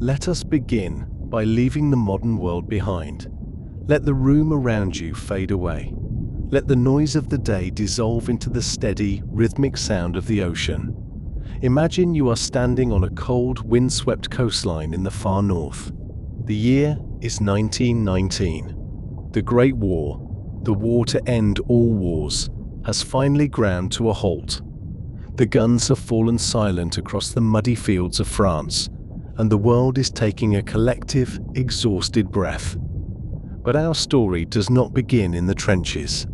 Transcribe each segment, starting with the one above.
Let us begin by leaving the modern world behind. Let the room around you fade away. Let the noise of the day dissolve into the steady, rhythmic sound of the ocean. Imagine you are standing on a cold, windswept coastline in the far north. The year is 1919. The Great War, the war to end all wars, has finally ground to a halt. The guns have fallen silent across the muddy fields of France, and the world is taking a collective, exhausted breath. But our story does not begin in the trenches.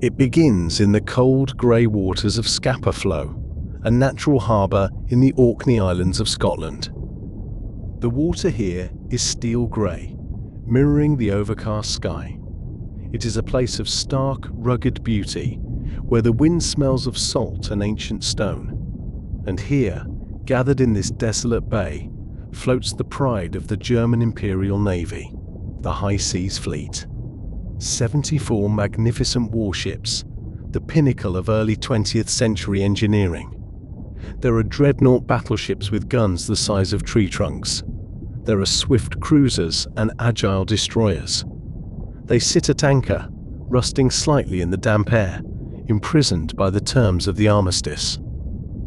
It begins in the cold, grey waters of Scapa Flow, a natural harbour in the Orkney Islands of Scotland. The water here is steel grey, mirroring the overcast sky. It is a place of stark, rugged beauty, where the wind smells of salt and ancient stone. And here, gathered in this desolate bay, floats the pride of the German Imperial Navy, the High Seas Fleet. 74 magnificent warships, the pinnacle of early 20th century engineering. There are dreadnought battleships with guns the size of tree trunks. There are swift cruisers and agile destroyers. They sit at anchor, rusting slightly in the damp air, imprisoned by the terms of the armistice.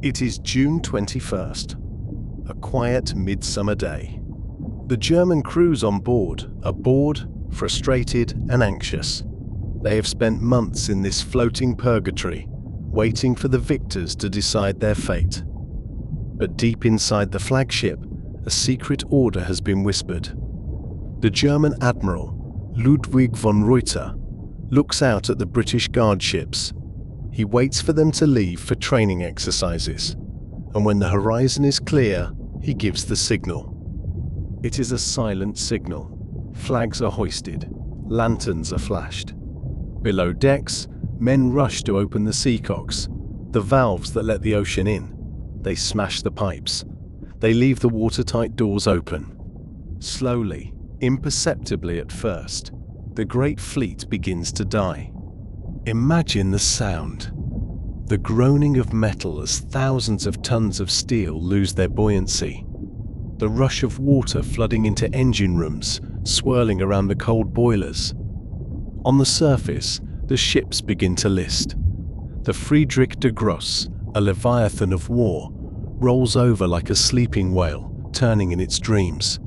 It is June 21st, a quiet midsummer day. The German crews on board are bored, frustrated and anxious. They have spent months in this floating purgatory, waiting for the victors to decide their fate. But deep inside the flagship, a secret order has been whispered. The German admiral, Ludwig von Reuter, looks out at the British guard ships. He waits for them to leave for training exercises, and when the horizon is clear, he gives the signal. It is a silent signal. Flags are hoisted, lanterns are flashed. Below decks, men rush to open the seacocks, the valves that let the ocean in. They smash the pipes. They leave the watertight doors open. Slowly, imperceptibly at first, the great fleet begins to die. Imagine the sound. The groaning of metal as thousands of tons of steel lose their buoyancy. The rush of water flooding into engine rooms, swirling around the cold boilers. On the surface, the ships begin to list. The Friedrich de Gross, a leviathan of war, rolls over like a sleeping whale, turning in its dreams.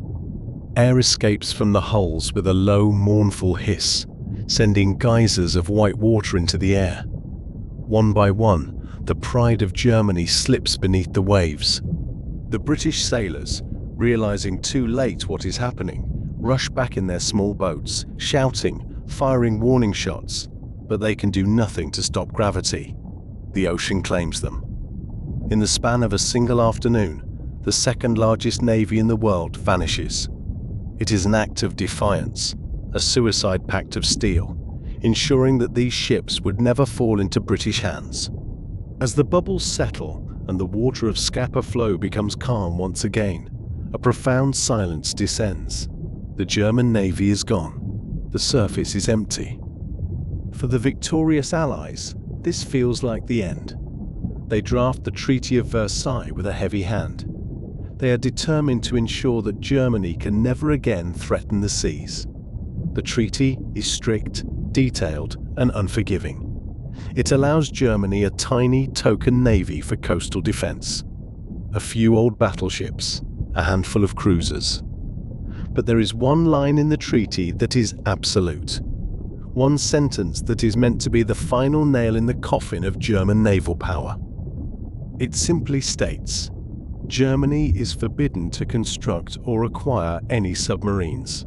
Air escapes from the hulls with a low, mournful hiss, sending geysers of white water into the air. One by one, the pride of Germany slips beneath the waves. The British sailors, realizing too late what is happening, rush back in their small boats, shouting, firing warning shots, but they can do nothing to stop gravity. The ocean claims them. In the span of a single afternoon, the second largest navy in the world vanishes. It is an act of defiance, a suicide pact of steel, ensuring that these ships would never fall into British hands. As the bubbles settle and the water of Scapa Flow becomes calm once again, a profound silence descends. The German navy is gone. The surface is empty. For the victorious Allies, this feels like the end. They draft the Treaty of Versailles with a heavy hand. They are determined to ensure that Germany can never again threaten the seas. The treaty is strict, detailed, and unforgiving. It allows Germany a tiny token navy for coastal defense. A few old battleships, a handful of cruisers. But there is one line in the treaty that is absolute. One sentence that is meant to be the final nail in the coffin of German naval power. It simply states, Germany is forbidden to construct or acquire any submarines.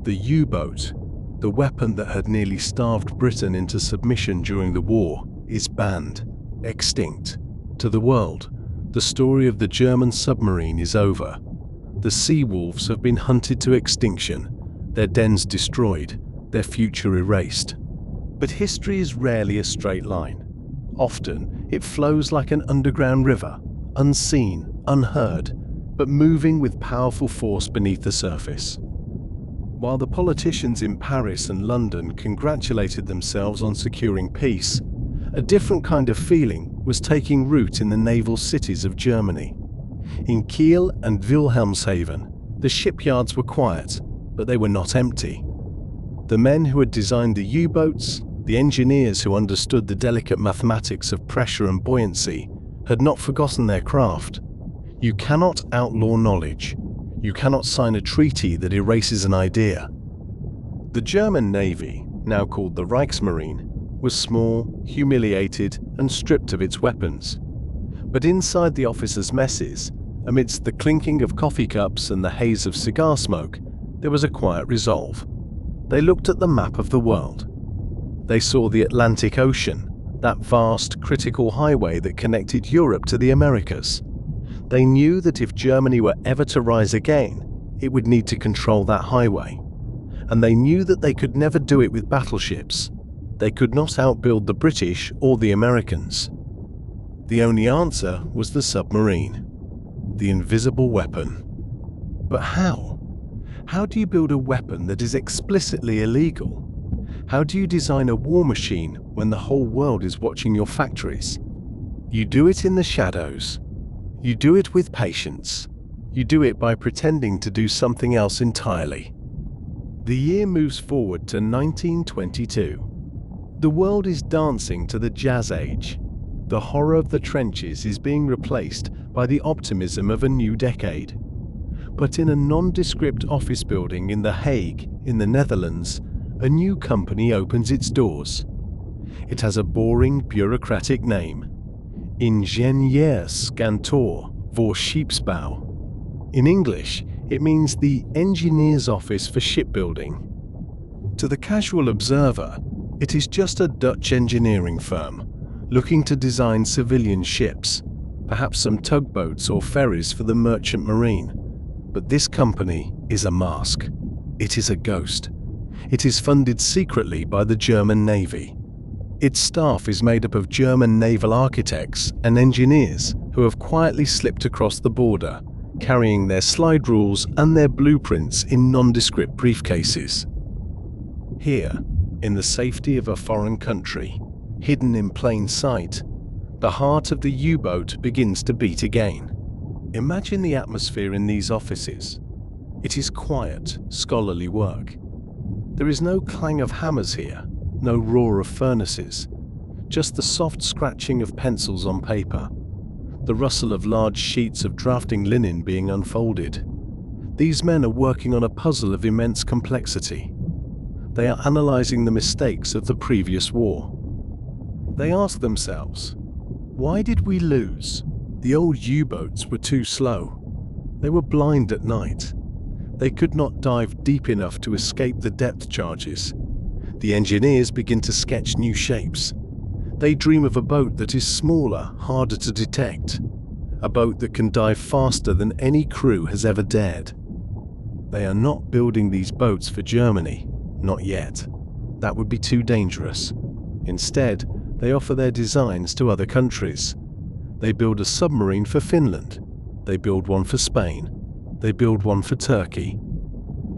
The U-boat, the weapon that had nearly starved Britain into submission during the war, is banned, extinct. To the world, the story of the German submarine is over. The sea wolves have been hunted to extinction, their dens destroyed, their future erased. But history is rarely a straight line. Often, it flows like an underground river, unseen, unheard, but moving with powerful force beneath the surface. While the politicians in Paris and London congratulated themselves on securing peace, a different kind of feeling was taking root in the naval cities of Germany. In Kiel and Wilhelmshaven, the shipyards were quiet, but they were not empty. The men who had designed the U-boats, the engineers who understood the delicate mathematics of pressure and buoyancy, had not forgotten their craft. You cannot outlaw knowledge. You cannot sign a treaty that erases an idea. The German Navy, now called the Reichsmarine, was small, humiliated, and stripped of its weapons. But inside the officers' messes, amidst the clinking of coffee cups and the haze of cigar smoke, there was a quiet resolve. They looked at the map of the world. They saw the Atlantic Ocean, that vast, critical highway that connected Europe to the Americas. They knew that if Germany were ever to rise again, it would need to control that highway. And they knew that they could never do it with battleships. They could not outbuild the British or the Americans. The only answer was the submarine, the invisible weapon. But how? How do you build a weapon that is explicitly illegal? How do you design a war machine when the whole world is watching your factories? You do it in the shadows. You do it with patience. You do it by pretending to do something else entirely. The year moves forward to 1922. The world is dancing to the jazz age. The horror of the trenches is being replaced by the optimism of a new decade. But in a nondescript office building in The Hague, in the Netherlands, a new company opens its doors. It has a boring, bureaucratic name: Ingenieurskantoor voor Scheepsbouw. In English, it means the engineer's office for shipbuilding. To the casual observer, it is just a Dutch engineering firm, looking to design civilian ships, perhaps some tugboats or ferries for the merchant marine. But this company is a mask. It is a ghost. It is funded secretly by the German Navy. Its staff is made up of German naval architects and engineers who have quietly slipped across the border, carrying their slide rules and their blueprints in nondescript briefcases. Here, in the safety of a foreign country, hidden in plain sight, the heart of the U-boat begins to beat again. Imagine the atmosphere in these offices. It is quiet, scholarly work. There is no clang of hammers here, no roar of furnaces, just the soft scratching of pencils on paper, the rustle of large sheets of drafting linen being unfolded. These men are working on a puzzle of immense complexity. They are analyzing the mistakes of the previous war. They ask themselves, why did we lose? The old U-boats were too slow. They were blind at night. They could not dive deep enough to escape the depth charges. The engineers begin to sketch new shapes. They dream of a boat that is smaller, harder to detect. A boat that can dive faster than any crew has ever dared. They are not building these boats for Germany. Not yet. That would be too dangerous. Instead, they offer their designs to other countries. They build a submarine for Finland. They build one for Spain. They build one for Turkey.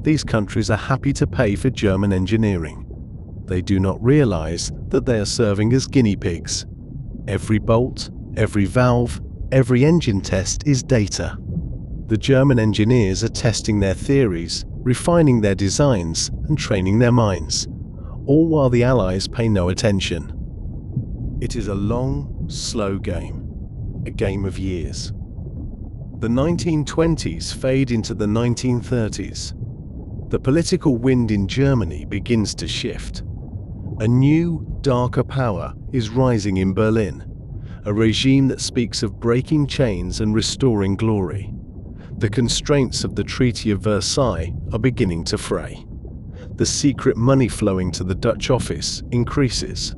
These countries are happy to pay for German engineering. They do not realize that they are serving as guinea pigs. Every bolt, every valve, every engine test is data. The German engineers are testing their theories, refining their designs, and training their minds, all while the Allies pay no attention. It is a long, slow game, a game of years. The 1920s fade into the 1930s. The political wind in Germany begins to shift. A new, darker power is rising in Berlin, a regime that speaks of breaking chains and restoring glory. The constraints of the Treaty of Versailles are beginning to fray. The secret money flowing to the Dutch office increases.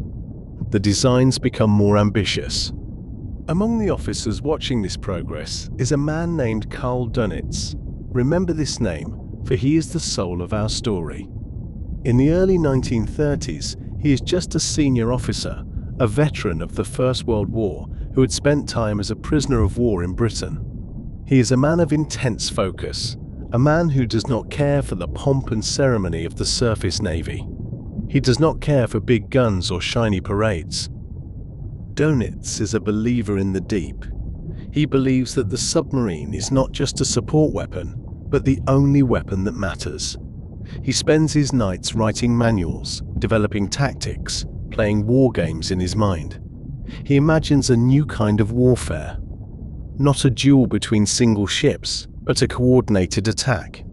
The designs become more ambitious. Among the officers watching this progress is a man named Karl Dönitz. Remember this name, for he is the soul of our story. In the early 1930s, he is just a senior officer, a veteran of the First World War who had spent time as a prisoner of war in Britain. He is a man of intense focus, a man who does not care for the pomp and ceremony of the surface navy. He does not care for big guns or shiny parades. Dönitz is a believer in the deep. He believes that the submarine is not just a support weapon, but the only weapon that matters. He spends his nights writing manuals, developing tactics, playing war games in his mind. He imagines a new kind of warfare. Not a duel between single ships, but a coordinated attack.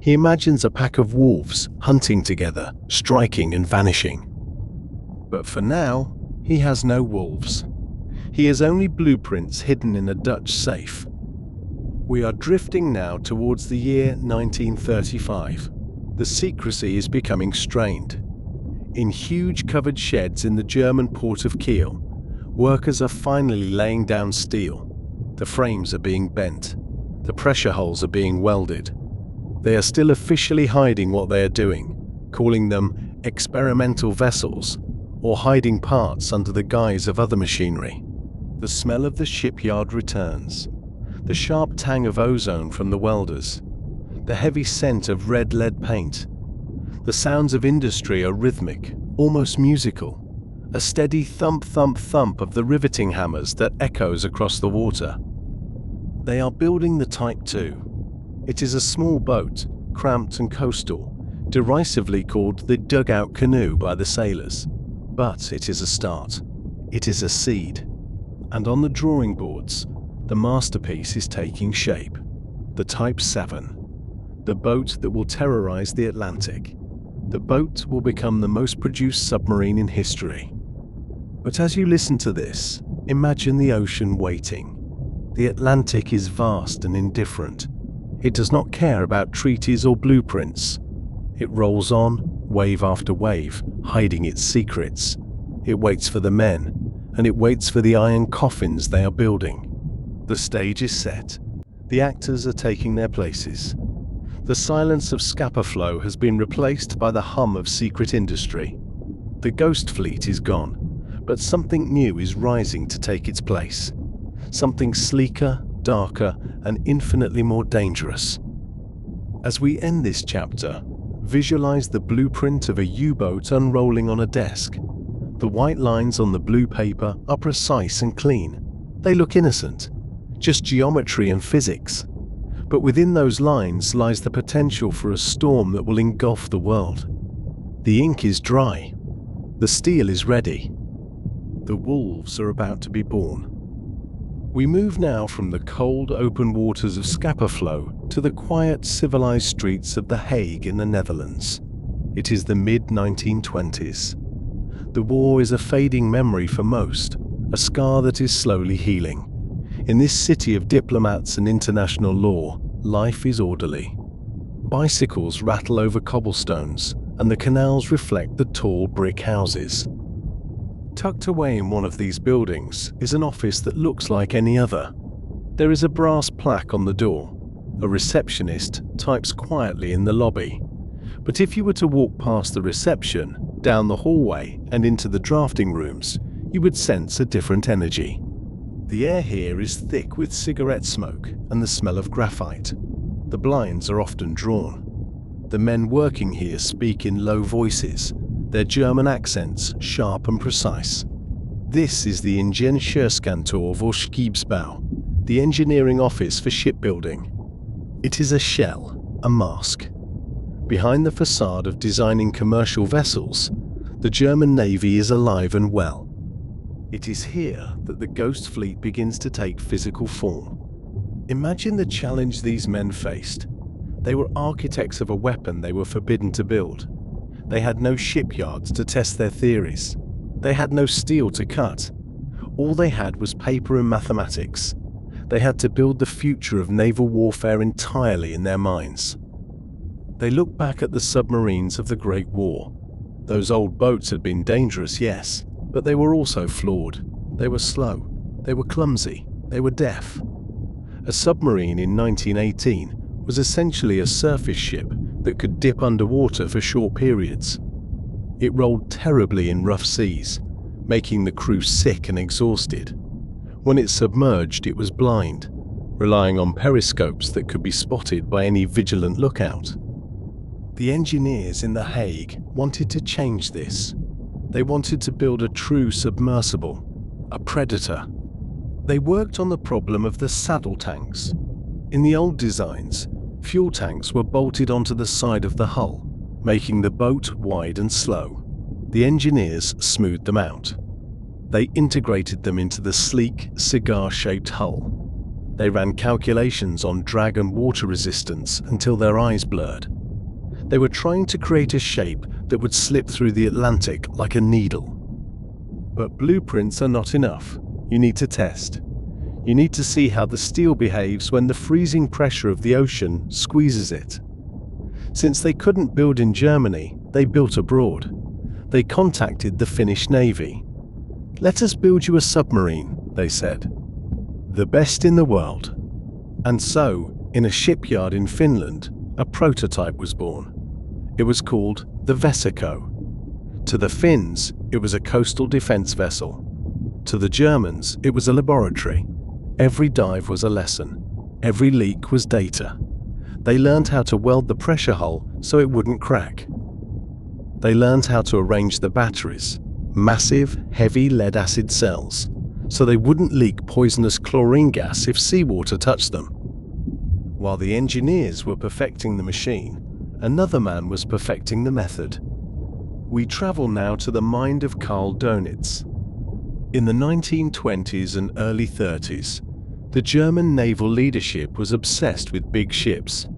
He imagines a pack of wolves hunting together, striking and vanishing. But for now, he has no wolves. He has only blueprints hidden in a Dutch safe. We are drifting now towards the year 1935. The secrecy is becoming strained. In huge covered sheds in the German port of Kiel, workers are finally laying down steel. The frames are being bent. The pressure holes are being welded. They are still officially hiding what they are doing, calling them experimental vessels, or hiding parts under the guise of other machinery. The smell of the shipyard returns. The sharp tang of ozone from the welders. The heavy scent of red lead paint. The sounds of industry are rhythmic, almost musical. A steady thump thump thump of the riveting hammers that echoes across the water. They are building the Type 2. It is a small boat, cramped and coastal, derisively called the dugout canoe by the sailors. But it is a start. It is a seed. And on the drawing boards, the masterpiece is taking shape. The Type 7. The boat that will terrorize the Atlantic. The boat will become the most produced submarine in history. But as you listen to this, imagine the ocean waiting. The Atlantic is vast and indifferent. It does not care about treaties or blueprints. It rolls on, wave after wave, hiding its secrets. It waits for the men, and it waits for the iron coffins they are building. The stage is set. The actors are taking their places. The silence of scupper flow has been replaced by the hum of secret industry. The ghost fleet is gone, but something new is rising to take its place. Something sleeker, darker, and infinitely more dangerous. As we end this chapter, visualize the blueprint of a U-boat unrolling on a desk. The white lines on the blue paper are precise and clean. They look innocent, just geometry and physics. But within those lines lies the potential for a storm that will engulf the world. The ink is dry. The steel is ready. The wolves are about to be born. We move now from the cold, open waters of Scapa Flow to the quiet, civilized streets of The Hague in the Netherlands. It is the mid-1920s. The war is a fading memory for most, a scar that is slowly healing. In this city of diplomats and international law, life is orderly. Bicycles rattle over cobblestones, and the canals reflect the tall brick houses. Tucked away in one of these buildings is an office that looks like any other. There is a brass plaque on the door. A receptionist types quietly in the lobby. But if you were to walk past the reception, down the hallway, and into the drafting rooms, you would sense a different energy. The air here is thick with cigarette smoke and the smell of graphite. The blinds are often drawn. The men working here speak in low voices, their German accents sharp and precise. This is the Ingenieurskantor für Schiffsbau, the engineering office for shipbuilding. It is a shell, a mask. Behind the facade of designing commercial vessels, the German Navy is alive and well. It is here that the ghost fleet begins to take physical form. Imagine the challenge these men faced. They were architects of a weapon they were forbidden to build. They had no shipyards to test their theories. They had no steel to cut. All they had was paper and mathematics. They had to build the future of naval warfare entirely in their minds. They looked back at the submarines of the Great War. Those old boats had been dangerous, yes, but they were also flawed. They were slow. They were clumsy. They were deaf. A submarine in 1918 was essentially a surface ship that could dip underwater for short periods. It rolled terribly in rough seas, making the crew sick and exhausted. When it submerged, it was blind, relying on periscopes that could be spotted by any vigilant lookout. The engineers in The Hague wanted to change this. They wanted to build a true submersible, a predator. They worked on the problem of the saddle tanks. In the old designs, fuel tanks were bolted onto the side of the hull, making the boat wide and slow. The engineers smoothed them out. They integrated them into the sleek, cigar-shaped hull. They ran calculations on drag and water resistance until their eyes blurred. They were trying to create a shape that would slip through the Atlantic like a needle. But blueprints are not enough. You need to test. You need to see how the steel behaves when the freezing pressure of the ocean squeezes it. Since they couldn't build in Germany, they built abroad. They contacted the Finnish Navy. "Let us build you a submarine," they said. "The best in the world." And so, in a shipyard in Finland, a prototype was born. It was called the Vesico. To the Finns, it was a coastal defense vessel. To the Germans, it was a laboratory. Every dive was a lesson. Every leak was data. They learned how to weld the pressure hull so it wouldn't crack. They learned how to arrange the batteries, massive, heavy lead-acid cells, so they wouldn't leak poisonous chlorine gas if seawater touched them. While the engineers were perfecting the machine, another man was perfecting the method. We travel now to the mind of Karl Dönitz. In the 1920s and early 30s, the German naval leadership was obsessed with big ships.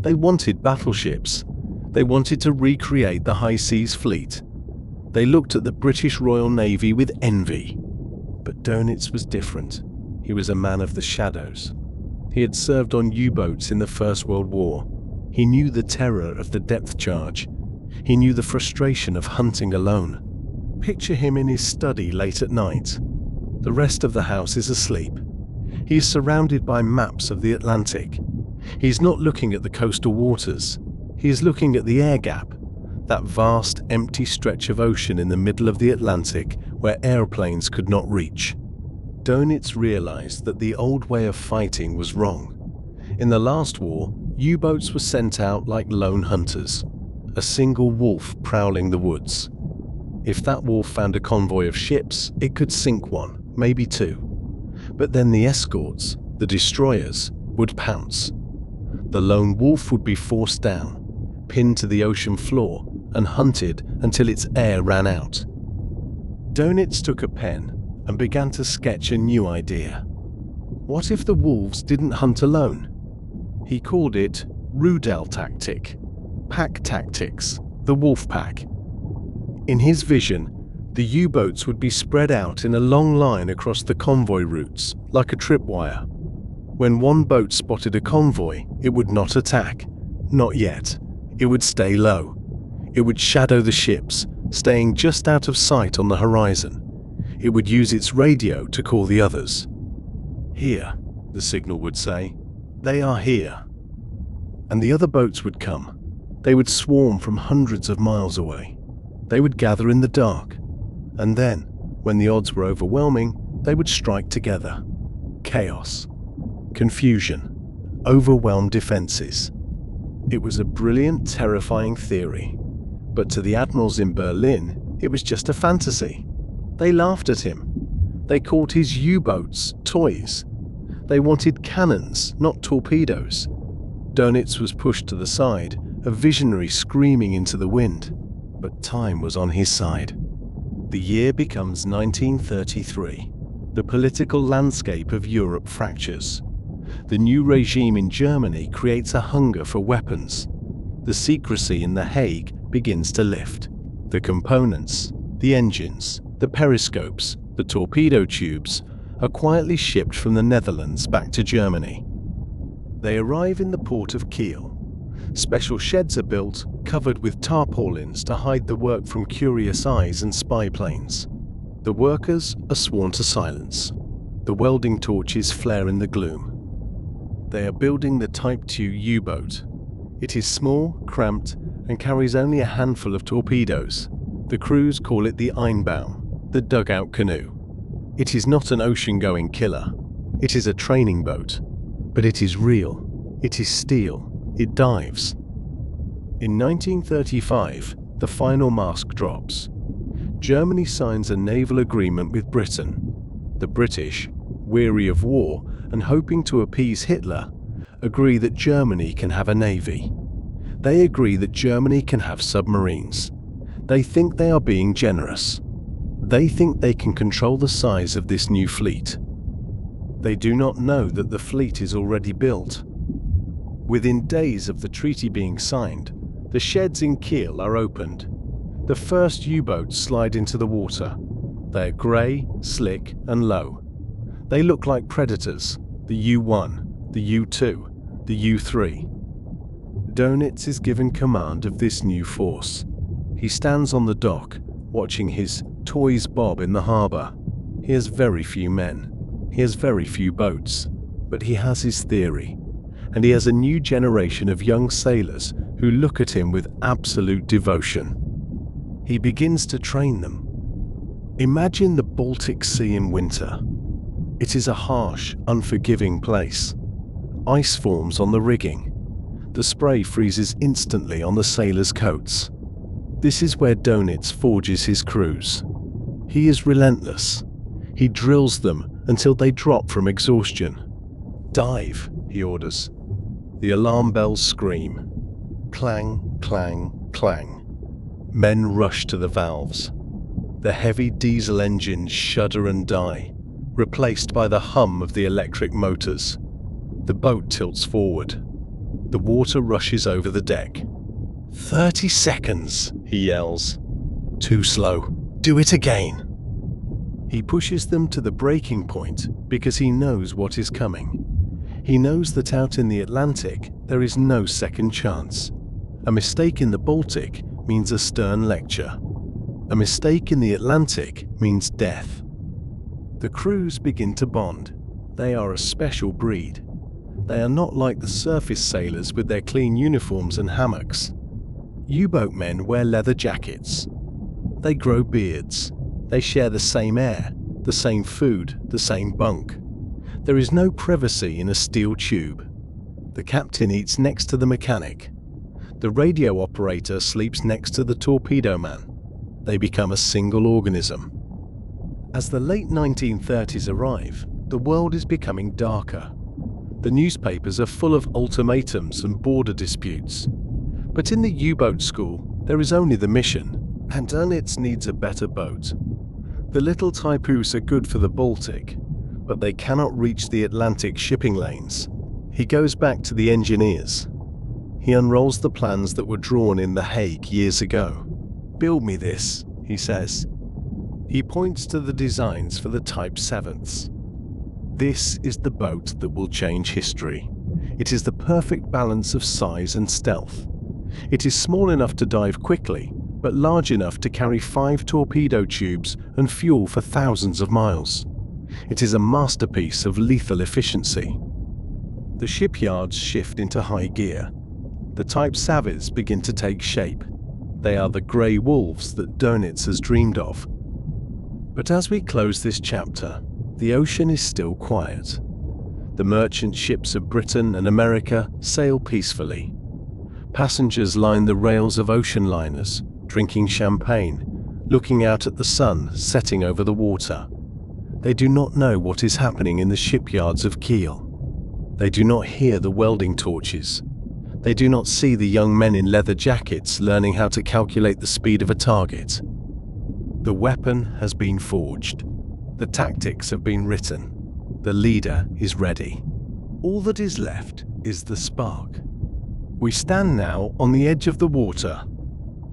They wanted battleships. They wanted to recreate the high seas fleet. They looked at the British Royal Navy with envy. But Dönitz was different. He was a man of the shadows. He had served on U-boats in the First World War. He knew the terror of the depth charge. He knew the frustration of hunting alone. Picture him in his study late at night. The rest of the house is asleep. He is surrounded by maps of the Atlantic. He's not looking at the coastal waters. He is looking at the air gap, that vast, empty stretch of ocean in the middle of the Atlantic where airplanes could not reach. Dönitz realized that the old way of fighting was wrong. In the last war, U-boats were sent out like lone hunters, a single wolf prowling the woods. If that wolf found a convoy of ships, it could sink one, maybe two. But then the escorts, the destroyers, would pounce. The lone wolf would be forced down, pinned to the ocean floor, and hunted until its air ran out. Dönitz took a pen and began to sketch a new idea. What if the wolves didn't hunt alone? He called it Rudel tactic, pack tactics, the Wolfpack. In his vision, the U-boats would be spread out in a long line across the convoy routes, like a tripwire. When one boat spotted a convoy, it would not attack. Not yet. It would stay low. It would shadow the ships, staying just out of sight on the horizon. It would use its radio to call the others. "Here," the signal would say. "They are here." And the other boats would come. They would swarm from hundreds of miles away. They would gather in the dark. And then, when the odds were overwhelming, they would strike together. Chaos. Confusion. Overwhelmed defenses. It was a brilliant, terrifying theory. But to the admirals in Berlin, it was just a fantasy. They laughed at him. They called his U-boats toys. They wanted cannons, not torpedoes. Dönitz was pushed to the side, a visionary screaming into the wind. But time was on his side. The year becomes 1933. The political landscape of Europe fractures. The new regime in Germany creates a hunger for weapons. The secrecy in The Hague begins to lift. The components, the engines, the periscopes, the torpedo tubes are quietly shipped from the Netherlands back to Germany. They arrive in the port of Kiel. Special sheds are built, covered with tarpaulins to hide the work from curious eyes and spy planes. The workers are sworn to silence. The welding torches flare in the gloom. They are building the Type 2 U-boat. It is small, cramped, and carries only a handful of torpedoes. The crews call it the Einbaum, the dugout canoe. It is not an ocean-going killer. It is a training boat. But it is real. It is steel. It dives. In 1935, the final mask drops. Germany signs a naval agreement with Britain. The British, weary of war and hoping to appease Hitler, agree that Germany can have a navy. They agree that Germany can have submarines. They think they are being generous. They think they can control the size of this new fleet. They do not know that the fleet is already built. Within days of the treaty being signed, the sheds in Kiel are opened. The first U-boats slide into the water. They are grey, slick, and low. They look like predators, the U-1, the U-2, the U-3. Dönitz is given command of this new force. He stands on the dock, watching his toys bob in the harbour. He has very few men. He has very few boats. But he has his theory. And he has a new generation of young sailors who look at him with absolute devotion. He begins to train them. Imagine the Baltic Sea in winter. It is a harsh, unforgiving place. Ice forms on the rigging. The spray freezes instantly on the sailors' coats. This is where Dönitz forges his crews. He is relentless. He drills them until they drop from exhaustion. "Dive," he orders. The alarm bells scream. Clang, clang, clang. Men rush to the valves. The heavy diesel engines shudder and die, replaced by the hum of the electric motors. The boat tilts forward. The water rushes over the deck. 30 seconds, he yells. Too slow. Do it again. He pushes them to the breaking point because he knows what is coming. He knows that out in the Atlantic there is no second chance. A mistake in the Baltic means a stern lecture. A mistake in the Atlantic means death. The crews begin to bond. They are a special breed. They are not like the surface sailors with their clean uniforms and hammocks. U-boat men wear leather jackets. They grow beards. They share the same air, the same food, the same bunk. There is no privacy in a steel tube. The captain eats next to the mechanic. The radio operator sleeps next to the torpedo man. They become a single organism. As the late 1930s arrive, the world is becoming darker. The newspapers are full of ultimatums and border disputes. But in the U-boat school, there is only the mission, and Dönitz needs a better boat. The little Taipus are good for the Baltic, but they cannot reach the Atlantic shipping lanes. He goes back to the engineers. He unrolls the plans that were drawn in The Hague years ago. "Build me this," he says. He points to the designs for the Type 7s. This is the boat that will change history. It is the perfect balance of size and stealth. It is small enough to dive quickly, but large enough to carry 5 torpedo tubes and fuel for thousands of miles. It is a masterpiece of lethal efficiency. The shipyards shift into high gear. The Type Savvies begin to take shape. They are the grey wolves that Dönitz has dreamed of. But as we close this chapter, the ocean is still quiet. The merchant ships of Britain and America sail peacefully. Passengers line the rails of ocean liners, drinking champagne, looking out at the sun setting over the water. They do not know what is happening in the shipyards of Kiel. They do not hear the welding torches. They do not see the young men in leather jackets learning how to calculate the speed of a target. The weapon has been forged. The tactics have been written. The leader is ready. All that is left is the spark. We stand now on the edge of the water.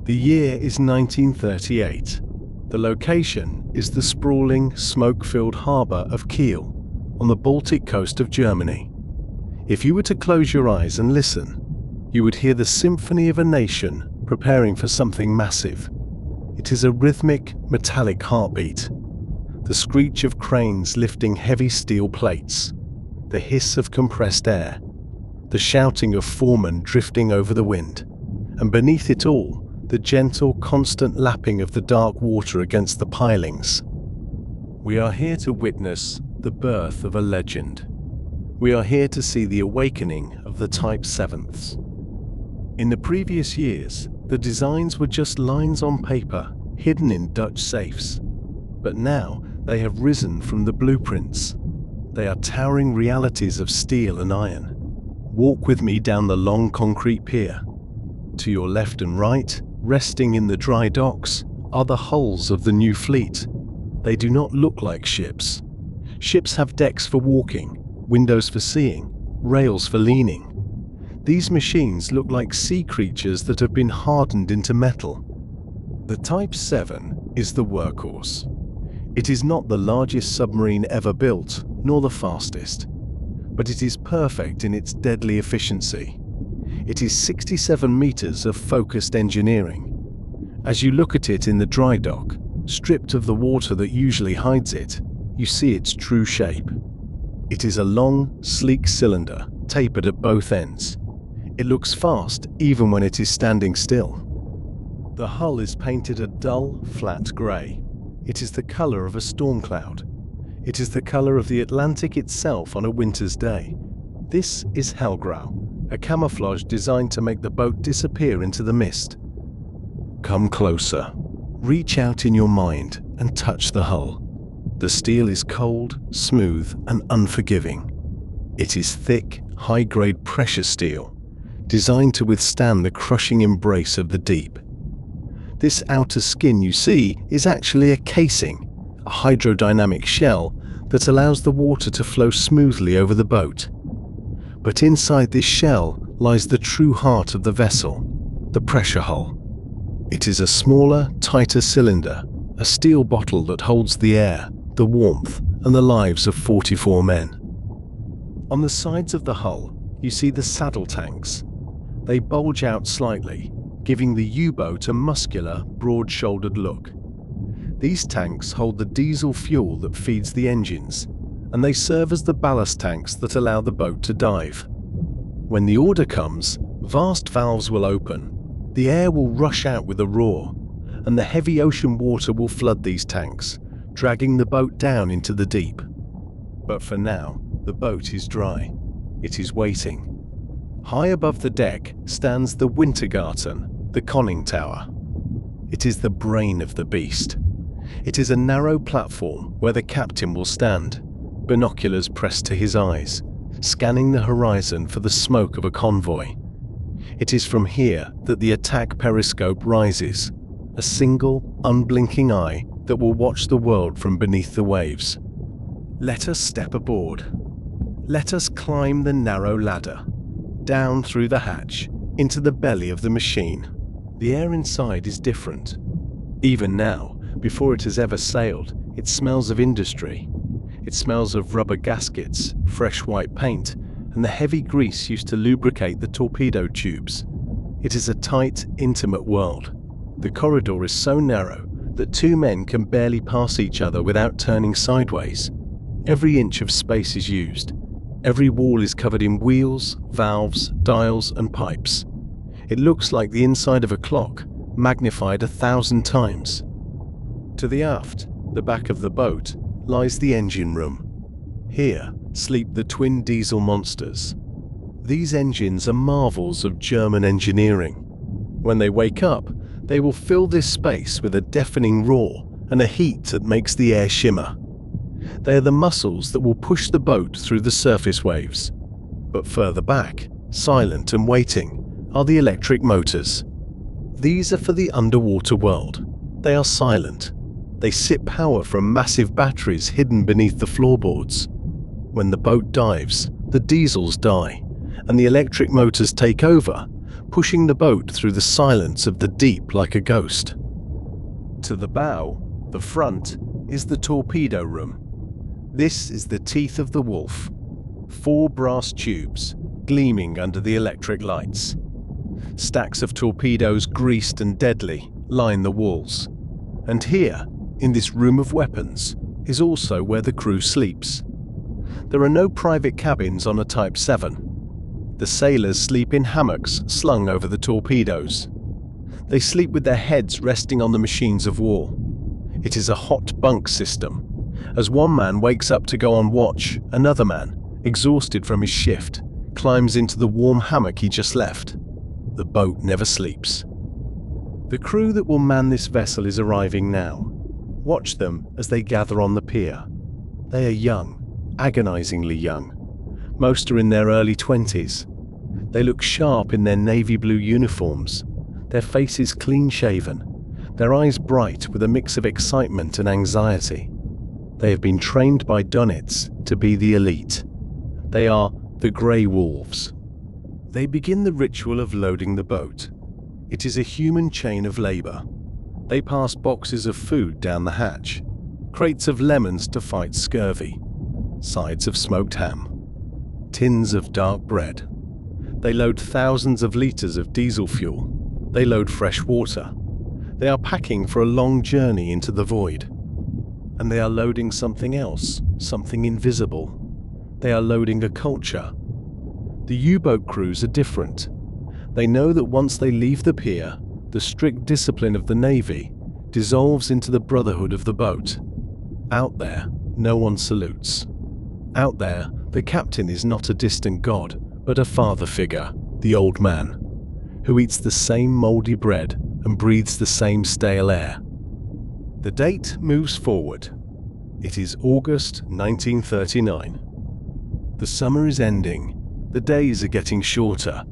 The year is 1938. The location is the sprawling, smoke-filled harbour of Kiel, on the Baltic coast of Germany. If you were to close your eyes and listen, you would hear the symphony of a nation preparing for something massive. It is a rhythmic, metallic heartbeat. The screech of cranes lifting heavy steel plates, the hiss of compressed air, the shouting of foremen drifting over the wind, and beneath it all, the gentle, constant lapping of the dark water against the pilings. We are here to witness the birth of a legend. We are here to see the awakening of the Type 7s. In the previous years, the designs were just lines on paper, hidden in Dutch safes. But now, they have risen from the blueprints. They are towering realities of steel and iron. Walk with me down the long concrete pier. To your left and right, resting in the dry docks, are the hulls of the new fleet. They do not look like ships. Ships have decks for walking, windows for seeing, rails for leaning. These machines look like sea creatures that have been hardened into metal. The Type 7 is the workhorse. It is not the largest submarine ever built, nor the fastest, but it is perfect in its deadly efficiency. It is 67 meters of focused engineering. As you look at it in the dry dock, stripped of the water that usually hides it, you see its true shape. It is a long, sleek cylinder, tapered at both ends. It looks fast even when it is standing still. The hull is painted a dull, flat grey. It is the colour of a storm cloud. It is the colour of the Atlantic itself on a winter's day. This is Hellgrau, a camouflage designed to make the boat disappear into the mist. Come closer. Reach out in your mind and touch the hull. The steel is cold, smooth, and unforgiving. It is thick, high-grade pressure steel, designed to withstand the crushing embrace of the deep. This outer skin you see is actually a casing, a hydrodynamic shell that allows the water to flow smoothly over the boat. But inside this shell lies the true heart of the vessel, the pressure hull. It is a smaller, tighter cylinder, a steel bottle that holds the air, the warmth, and the lives of 44 men. On the sides of the hull, you see the saddle tanks. They bulge out slightly, giving the U-boat a muscular, broad-shouldered look. These tanks hold the diesel fuel that feeds the engines, and they serve as the ballast tanks that allow the boat to dive. When the order comes, vast valves will open. The air will rush out with a roar, and the heavy ocean water will flood these tanks, dragging the boat down into the deep. But for now, the boat is dry. It is waiting. High above the deck stands the Wintergarten, the conning tower. It is the brain of the beast. It is a narrow platform where the captain will stand, binoculars pressed to his eyes, scanning the horizon for the smoke of a convoy. It is from here that the attack periscope rises, a single, unblinking eye that will watch the world from beneath the waves. Let us step aboard. Let us climb the narrow ladder, down through the hatch, into the belly of the machine. The air inside is different. Even now, before it has ever sailed, it smells of industry. It smells of rubber gaskets, fresh white paint, and the heavy grease used to lubricate the torpedo tubes. It is a tight, intimate world. The corridor is so narrow that two men can barely pass each other without turning sideways. Every inch of space is used. Every wall is covered in wheels, valves, dials, and pipes. It looks like the inside of a clock, magnified 1,000 times. To the aft, the back of the boat, lies the engine room. Here sleep the twin diesel monsters. These engines are marvels of German engineering. When they wake up, they will fill this space with a deafening roar and a heat that makes the air shimmer. They are the muscles that will push the boat through the surface waves. But further back, silent and waiting, are the electric motors. These are for the underwater world. They are silent. They sip power from massive batteries hidden beneath the floorboards. When the boat dives, the diesels die, and the electric motors take over, pushing the boat through the silence of the deep like a ghost. To the bow, the front, is the torpedo room. This is the teeth of the wolf. 4 brass tubes, gleaming under the electric lights. Stacks of torpedoes, greased and deadly, line the walls. And here, in this room of weapons, is also where the crew sleeps. There are no private cabins on a Type 7. The sailors sleep in hammocks slung over the torpedoes. They sleep with their heads resting on the machines of war. It is a hot bunk system. As one man wakes up to go on watch, another man, exhausted from his shift, climbs into the warm hammock he just left. The boat never sleeps. The crew that will man this vessel is arriving now. Watch them as they gather on the pier. They are young, agonizingly young. Most are in their early 20s. They look sharp in their navy blue uniforms, their faces clean-shaven, their eyes bright with a mix of excitement and anxiety. They have been trained by Dunits to be the elite. They are the Grey Wolves. They begin the ritual of loading the boat. It is a human chain of labor. They pass boxes of food down the hatch, crates of lemons to fight scurvy, sides of smoked ham, tins of dark bread. They load thousands of liters of diesel fuel. They load fresh water. They are packing for a long journey into the void. And they are loading something else, something invisible. They are loading a culture. The U-boat crews are different. They know that once they leave the pier, the strict discipline of the Navy dissolves into the brotherhood of the boat. Out there, no one salutes. Out there, the captain is not a distant god, but a father figure, the old man, who eats the same moldy bread and breathes the same stale air. The date moves forward. It is August 1939. The summer is ending. The days are getting shorter.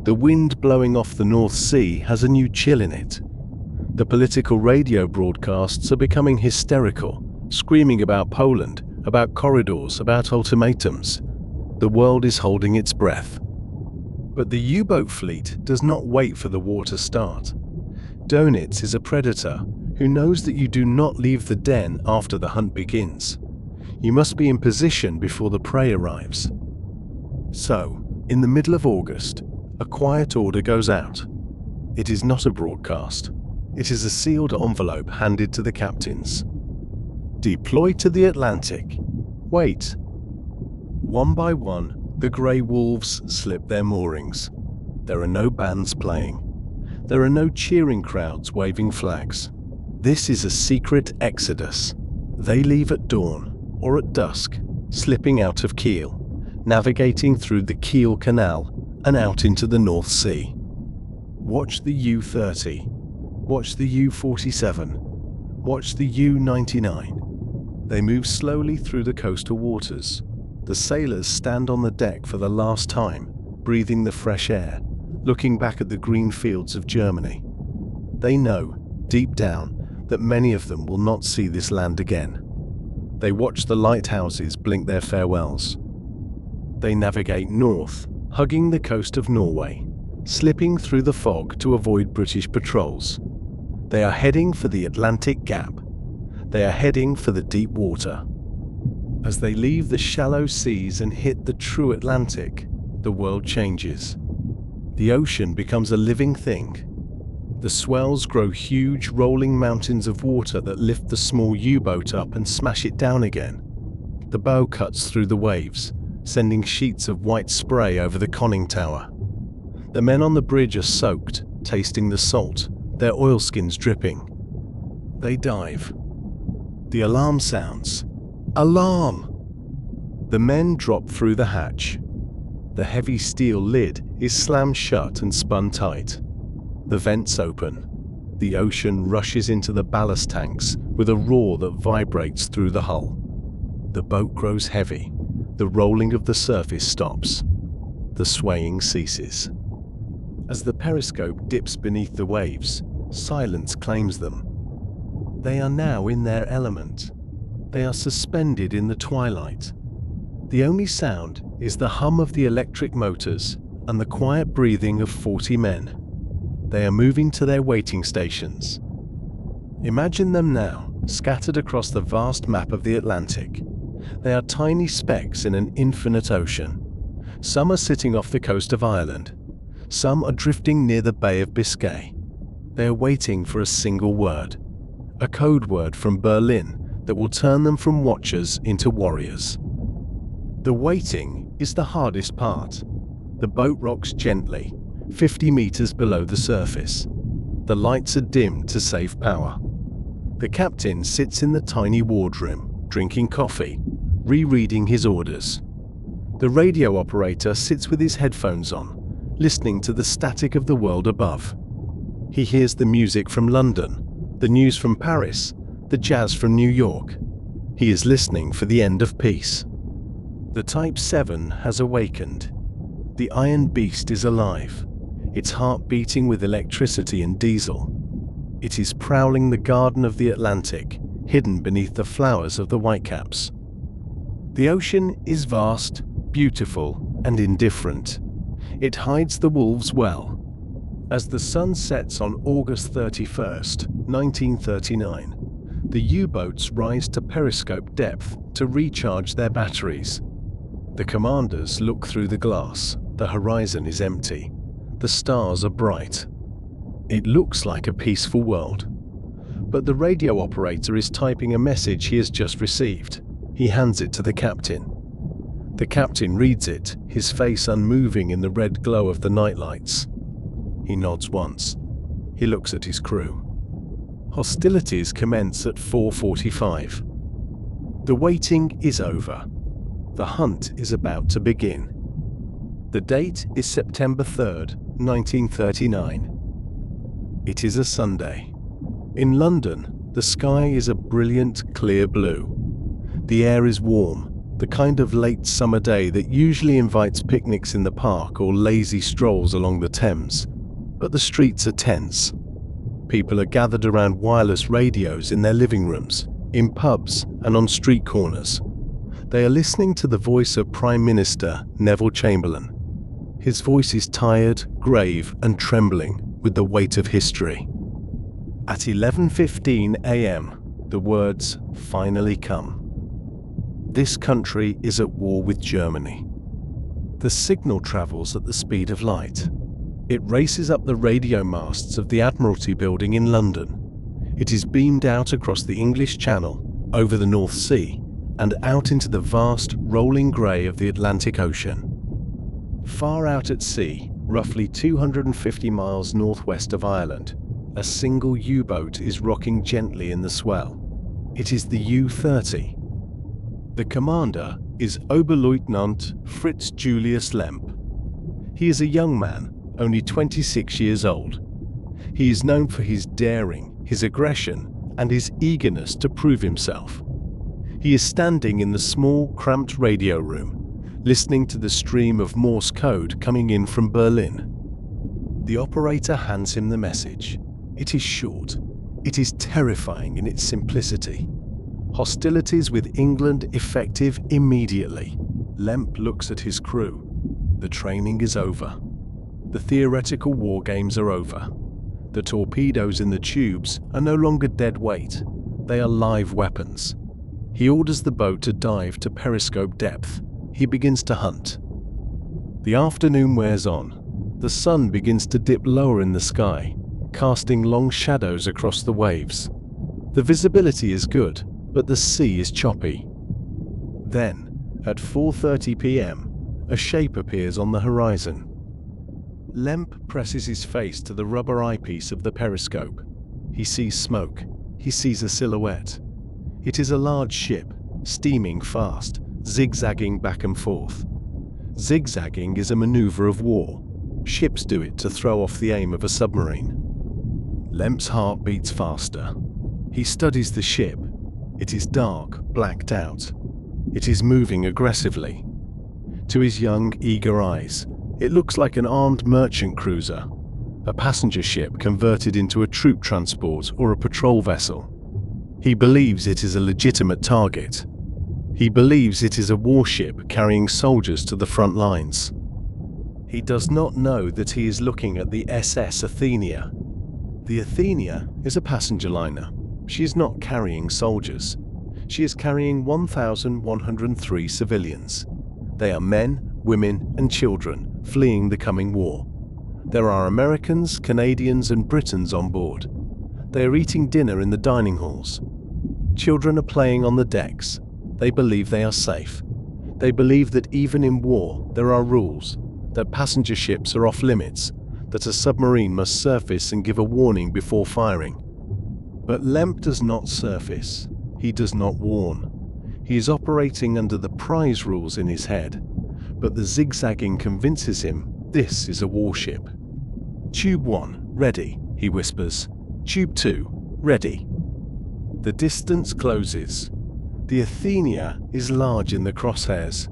The wind blowing off the North Sea has a new chill in it. The political radio broadcasts are becoming hysterical, screaming about Poland, about corridors, about ultimatums. The world is holding its breath. But the U-boat fleet does not wait for the war to start. Donitz is a predator who knows that you do not leave the den after the hunt begins. You must be in position before the prey arrives. So, in the middle of August, a quiet order goes out. It is not a broadcast. It is a sealed envelope handed to the captains. Deploy to the Atlantic. Wait. One by one, the Grey Wolves slip their moorings. There are no bands playing. There are no cheering crowds waving flags. This is a secret exodus. They leave at dawn or at dusk, slipping out of Kiel, navigating through the Kiel Canal and out into the North Sea. Watch the U-30. Watch the U-47. Watch the U-99. They move slowly through the coastal waters. The sailors stand on the deck for the last time, breathing the fresh air, looking back at the green fields of Germany. They know, deep down, that many of them will not see this land again. They watch the lighthouses blink their farewells. They navigate north, hugging the coast of Norway, slipping through the fog to avoid British patrols. They are heading for the Atlantic Gap. They are heading for the deep water. As they leave the shallow seas and hit the true Atlantic, the world changes. The ocean becomes a living thing. The swells grow huge rolling mountains of water that lift the small U-boat up and smash it down again. The bow cuts through the waves, sending sheets of white spray over the conning tower. The men on the bridge are soaked, tasting the salt, their oilskins dripping. They dive. The alarm sounds. Alarm! The men drop through the hatch. The heavy steel lid is slammed shut and spun tight. The vents open. The ocean rushes into the ballast tanks with a roar that vibrates through the hull. The boat grows heavy. The rolling of the surface stops. The swaying ceases. As the periscope dips beneath the waves, silence claims them. They are now in their element. They are suspended in the twilight. The only sound is the hum of the electric motors and the quiet breathing of 40 men. They are moving to their waiting stations. Imagine them now, scattered across the vast map of the Atlantic. They are tiny specks in an infinite ocean. Some are sitting off the coast of Ireland. Some are drifting near the Bay of Biscay. They are waiting for a single word, a code word from Berlin that will turn them from watchers into warriors. The waiting is the hardest part. The boat rocks gently, 50 meters below the surface. The lights are dimmed to save power. The captain sits in the tiny wardroom, drinking coffee, rereading his orders. The radio operator sits with his headphones on, listening to the static of the world above. He hears the music from London, the news from Paris, the jazz from New York. He is listening for the end of peace. The Type 7 has awakened. The Iron Beast is alive, its heart beating with electricity and diesel. It is prowling the garden of the Atlantic, hidden beneath the flowers of the whitecaps. The ocean is vast, beautiful, and indifferent. It hides the wolves well. As the sun sets on August 31st, 1939, the U-boats rise to periscope depth to recharge their batteries. The commanders look through the glass. The horizon is empty. The stars are bright. It looks like a peaceful world. But the radio operator is typing a message he has just received. He hands it to the captain. The captain reads it, his face unmoving in the red glow of the nightlights. He nods once. He looks at his crew. Hostilities commence at 4:45. The waiting is over. The hunt is about to begin. The date is September 3rd, 1939. It is a Sunday. In London, the sky is a brilliant, clear blue. The air is warm, the kind of late summer day that usually invites picnics in the park or lazy strolls along the Thames. But the streets are tense. People are gathered around wireless radios in their living rooms, in pubs, and on street corners. They are listening to the voice of Prime Minister Neville Chamberlain. His voice is tired, grave, and trembling with the weight of history. At 11:15 a.m., the words finally come. This country is at war with Germany. The signal travels at the speed of light. It races up the radio masts of the Admiralty building in London. It is beamed out across the English Channel, over the North Sea, and out into the vast, rolling grey of the Atlantic Ocean. Far out at sea, roughly 250 miles northwest of Ireland, a single U-boat is rocking gently in the swell. It is the U-30. The commander is Oberleutnant Fritz Julius Lemp. He is a young man, only 26 years old. He is known for his daring, his aggression, and his eagerness to prove himself. He is standing in the small, cramped radio room, listening to the stream of Morse code coming in from Berlin. The operator hands him the message. It is short. It is terrifying in its simplicity. Hostilities with England effective immediately. Lemp looks at his crew. The training is over. The theoretical war games are over. The torpedoes in the tubes are no longer dead weight. They are live weapons. He orders the boat to dive to periscope depth. He begins to hunt. The afternoon wears on. The sun begins to dip lower in the sky, casting long shadows across the waves. The visibility is good, but the sea is choppy. Then, at 4:30 p.m., a shape appears on the horizon. Lemp presses his face to the rubber eyepiece of the periscope. He sees smoke. He sees a silhouette. It is a large ship, steaming fast, zigzagging back and forth. Zigzagging is a maneuver of war. Ships do it to throw off the aim of a submarine. Lemp's heart beats faster. He studies the ship. It is dark, blacked out. It is moving aggressively. To his young, eager eyes, it looks like an armed merchant cruiser, a passenger ship converted into a troop transport or a patrol vessel. He believes it is a legitimate target. He believes it is a warship carrying soldiers to the front lines. He does not know that he is looking at the SS Athenia. The Athenia is a passenger liner. She is not carrying soldiers. She is carrying 1,103 civilians. They are men, women, and children fleeing the coming war. There are Americans, Canadians, and Britons on board. They are eating dinner in the dining halls. Children are playing on the decks. They believe they are safe. They believe that even in war, there are rules, that passenger ships are off limits, that a submarine must surface and give a warning before firing. But Lemp does not surface. He does not warn. He is operating under the prize rules in his head, but the zigzagging convinces him this is a warship. "Tube 1, ready," he whispers. "Tube 2, ready." The distance closes. The Athenia is large in the crosshairs.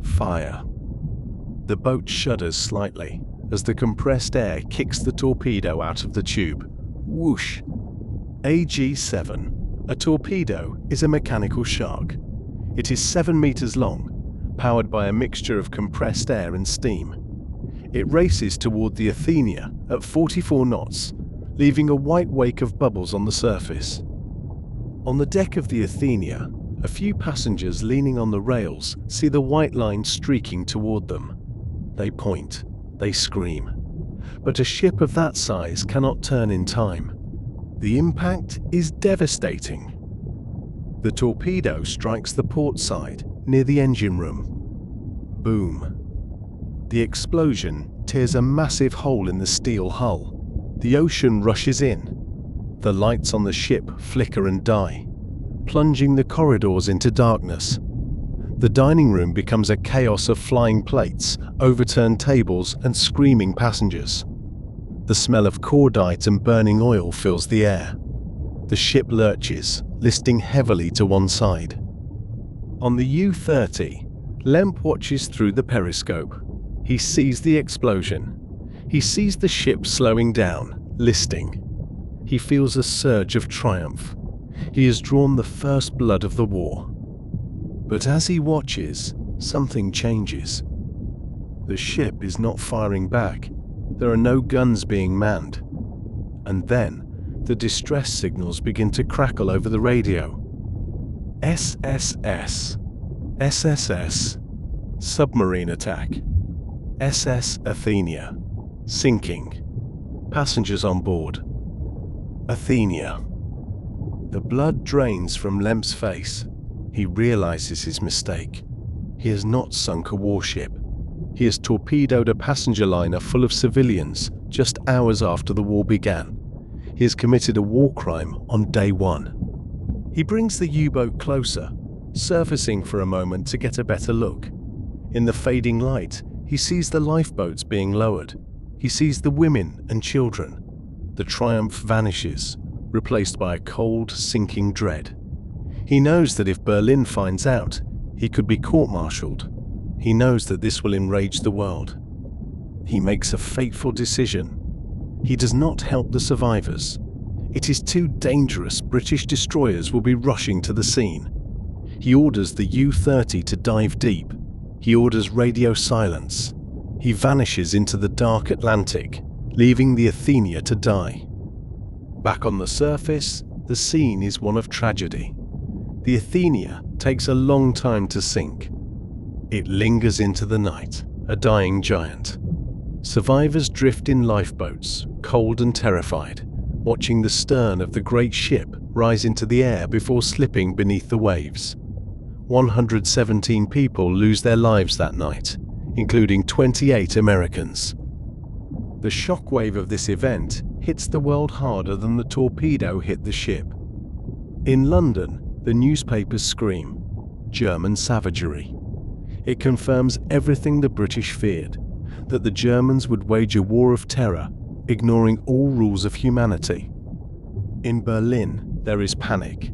Fire. The boat shudders slightly as the compressed air kicks the torpedo out of the tube. Whoosh! AG-7. A torpedo is a mechanical shark. It is 7 meters long, powered by a mixture of compressed air and steam. It races toward the Athenia at 44 knots, leaving a white wake of bubbles on the surface. On the deck of the Athenia, a few passengers leaning on the rails see the white line streaking toward them. They point, they scream. But a ship of that size cannot turn in time. The impact is devastating. The torpedo strikes the port side near the engine room. Boom. The explosion tears a massive hole in the steel hull. The ocean rushes in. The lights on the ship flicker and die, plunging the corridors into darkness. The dining room becomes a chaos of flying plates, overturned tables, and screaming passengers. The smell of cordite and burning oil fills the air. The ship lurches, listing heavily to one side. On the U-30, Lemp watches through the periscope. He sees the explosion. He sees the ship slowing down, listing. He feels a surge of triumph. He has drawn the first blood of the war. But as he watches, something changes. The ship is not firing back. There are no guns being manned. And then, the distress signals begin to crackle over the radio. SSS. SSS. Submarine attack. SS Athenia. Sinking. Passengers on board. Athenia. The blood drains from Lemp's face. He realizes his mistake. He has not sunk a warship. He has torpedoed a passenger liner full of civilians just hours after the war began. He has committed a war crime on day one. He brings the U-boat closer, surfacing for a moment to get a better look. In the fading light, he sees the lifeboats being lowered. He sees the women and children. The triumph vanishes, replaced by a cold, sinking dread. He knows that if Berlin finds out, he could be court-martialed. He knows that this will enrage the world. He makes a fateful decision. He does not help the survivors. It is too dangerous. British destroyers will be rushing to the scene. He orders the U-30 to dive deep. He orders radio silence. He vanishes into the dark Atlantic, leaving the Athenia to die. Back on the surface, the scene is one of tragedy. The Athenia takes a long time to sink. It lingers into the night, a dying giant. Survivors drift in lifeboats, cold and terrified, watching the stern of the great ship rise into the air before slipping beneath the waves. 117 people lose their lives that night, including 28 Americans. The shockwave of this event hits the world harder than the torpedo hit the ship. In London, the newspapers scream, German savagery. It confirms everything the British feared, that the Germans would wage a war of terror, ignoring all rules of humanity. In Berlin, there is panic.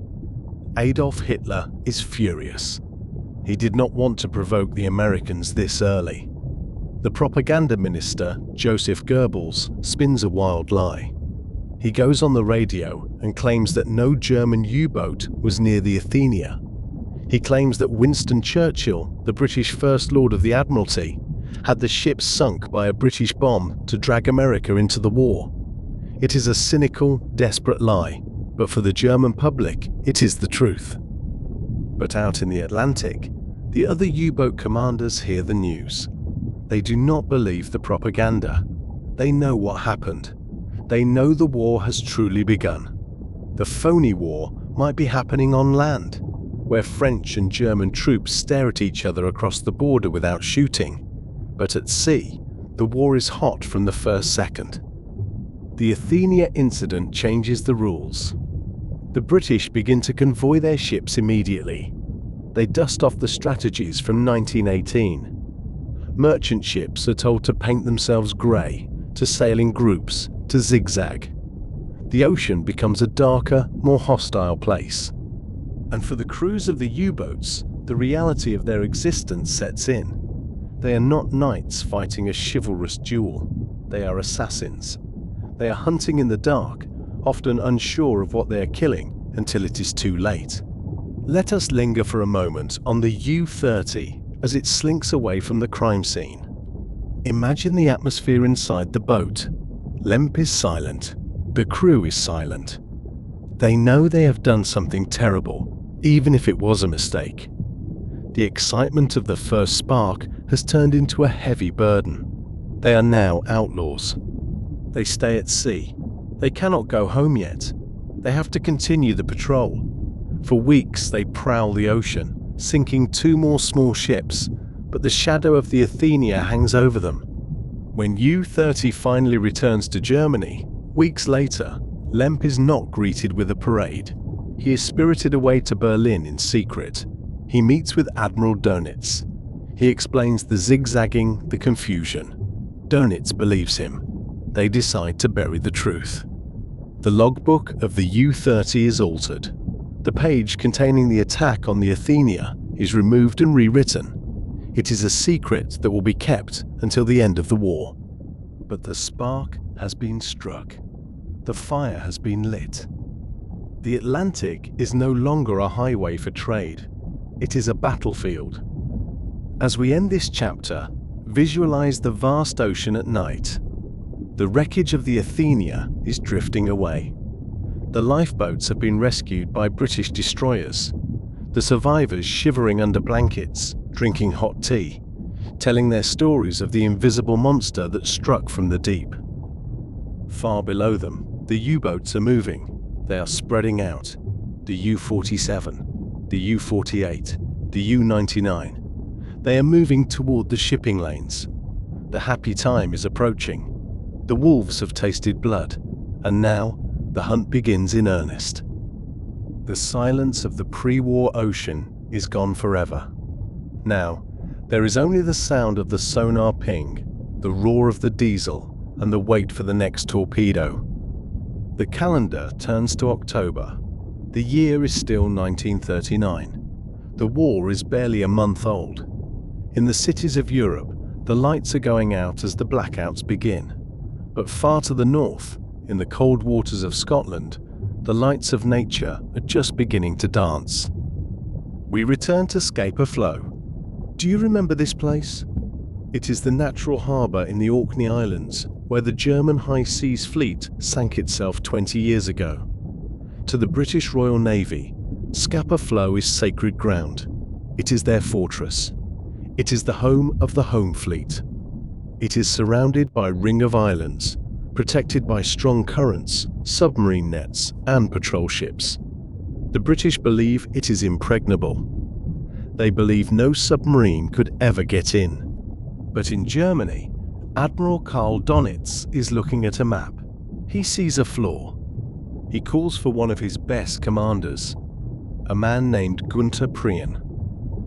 Adolf Hitler is furious. He did not want to provoke the Americans this early. The propaganda minister, Joseph Goebbels, spins a wild lie. He goes on the radio and claims that no German U-boat was near the Athenia. He claims that Winston Churchill, the British First Lord of the Admiralty, had the ship sunk by a British bomb to drag America into the war. It is a cynical, desperate lie, but for the German public, it is the truth. But out in the Atlantic, the other U-boat commanders hear the news. They do not believe the propaganda. They know what happened. They know the war has truly begun. The phony war might be happening on land, where French and German troops stare at each other across the border without shooting. But at sea, the war is hot from the first second. The Athenia incident changes the rules. The British begin to convoy their ships immediately. They dust off the strategies from 1918. Merchant ships are told to paint themselves grey, to sail in groups, to zigzag. The ocean becomes a darker, more hostile place. And for the crews of the U-boats, the reality of their existence sets in. They are not knights fighting a chivalrous duel. They are assassins. They are hunting in the dark, often unsure of what they are killing until it is too late. Let us linger for a moment on the U-30 as it slinks away from the crime scene. Imagine the atmosphere inside the boat. Lemp is silent. The crew is silent. They know they have done something terrible, even if it was a mistake. The excitement of the first spark has turned into a heavy burden. They are now outlaws. They stay at sea. They cannot go home yet. They have to continue the patrol. For weeks they prowl the ocean, sinking 2 more small ships, but the shadow of the Athenia hangs over them. When U-30 finally returns to Germany, weeks later, Lemp is not greeted with a parade. He is spirited away to Berlin in secret. He meets with Admiral Dönitz. He explains the zigzagging, the confusion. Dönitz believes him. They decide to bury the truth. The logbook of the U-30 is altered. The page containing the attack on the Athenia is removed and rewritten. It is a secret that will be kept until the end of the war. But the spark has been struck. The fire has been lit. The Atlantic is no longer a highway for trade. It is a battlefield. As we end this chapter, visualize the vast ocean at night. The wreckage of the Athenia is drifting away. The lifeboats have been rescued by British destroyers. The survivors shivering under blankets, drinking hot tea, telling their stories of the invisible monster that struck from the deep. Far below them, the U-boats are moving. They are spreading out. The U-47, the U-48, the U-99. They are moving toward the shipping lanes. The happy time is approaching. The wolves have tasted blood, and now the hunt begins in earnest. The silence of the pre-war ocean is gone forever. Now, there is only the sound of the sonar ping, the roar of the diesel, and the wait for the next torpedo. The calendar turns to October. The year is still 1939. The war is barely a month old. In the cities of Europe, the lights are going out as the blackouts begin. But far to the north, in the cold waters of Scotland, the lights of nature are just beginning to dance. We return to Scapa Flow. Do you remember this place? It is the natural harbour in the Orkney Islands, where the German High Seas Fleet sank itself 20 years ago. To the British Royal Navy, Scapa Flow is sacred ground. It is their fortress. It is the home of the Home Fleet. It is surrounded by a ring of islands, protected by strong currents, submarine nets, and patrol ships. The British believe it is impregnable. They believe no submarine could ever get in. But in Germany, Admiral Karl Dönitz is looking at a map. He sees a flaw. He calls for one of his best commanders, a man named Günther Prien.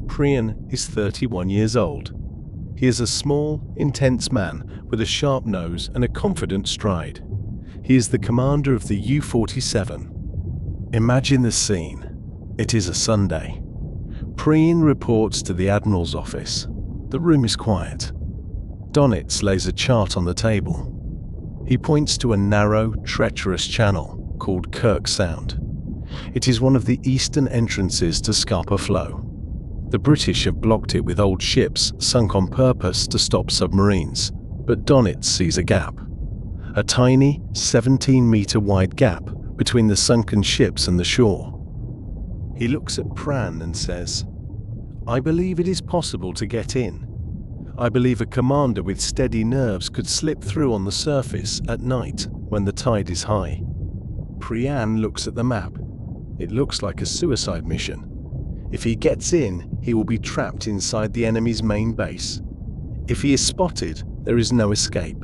Prien is 31 years old. He is a small, intense man with a sharp nose and a confident stride. He is the commander of the U-47. Imagine the scene. It is a Sunday. Prien reports to the Admiral's office. The room is quiet. Dönitz lays a chart on the table. He points to a narrow, treacherous channel called Kirk Sound. It is one of the eastern entrances to Scapa Flow. The British have blocked it with old ships sunk on purpose to stop submarines, but Dönitz sees a gap. A tiny, 17-meter wide gap between the sunken ships and the shore. He looks at Prien and says, "I believe it is possible to get in. I believe a commander with steady nerves could slip through on the surface at night when the tide is high." Prien looks at the map. It looks like a suicide mission. If he gets in, he will be trapped inside the enemy's main base. If he is spotted, there is no escape.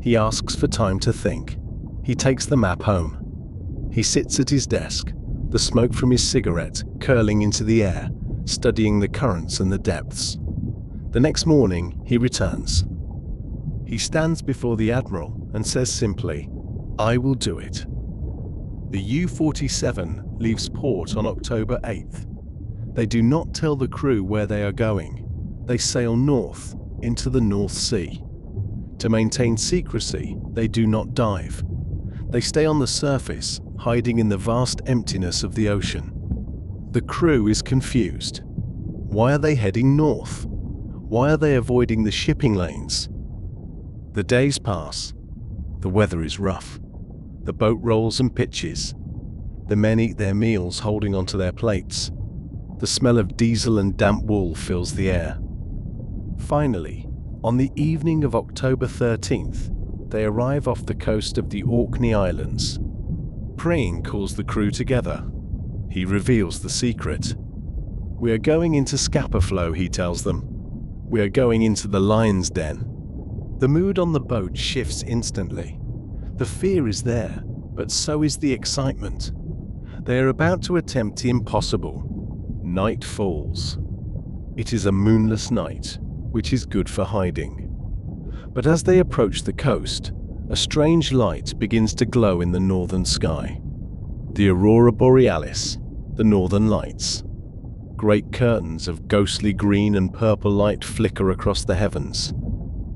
He asks for time to think. He takes the map home. He sits at his desk, the smoke from his cigarette curling into the air, studying the currents and the depths. The next morning, he returns. He stands before the Admiral and says simply, "I will do it." The U-47 leaves port on October 8th. They do not tell the crew where they are going. They sail north into the North Sea. To maintain secrecy, they do not dive. They stay on the surface, hiding in the vast emptiness of the ocean. The crew is confused. Why are they heading north? Why are they avoiding the shipping lanes? The days pass. The weather is rough. The boat rolls and pitches. The men eat their meals holding onto their plates. The smell of diesel and damp wool fills the air. Finally, on the evening of October 13th, they arrive off the coast of the Orkney Islands. Preen calls the crew together. He reveals the secret. "We are going into Scapa Flow," he tells them. "We are going into the lion's den." The mood on the boat shifts instantly. The fear is there, but so is the excitement. They are about to attempt the impossible. Night falls. It is a moonless night, which is good for hiding. But as they approach the coast, a strange light begins to glow in the northern sky. The Aurora Borealis, the northern lights. Great curtains of ghostly green and purple light flicker across the heavens.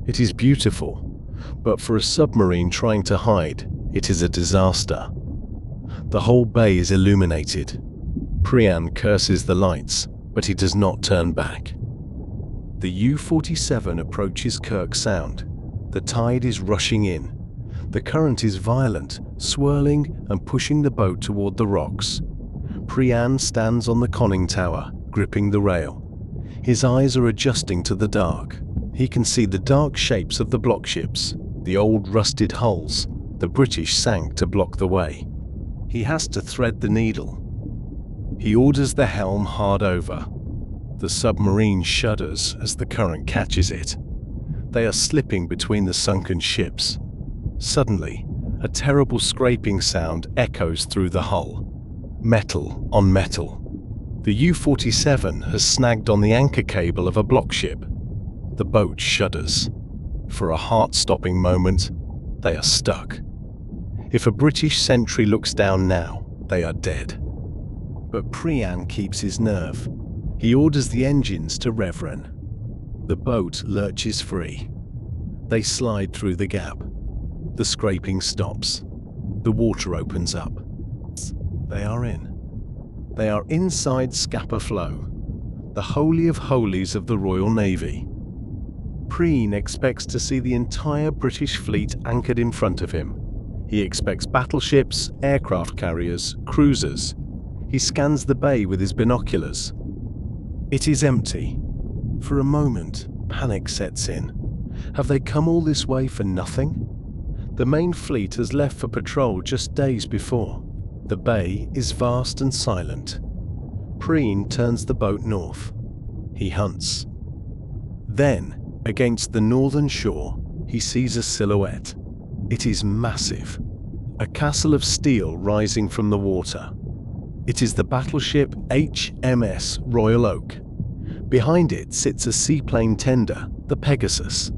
It is beautiful, but for a submarine trying to hide, it is a disaster. The whole bay is illuminated. Preen curses the lights, but he does not turn back. The U-47 approaches Kirk Sound. The tide is rushing in. The current is violent, swirling and pushing the boat toward the rocks. Preen stands on the conning tower, gripping the rail. His eyes are adjusting to the dark. He can see the dark shapes of the block ships, the old rusted hulls the British sank to block the way. He has to thread the needle. He orders the helm hard over. The submarine shudders as the current catches it. They are slipping between the sunken ships. Suddenly, a terrible scraping sound echoes through the hull. Metal on metal. The U-47 has snagged on the anchor cable of a block ship. The boat shudders. For a heart-stopping moment, they are stuck. If a British sentry looks down now, they are dead. But Preen keeps his nerve. He orders the engines to rev-run. The boat lurches free. They slide through the gap. The scraping stops. The water opens up. They are in. They are inside Scapa Flow, the holy of holies of the Royal Navy. Preen expects to see the entire British fleet anchored in front of him. He expects battleships, aircraft carriers, cruisers. He scans the bay with his binoculars. It is empty. For a moment, panic sets in. Have they come all this way for nothing? The main fleet has left for patrol just days before. The bay is vast and silent. Preen turns the boat north. He hunts. Then, against the northern shore, he sees a silhouette. It is massive. A castle of steel rising from the water. It is the battleship HMS Royal Oak. Behind it sits a seaplane tender, the Pegasus.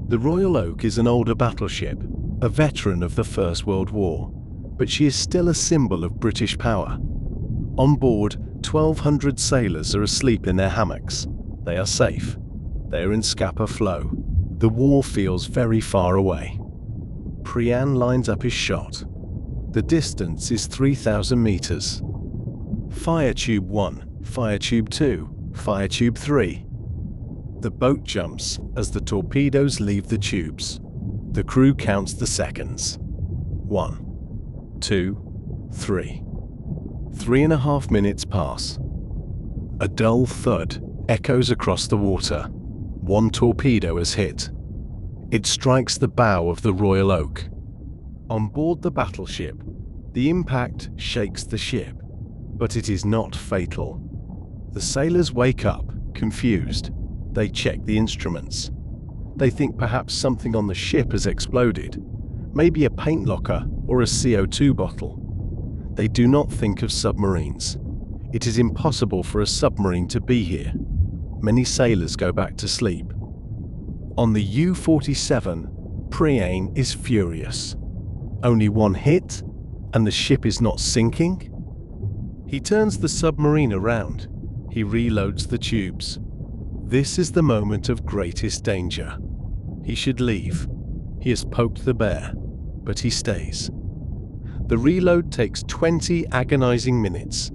The Royal Oak is an older battleship, a veteran of the First World War, but she is still a symbol of British power. On board, 1,200 sailors are asleep in their hammocks. They are safe. They are in Scapa Flow. The war feels very far away. Preen lines up his shot. The distance is 3,000 meters. Fire tube 1, fire tube 2, fire tube 3. The boat jumps as the torpedoes leave the tubes. The crew counts the seconds. 1, 2, 3. 3.5 minutes pass. A dull thud echoes across the water. One torpedo has hit. It strikes the bow of the Royal Oak. On board the battleship, the impact shakes the ship, but it is not fatal. The sailors wake up, confused. They check the instruments. They think perhaps something on the ship has exploded, maybe a paint locker or a CO2 bottle. They do not think of submarines. It is impossible for a submarine to be here. Many sailors go back to sleep. On the U-47, Preen is furious. Only one hit, and the ship is not sinking? He turns the submarine around. He reloads the tubes. This is the moment of greatest danger. He should leave. He has poked the bear, but he stays. The reload takes 20 agonizing minutes.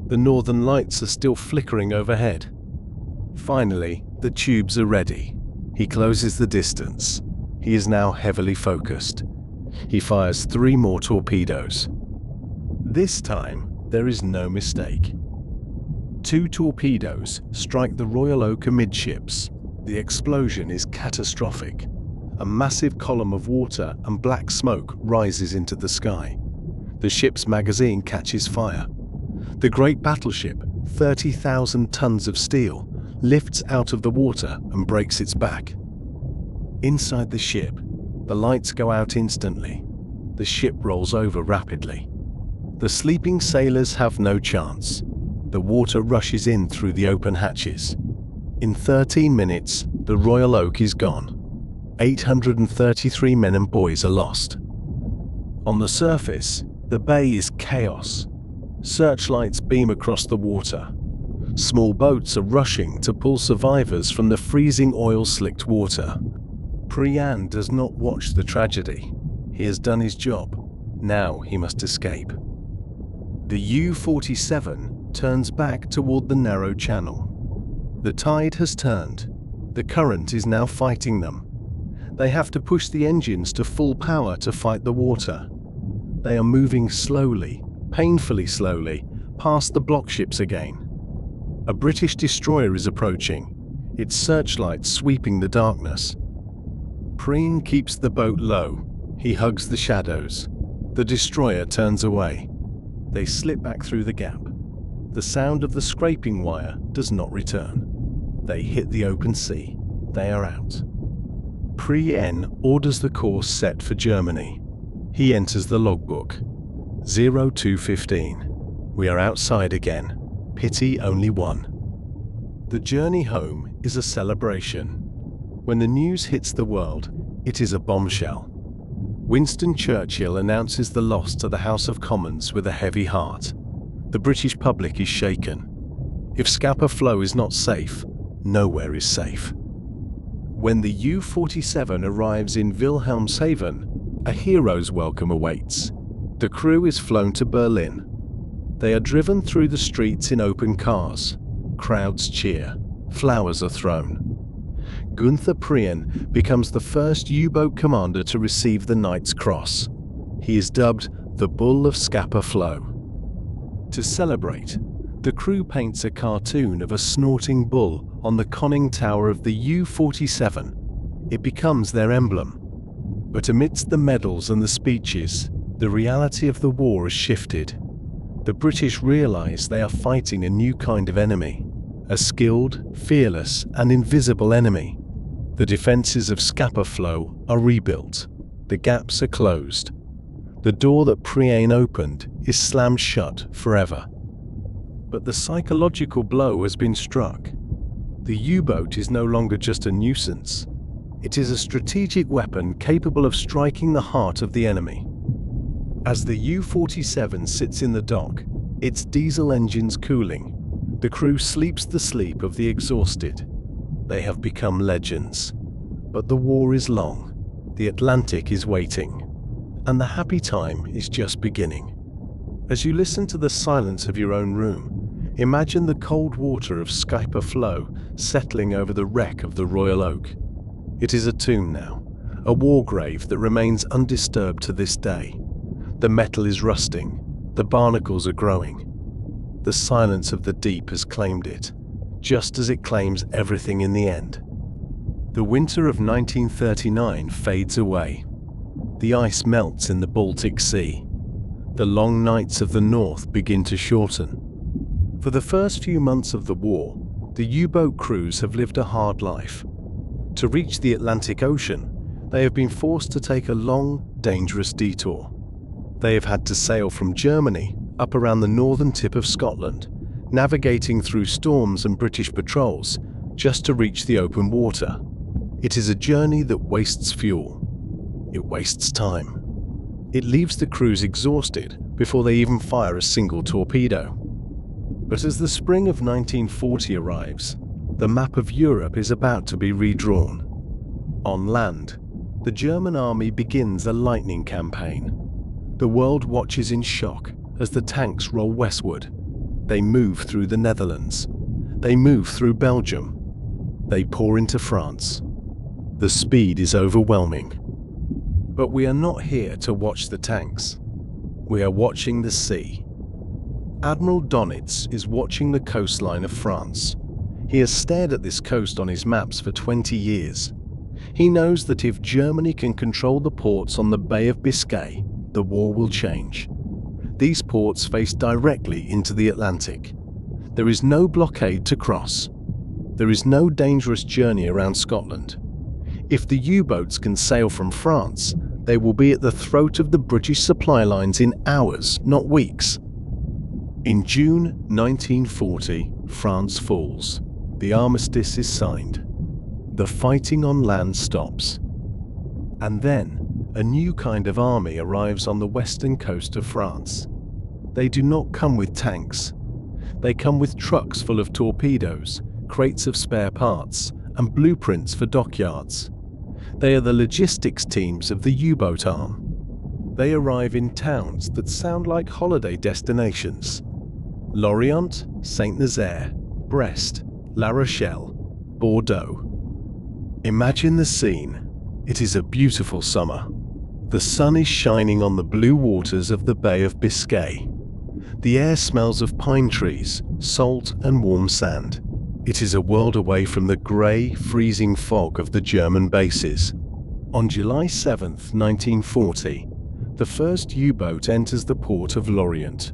The northern lights are still flickering overhead. Finally, the tubes are ready. He closes the distance. He is now heavily focused. He fires 3 more torpedoes. This time, there is no mistake. 2 torpedoes strike the Royal Oak amidships. The explosion is catastrophic. A massive column of water and black smoke rises into the sky. The ship's magazine catches fire. The great battleship, 30,000 tons of steel, lifts out of the water and breaks its back. Inside the ship, the lights go out instantly. The ship rolls over rapidly. The sleeping sailors have no chance. The water rushes in through the open hatches. In 13 minutes, the Royal Oak is gone. 833 men and boys are lost. On the surface, the bay is chaos. Searchlights beam across the water. Small boats are rushing to pull survivors from the freezing oil-slicked water. Priyan does not watch the tragedy. He has done his job. Now he must escape. The U-47 turns back toward the narrow channel. The tide has turned. The current is now fighting them. They have to push the engines to full power to fight the water. They are moving slowly, painfully slowly, past the block ships again. A British destroyer is approaching, its searchlights sweeping the darkness. Priyan keeps the boat low. He hugs the shadows. The destroyer turns away. They slip back through the gap. The sound of the scraping wire does not return. They hit the open sea. They are out. Priyan orders the course set for Germany. He enters the logbook. 0215. We are outside again. Pity only one. The journey home is a celebration. When the news hits the world, it is a bombshell. Winston Churchill announces the loss to the House of Commons with a heavy heart. The British public is shaken. If Scapa Flow is not safe, nowhere is safe. When the U-47 arrives in Wilhelmshaven, a hero's welcome awaits. The crew is flown to Berlin. They are driven through the streets in open cars. Crowds cheer. Flowers are thrown. Gunther Priyan becomes the first U-boat commander to receive the Knight's Cross. He is dubbed the Bull of Scapa Flow. To celebrate, the crew paints a cartoon of a snorting bull on the conning tower of the U-47. It becomes their emblem. But amidst the medals and the speeches, the reality of the war has shifted. The British realize they are fighting a new kind of enemy, a skilled, fearless, and invisible enemy. The defenses of Scapa Flow are rebuilt. The gaps are closed. The door that Priyan opened is slammed shut forever. But the psychological blow has been struck. The U-boat is no longer just a nuisance. It is a strategic weapon capable of striking the heart of the enemy. As the U-47 sits in the dock, its diesel engines cooling, the crew sleeps the sleep of the exhausted. They have become legends. But the war is long. The Atlantic is waiting. And the happy time is just beginning. As you listen to the silence of your own room, imagine the cold water of Scapa Flow settling over the wreck of the Royal Oak. It is a tomb now, a war grave that remains undisturbed to this day. The metal is rusting. The barnacles are growing. The silence of the deep has claimed it, just as it claims everything in the end. The winter of 1939 fades away. The ice melts in the Baltic Sea. The long nights of the north begin to shorten. For the first few months of the war, the U-boat crews have lived a hard life. To reach the Atlantic Ocean, they have been forced to take a long, dangerous detour. They have had to sail from Germany up around the northern tip of Scotland, navigating through storms and British patrols just to reach the open water. It is a journey that wastes fuel. It wastes time. It leaves the crews exhausted before they even fire a single torpedo. But as the spring of 1940 arrives, the map of Europe is about to be redrawn. On land, the German army begins a lightning campaign. The world watches in shock as the tanks roll westward. They move through the Netherlands. They move through Belgium. They pour into France. The speed is overwhelming. But we are not here to watch the tanks. We are watching the sea. Admiral Donitz is watching the coastline of France. He has stared at this coast on his maps for 20 years. He knows that if Germany can control the ports on the Bay of Biscay, the war will change. These ports face directly into the Atlantic. There is no blockade to cross. There is no dangerous journey around Scotland. If the U-boats can sail from France, they will be at the throat of the British supply lines in hours, not weeks. In June 1940, France falls. The armistice is signed. The fighting on land stops. And then, a new kind of army arrives on the western coast of France. They do not come with tanks. They come with trucks full of torpedoes, crates of spare parts, and blueprints for dockyards. They are the logistics teams of the U-boat arm. They arrive in towns that sound like holiday destinations. Lorient, Saint-Nazaire, Brest, La Rochelle, Bordeaux. Imagine the scene. It is a beautiful summer. The sun is shining on the blue waters of the Bay of Biscay. The air smells of pine trees, salt and warm sand. It is a world away from the grey, freezing fog of the German bases. On July 7, 1940, the first U-boat enters the port of Lorient.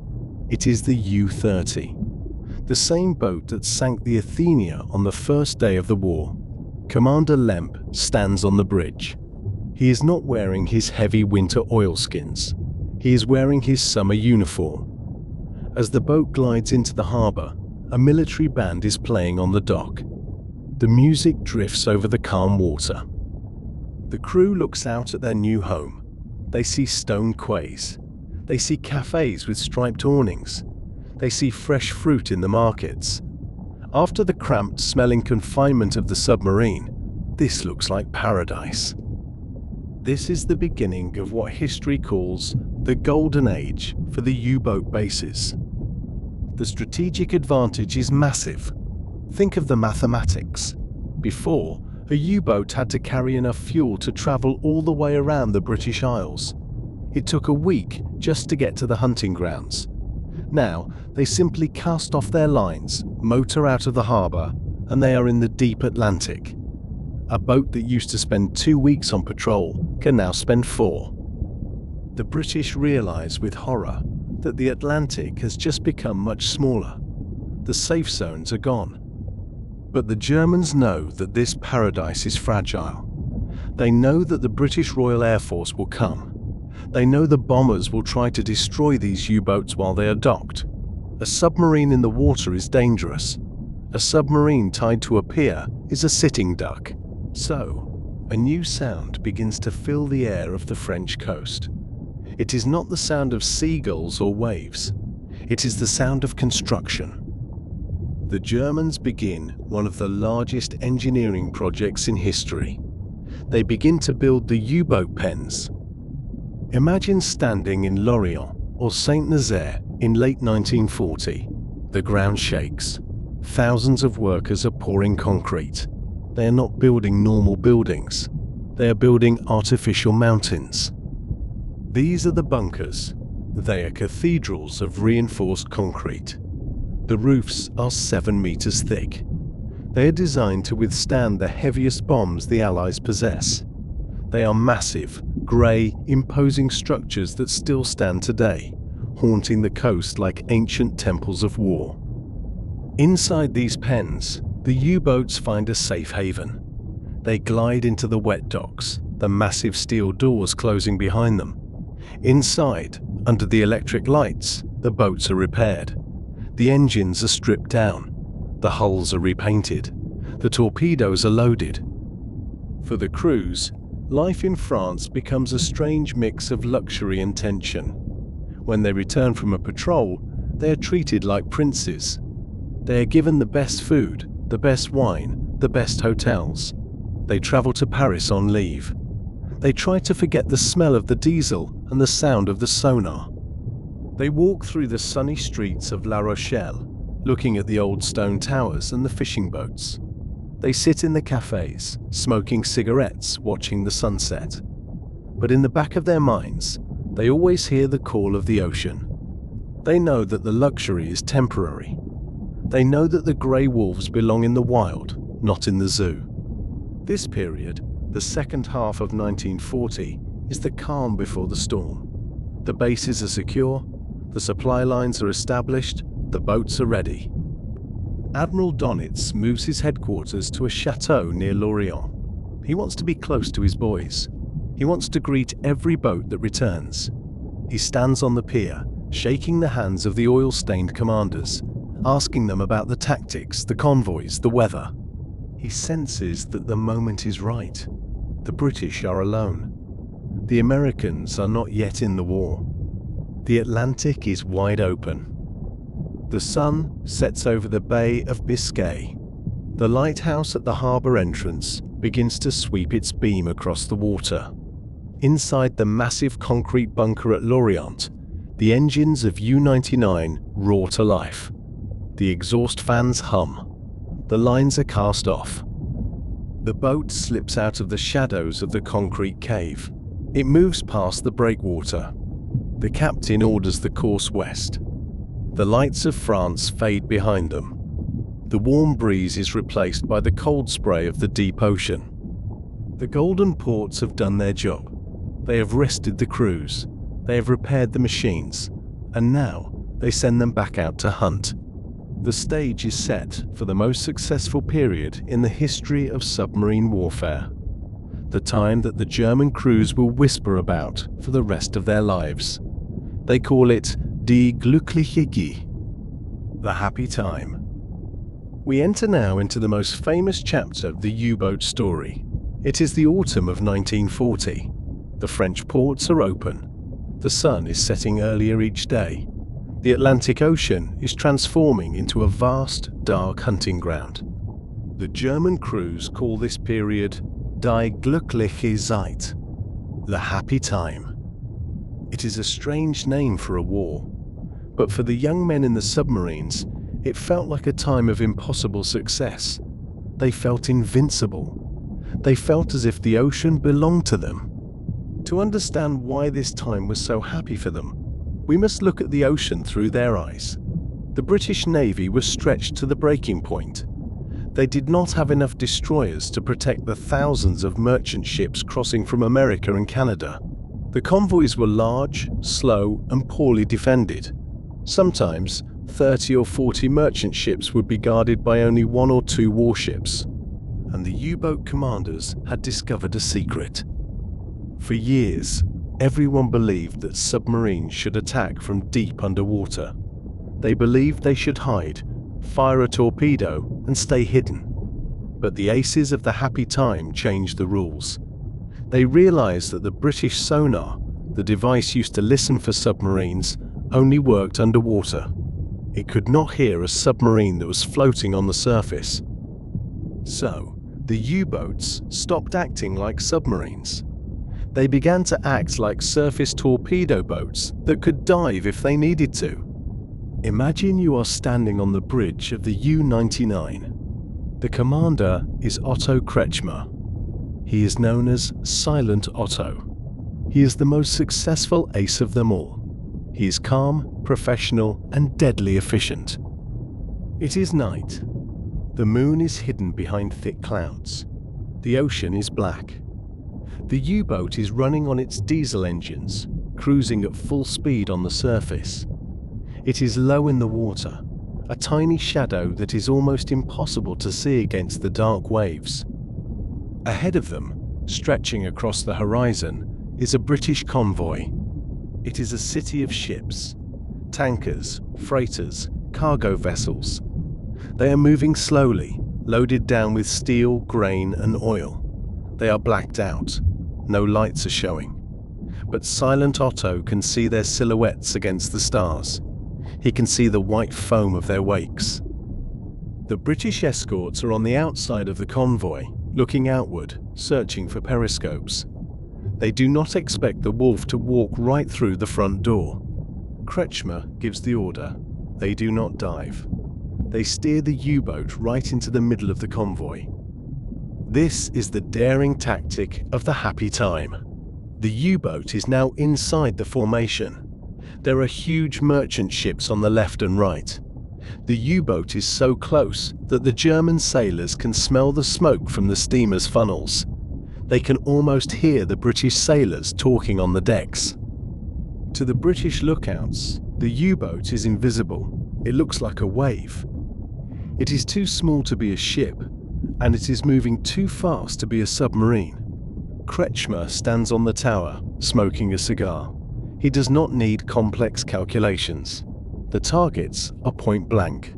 It is the U-30, the same boat that sank the Athenia on the first day of the war. Commander Lemp stands on the bridge. He is not wearing his heavy winter oilskins. He is wearing his summer uniform. As the boat glides into the harbour, a military band is playing on the dock. The music drifts over the calm water. The crew looks out at their new home. They see stone quays. They see cafes with striped awnings. They see fresh fruit in the markets. After the cramped, smelling confinement of the submarine, this looks like paradise. This is the beginning of what history calls the golden age for the U-boat bases. The strategic advantage is massive. Think of the mathematics. Before, a U-boat had to carry enough fuel to travel all the way around the British Isles. It took a week just to get to the hunting grounds. Now, they simply cast off their lines, motor out of the harbour, and they are in the deep Atlantic. A boat that used to spend 2 weeks on patrol can now spend 4. The British realise with horror that the Atlantic has just become much smaller. The safe zones are gone. But the Germans know that this paradise is fragile. They know that the British Royal Air Force will come. They know the bombers will try to destroy these U-boats while they are docked. A submarine in the water is dangerous. A submarine tied to a pier is a sitting duck. So, a new sound begins to fill the air of the French coast. It is not the sound of seagulls or waves. It is the sound of construction. The Germans begin one of the largest engineering projects in history. They begin to build the U-boat pens. Imagine standing in Lorient or Saint-Nazaire in late 1940. The ground shakes. Thousands of workers are pouring concrete. They are not building normal buildings. They are building artificial mountains. These are the bunkers. They are cathedrals of reinforced concrete. The roofs are 7 meters thick. They are designed to withstand the heaviest bombs the Allies possess. They are massive, grey, imposing structures that still stand today, haunting the coast like ancient temples of war. Inside these pens, the U-boats find a safe haven. They glide into the wet docks, the massive steel doors closing behind them. Inside, under the electric lights, the boats are repaired. The engines are stripped down. The hulls are repainted. The torpedoes are loaded. For the crews, life in France becomes a strange mix of luxury and tension. When they return from a patrol, they are treated like princes. They are given the best food, the best wine, the best hotels. They travel to Paris on leave. They try to forget the smell of the diesel and the sound of the sonar. They walk through the sunny streets of La Rochelle, looking at the old stone towers and the fishing boats. They sit in the cafes, smoking cigarettes, watching the sunset. But in the back of their minds, they always hear the call of the ocean. They know that the luxury is temporary. They know that the grey wolves belong in the wild, not in the zoo. This period, the second half of 1940, is the calm before the storm. The bases are secure, the supply lines are established, the boats are ready. Admiral Donitz moves his headquarters to a chateau near Lorient. He wants to be close to his boys. He wants to greet every boat that returns. He stands on the pier, shaking the hands of the oil-stained commanders, asking them about the tactics, the convoys, the weather. He senses that the moment is right. The British are alone. The Americans are not yet in the war. The Atlantic is wide open. The sun sets over the Bay of Biscay. The lighthouse at the harbour entrance begins to sweep its beam across the water. Inside the massive concrete bunker at Lorient, the engines of U-99 roar to life. The exhaust fans hum. The lines are cast off. The boat slips out of the shadows of the concrete cave. It moves past the breakwater. The captain orders the course west. The lights of France fade behind them. The warm breeze is replaced by the cold spray of the deep ocean. The golden ports have done their job. They have rested the crews. They have repaired the machines. And now they send them back out to hunt. The stage is set for the most successful period in the history of submarine warfare. The time that the German crews will whisper about for the rest of their lives. They call it Die glückliche Gie, the happy time. We enter now into the most famous chapter of the U-boat story. It is the autumn of 1940. The French ports are open. The sun is setting earlier each day. The Atlantic Ocean is transforming into a vast, dark hunting ground. The German crews call this period Die glückliche Zeit, the happy time. It is a strange name for a war, but for the young men in the submarines, it felt like a time of impossible success. They felt invincible. They felt as if the ocean belonged to them. To understand why this time was so happy for them, we must look at the ocean through their eyes. The British Navy was stretched to the breaking point. They did not have enough destroyers to protect the thousands of merchant ships crossing from America and Canada. The convoys were large, slow, and poorly defended. Sometimes 30 or 40 merchant ships would be guarded by only 1 or 2 warships. And the U-boat commanders had discovered a secret. For years, everyone believed that submarines should attack from deep underwater. They believed they should hide, fire a torpedo, and stay hidden. But the aces of the happy time changed the rules. They realized that the British sonar, the device used to listen for submarines, only worked underwater. It could not hear a submarine that was floating on the surface. So, the U-boats stopped acting like submarines. They began to act like surface torpedo boats that could dive if they needed to. Imagine you are standing on the bridge of the U-99. The commander is Otto Kretschmer. He is known as Silent Otto. He is the most successful ace of them all. He is calm, professional, and deadly efficient. It is night. The moon is hidden behind thick clouds. The ocean is black. The U-boat is running on its diesel engines, cruising at full speed on the surface. It is low in the water, a tiny shadow that is almost impossible to see against the dark waves. Ahead of them, stretching across the horizon, is a British convoy. It is a city of ships, tankers, freighters, cargo vessels. They are moving slowly, loaded down with steel, grain, and oil. They are blacked out. No lights are showing. But Silent Otto can see their silhouettes against the stars. He can see the white foam of their wakes. The British escorts are on the outside of the convoy, looking outward, searching for periscopes. They do not expect the Wolf to walk right through the front door. Kretschmer gives the order. They do not dive. They steer the U-boat right into the middle of the convoy. This is the daring tactic of the happy time. The U-boat is now inside the formation. There are huge merchant ships on the left and right. The U-boat is so close that the German sailors can smell the smoke from the steamer's funnels. They can almost hear the British sailors talking on the decks. To the British lookouts, the U-boat is invisible. It looks like a wave. It is too small to be a ship, and it is moving too fast to be a submarine. Kretschmer stands on the tower, smoking a cigar. He does not need complex calculations. The targets are point blank.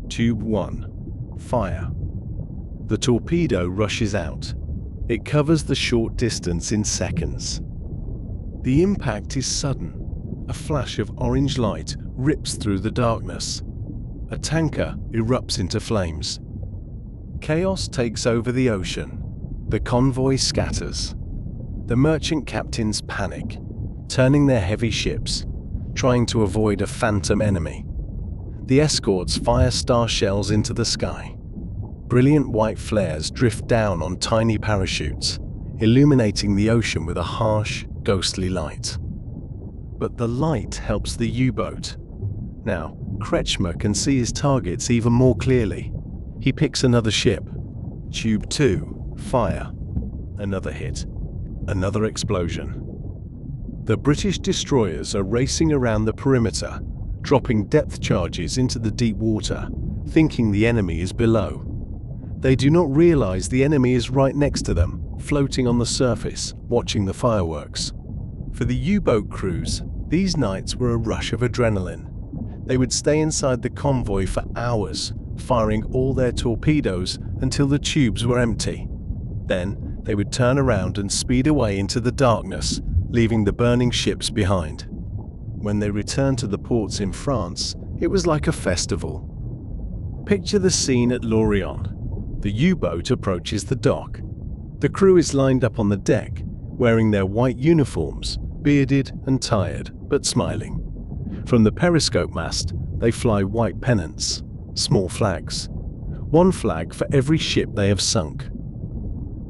Tube 1. Fire. The torpedo rushes out. It covers the short distance in seconds. The impact is sudden. A flash of orange light rips through the darkness. A tanker erupts into flames. Chaos takes over the ocean. The convoy scatters. The merchant captains panic, turning their heavy ships, trying to avoid a phantom enemy. The escorts fire star shells into the sky. Brilliant white flares drift down on tiny parachutes, illuminating the ocean with a harsh, ghostly light. But the light helps the U-boat. Now, Kretschmer can see his targets even more clearly. He picks another ship. Tube 2. Fire. Another hit. Another explosion. The British destroyers are racing around the perimeter, dropping depth charges into the deep water, thinking the enemy is below. They do not realize the enemy is right next to them, floating on the surface, watching the fireworks. For the U-boat crews, these nights were a rush of adrenaline. They would stay inside the convoy for hours, firing all their torpedoes until the tubes were empty. Then, they would turn around and speed away into the darkness, leaving the burning ships behind. When they returned to the ports in France, it was like a festival. Picture the scene at Lorient. The U-boat approaches the dock. The crew is lined up on the deck, wearing their white uniforms, bearded and tired, but smiling. From the periscope mast, they fly white pennants, small flags. One flag for every ship they have sunk.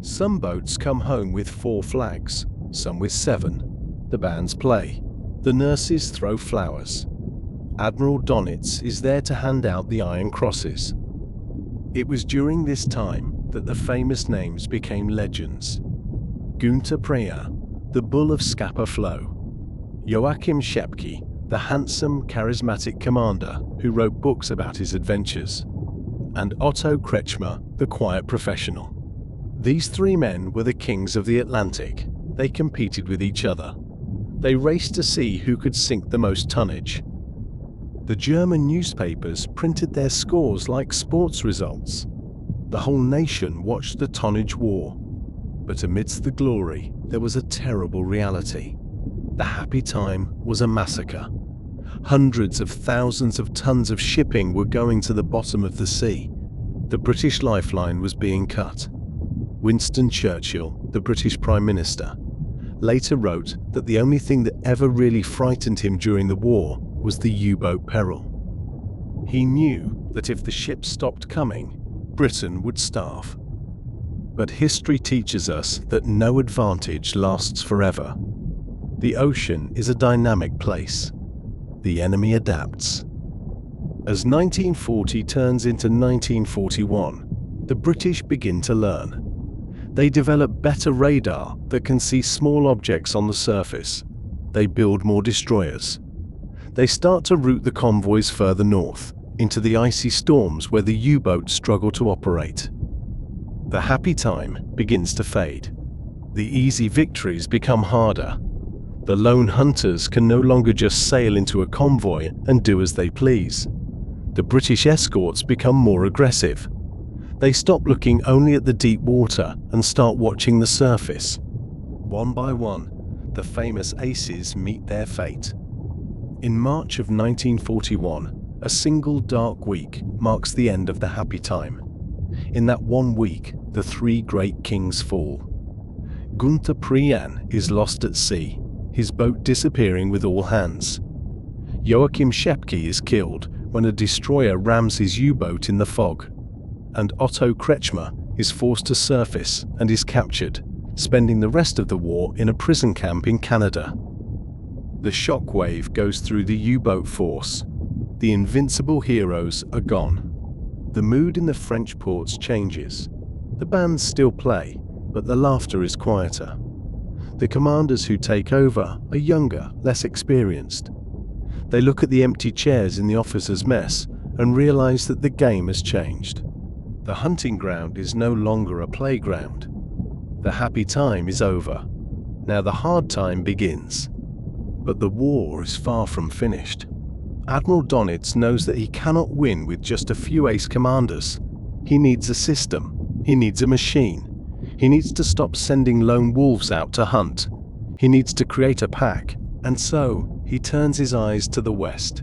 Some boats come home with 4 flags, some with 7. The bands play. The nurses throw flowers. Admiral Donitz is there to hand out the Iron Crosses. It was during this time that the famous names became legends. Günther Preyer, the Bull of Scapa Flow. Joachim Schepke, the handsome, charismatic commander who wrote books about his adventures. And Otto Kretschmer, the quiet professional. These 3 men were the kings of the Atlantic. They competed with each other. They raced to see who could sink the most tonnage. The German newspapers printed their scores like sports results. The whole nation watched the tonnage war. But amidst the glory, there was a terrible reality. The happy time was a massacre. Hundreds of thousands of tons of shipping were going to the bottom of the sea. The British lifeline was being cut. Winston Churchill, the British Prime Minister, later wrote that the only thing that ever really frightened him during the war was the U-boat peril. He knew that if the ships stopped coming, Britain would starve. But history teaches us that no advantage lasts forever. The ocean is a dynamic place. The enemy adapts. As 1940 turns into 1941, the British begin to learn. They develop better radar that can see small objects on the surface. They build more destroyers. They start to route the convoys further north, into the icy storms where the U-boats struggle to operate. The happy time begins to fade. The easy victories become harder. The lone hunters can no longer just sail into a convoy and do as they please. The British escorts become more aggressive. They stop looking only at the deep water and start watching the surface. One by one, the famous aces meet their fate. In March of 1941, A single dark week marks the end of the happy time. In that 1 week, the 3 great kings fall. Gunther Prian is lost at sea, his boat disappearing with all hands. Joachim Schepke is killed when a destroyer rams his U-boat in the fog. And Otto Kretschmer is forced to surface and is captured, spending the rest of the war in a prison camp in Canada. The shockwave goes through the U-boat force. The invincible heroes are gone. The mood in the French ports changes. The bands still play, but the laughter is quieter. The commanders who take over are younger, less experienced. They look at the empty chairs in the officers' mess and realize that the game has changed. The hunting ground is no longer a playground. The happy time is over. Now the hard time begins. But the war is far from finished. Admiral Donitz knows that he cannot win with just a few ace commanders. He needs a system. He needs a machine. He needs to stop sending lone wolves out to hunt. He needs to create a pack. And so, he turns his eyes to the west.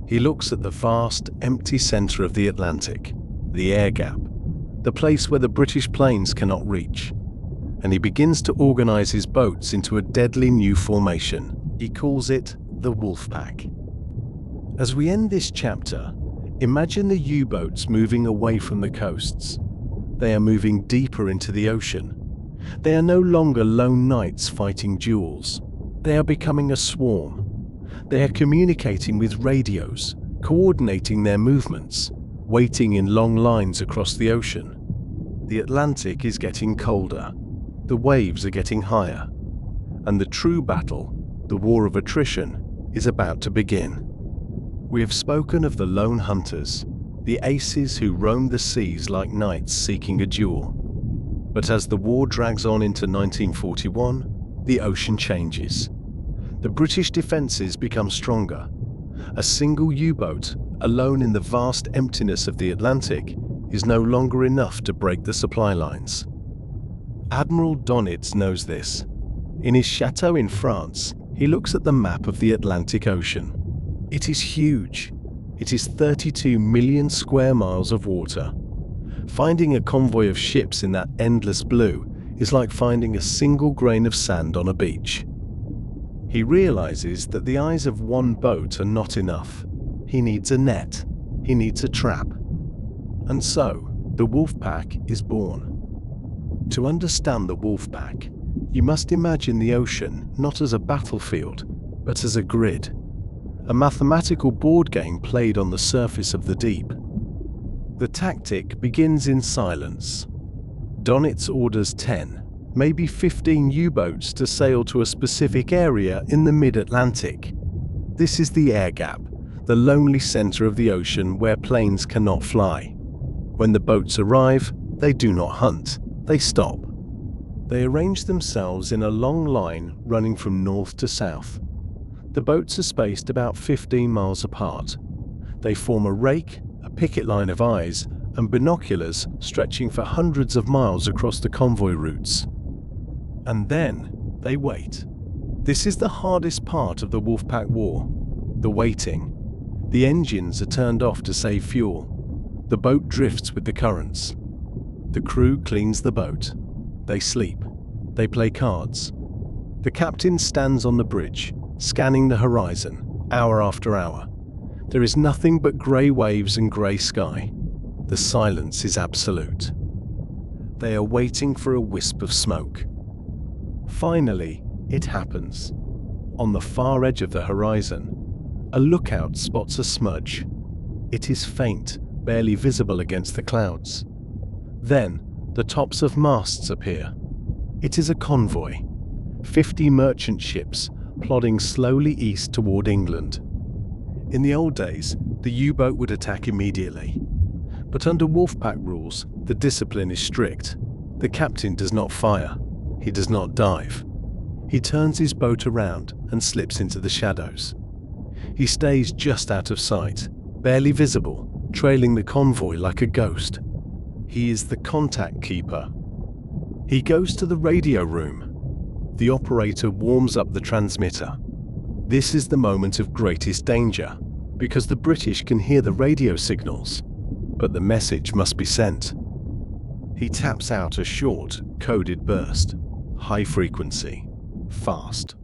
He looks at the vast, empty center of the Atlantic, the air gap, the place where the British planes cannot reach. And he begins to organize his boats into a deadly new formation. He calls it the Wolfpack. As we end this chapter, imagine the U-boats moving away from the coasts. They are moving deeper into the ocean. They are no longer lone knights fighting duels. They are becoming a swarm. They are communicating with radios, coordinating their movements, waiting in long lines across the ocean. The Atlantic is getting colder. The waves are getting higher. And the true battle, the war of attrition, is about to begin. We have spoken of the lone hunters, the aces who roam the seas like knights seeking a duel. But as the war drags on into 1941, the ocean changes. The British defences become stronger. A single U-boat, alone in the vast emptiness of the Atlantic, is no longer enough to break the supply lines. Admiral Donitz knows this. In his chateau in France, he looks at the map of the Atlantic Ocean. It is huge. It is 32 million square miles of water. Finding a convoy of ships in that endless blue is like finding a single grain of sand on a beach. He realizes that the eyes of one boat are not enough. He needs a net. He needs a trap. And so, the Wolfpack is born. To understand the Wolfpack, you must imagine the ocean not as a battlefield, but as a grid. A mathematical board game played on the surface of the deep. The tactic begins in silence. Donitz orders 10, maybe 15 U-boats to sail to a specific area in the mid-Atlantic. This is the air gap, the lonely center of the ocean where planes cannot fly. When the boats arrive, they do not hunt, they stop. They arrange themselves in a long line running from north to south. The boats are spaced about 15 miles apart. They form a rake, a picket line of eyes, and binoculars stretching for hundreds of miles across the convoy routes. And then they wait. This is the hardest part of the Wolfpack War, the waiting. The engines are turned off to save fuel. The boat drifts with the currents. The crew cleans the boat. They sleep. They play cards. The captain stands on the bridge, scanning the horizon, hour after hour. There is nothing but grey waves and grey sky. The silence is absolute. They are waiting for a wisp of smoke. Finally, it happens. On the far edge of the horizon, a lookout spots a smudge. It is faint, barely visible against the clouds. Then, the tops of masts appear. It is a convoy. 50 merchant ships plodding slowly east toward England. In the old days, the U-boat would attack immediately. But under Wolfpack rules, the discipline is strict. The captain does not fire. He does not dive. He turns his boat around and slips into the shadows. He stays just out of sight, barely visible, trailing the convoy like a ghost. He is the contact keeper. He goes to the radio room. The operator warms up the transmitter. This is the moment of greatest danger. because the British can hear the radio signals, but the message must be sent. He taps out a short, coded burst. High frequency. Fast.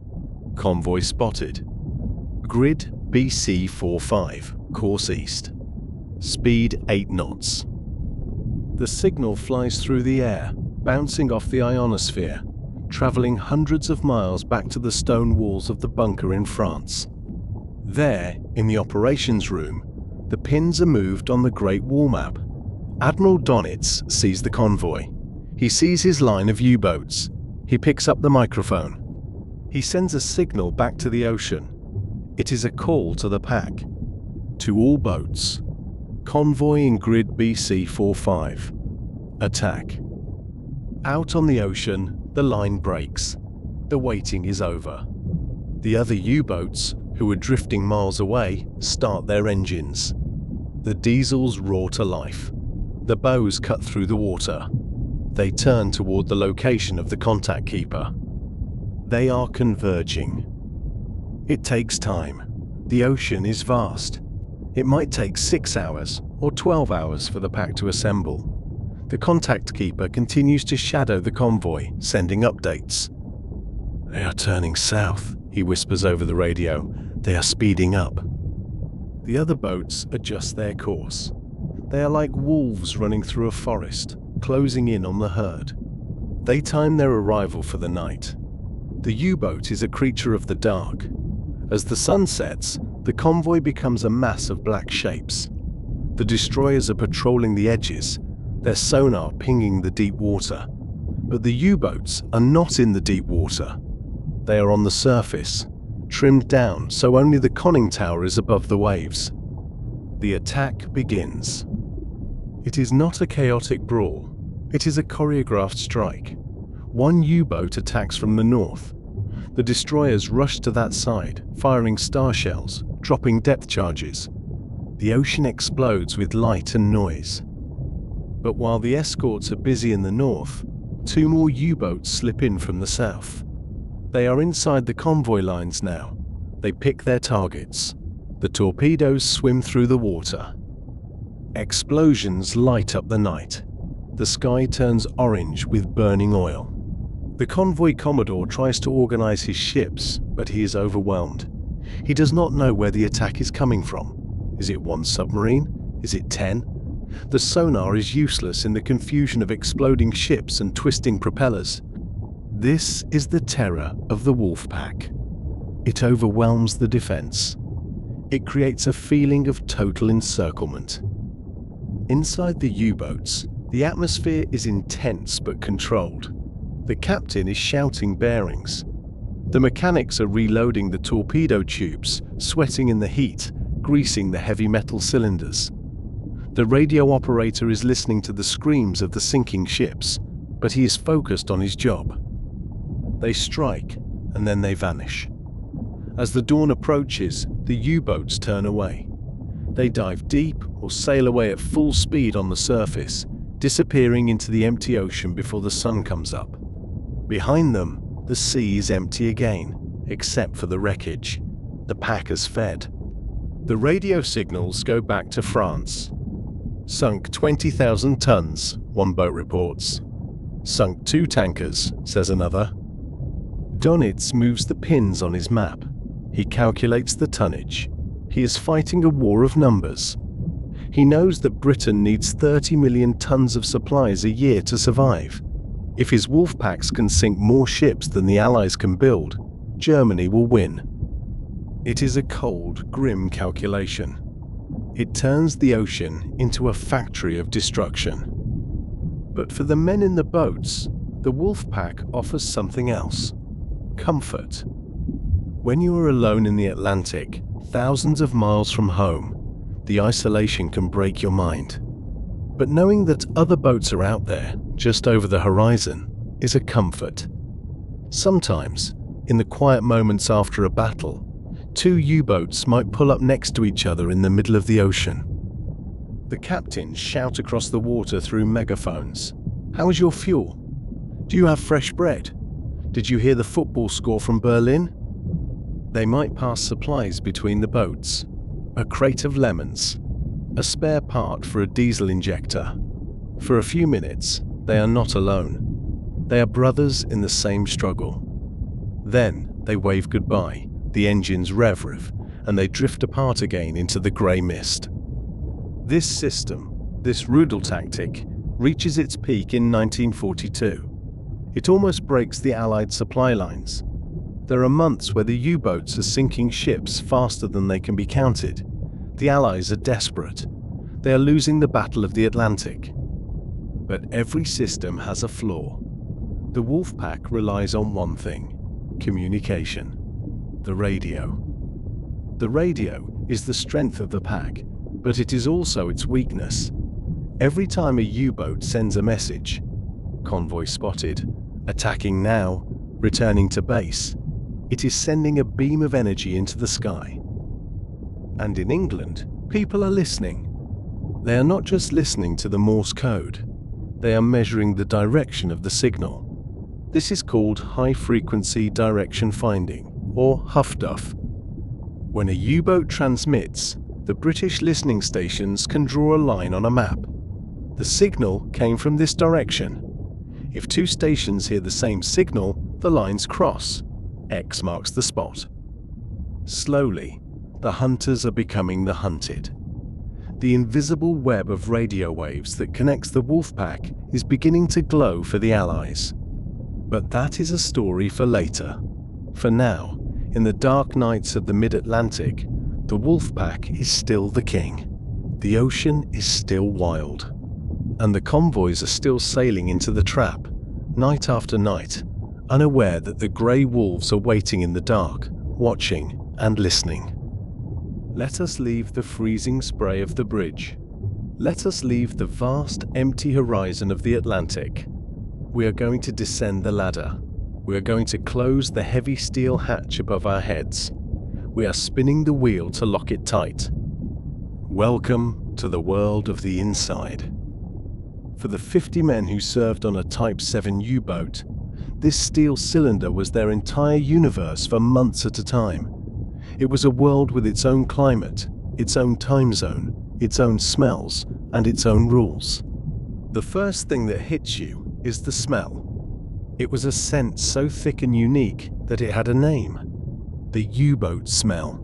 Convoy spotted. Grid BC45, course east. Speed 8 knots. The signal flies through the air, bouncing off the ionosphere, traveling hundreds of miles back to the stone walls of the bunker in France. There, in the operations room, the pins are moved on the Great Wall map. Admiral Donitz sees the convoy. He sees his line of U-boats. He picks up the microphone. He sends a signal back to the ocean. It is a call to the pack. To all boats. Convoy in grid BC45. Attack. Out on the ocean, the line breaks. The waiting is over. The other U-boats, who are drifting miles away, start their engines. The diesels roar to life. The bows cut through the water. They turn toward the location of the contact keeper. They are converging. It takes time. The ocean is vast. It might take 6 hours or 12 hours for the pack to assemble. The contact keeper continues to shadow the convoy, sending updates. "They are turning south," he whispers over the radio. "They are speeding up." The other boats adjust their course. They are like wolves running through a forest, closing in on the herd. They time their arrival for the night. The U-boat is a creature of the dark. As the sun sets, the convoy becomes a mass of black shapes. The destroyers are patrolling the edges, their sonar pinging the deep water. But the U-boats are not in the deep water. They are on the surface, trimmed down so only the conning tower is above the waves. The attack begins. It is not a chaotic brawl. It is a choreographed strike. One U-boat attacks from the north. The destroyers rush to that side, firing star shells, dropping depth charges. The ocean explodes with light and noise. But while the escorts are busy in the north, 2 more U-boats slip in from the south. They are inside the convoy lines now. They pick their targets. The torpedoes swim through the water. Explosions light up the night. The sky turns orange with burning oil. The convoy commodore tries to organize his ships, but he is overwhelmed. He does not know where the attack is coming from. Is it 1 submarine? Is it 10? The sonar is useless in the confusion of exploding ships and twisting propellers. This is the terror of the Wolfpack. It overwhelms the defense. It creates a feeling of total encirclement. Inside the U-boats, the atmosphere is intense but controlled. The captain is shouting bearings. The mechanics are reloading the torpedo tubes, sweating in the heat, greasing the heavy metal cylinders. The radio operator is listening to the screams of the sinking ships, but he is focused on his job. They strike, and then they vanish. As the dawn approaches, the U-boats turn away. They dive deep or sail away at full speed on the surface, disappearing into the empty ocean before the sun comes up. Behind them, the sea is empty again, except for the wreckage. The pack has fed. The radio signals go back to France. "Sunk 20,000 tons, one boat reports. "Sunk 2 tankers, says another. Donitz moves the pins on his map. He calculates the tonnage. He is fighting a war of numbers. He knows that Britain needs 30 million tons of supplies a year to survive. If his Wolfpacks can sink more ships than the Allies can build, Germany will win. It is a cold, grim calculation. It turns the ocean into a factory of destruction. But for the men in the boats, the Wolfpack offers something else: comfort. When you are alone in the Atlantic, thousands of miles from home, the isolation can break your mind. But knowing that other boats are out there, just over the horizon, is a comfort. Sometimes, in the quiet moments after a battle, 2 U-boats might pull up next to each other in the middle of the ocean. The captains shout across the water through megaphones. "How is your fuel? Do you have fresh bread? Did you hear the football score from Berlin?" They might pass supplies between the boats, a crate of lemons, a spare part for a diesel injector. For a few minutes, they are not alone. They are brothers in the same struggle. Then they wave goodbye, the engines rev, and they drift apart again into the grey mist. This system, this Rudel tactic, reaches its peak in 1942. It almost breaks the Allied supply lines. There are months where the U-boats are sinking ships faster than they can be counted. The Allies are desperate. They are losing the Battle of the Atlantic. But every system has a flaw. The Wolfpack relies on one thing: communication. The radio. The radio is the strength of the pack, but it is also its weakness. Every time a U-boat sends a message, convoy spotted, attacking now, returning to base, it is sending a beam of energy into the sky. And in England, people are listening. They are not just listening to the Morse code. They are measuring the direction of the signal. This is called high-frequency direction finding, or HFDUF. When a U-boat transmits, the British listening stations can draw a line on a map. The signal came from this direction. If two stations hear the same signal, the lines cross. X marks the spot. Slowly, the hunters are becoming the hunted. The invisible web of radio waves that connects the Wolfpack is beginning to glow for the Allies. But that is a story for later. For now, in the dark nights of the mid-Atlantic, the Wolfpack is still the king. The ocean is still wild. And the convoys are still sailing into the trap, night after night, unaware that the grey wolves are waiting in the dark, watching and listening. Let us leave the freezing spray of the bridge. Let us leave the vast, empty horizon of the Atlantic. We are going to descend the ladder. We are going to close the heavy steel hatch above our heads. We are spinning the wheel to lock it tight. Welcome to the world of the inside. For the 50 men who served on a Type 7 U-boat, this steel cylinder was their entire universe for months at a time. It was a world with its own climate, its own time zone, its own smells, and its own rules. The first thing that hits you is the smell. It was a scent so thick and unique that it had a name: the U-boat smell.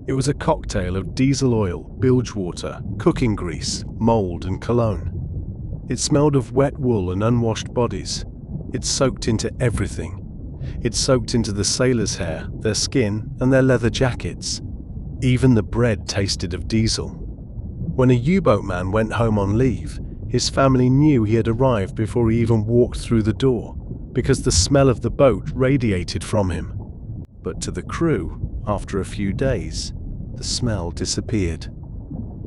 It was a cocktail of diesel oil, bilge water, cooking grease, mold, and cologne. It smelled of wet wool and unwashed bodies. It soaked into everything. It soaked into the sailors' hair, their skin, and their leather jackets. Even the bread tasted of diesel. When a U-boat man went home on leave, his family knew he had arrived before he even walked through the door, because the smell of the boat radiated from him. But to the crew, after a few days, the smell disappeared.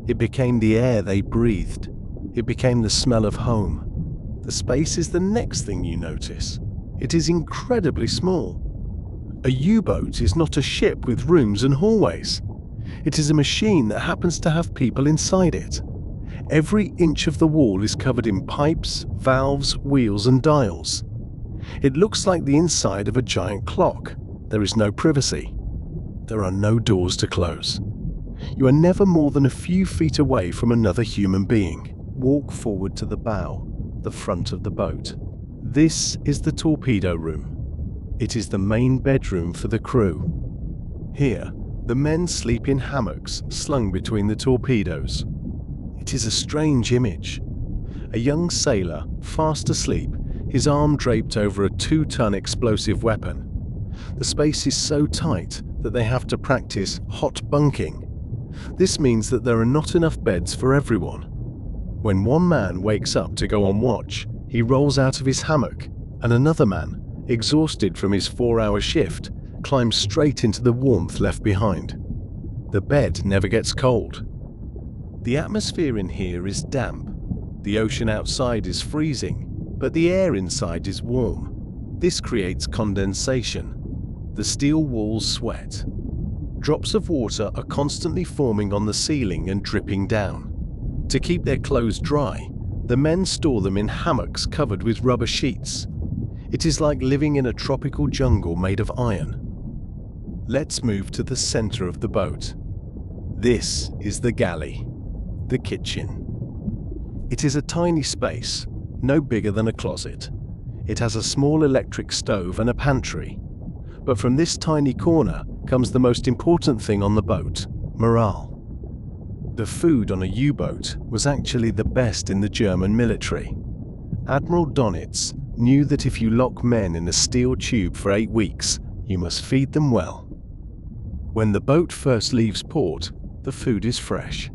It became the air they breathed. It became the smell of home. The space is the next thing you notice. It is incredibly small. A U-boat is not a ship with rooms and hallways. It is a machine that happens to have people inside it. Every inch of the wall is covered in pipes, valves, wheels, and dials. It looks like the inside of a giant clock. There is no privacy. There are no doors to close. You are never more than a few feet away from another human being. Walk forward to the bow, the front of the boat. This is the torpedo room. It is the main bedroom for the crew. Here, the men sleep in hammocks slung between the torpedoes. It is a strange image. A young sailor, fast asleep, his arm draped over a 2-ton explosive weapon. The space is so tight that they have to practice hot bunking. This means that there are not enough beds for everyone. When one man wakes up to go on watch, he rolls out of his hammock, and another man, exhausted from his 4-hour shift, climbs straight into the warmth left behind. The bed never gets cold. The atmosphere in here is damp. The ocean outside is freezing, but the air inside is warm. This creates condensation. The steel walls sweat. Drops of water are constantly forming on the ceiling and dripping down. To keep their clothes dry, the men store them in hammocks covered with rubber sheets. It is like living in a tropical jungle made of iron. Let's move to the center of the boat. This is the galley, the kitchen. It is a tiny space, no bigger than a closet. It has a small electric stove and a pantry. But from this tiny corner comes the most important thing on the boat: morale. The food on a U-boat was actually the best in the German military. Admiral Donitz knew that if you lock men in a steel tube for 8 weeks, you must feed them well. When the boat first leaves port, the food is fresh.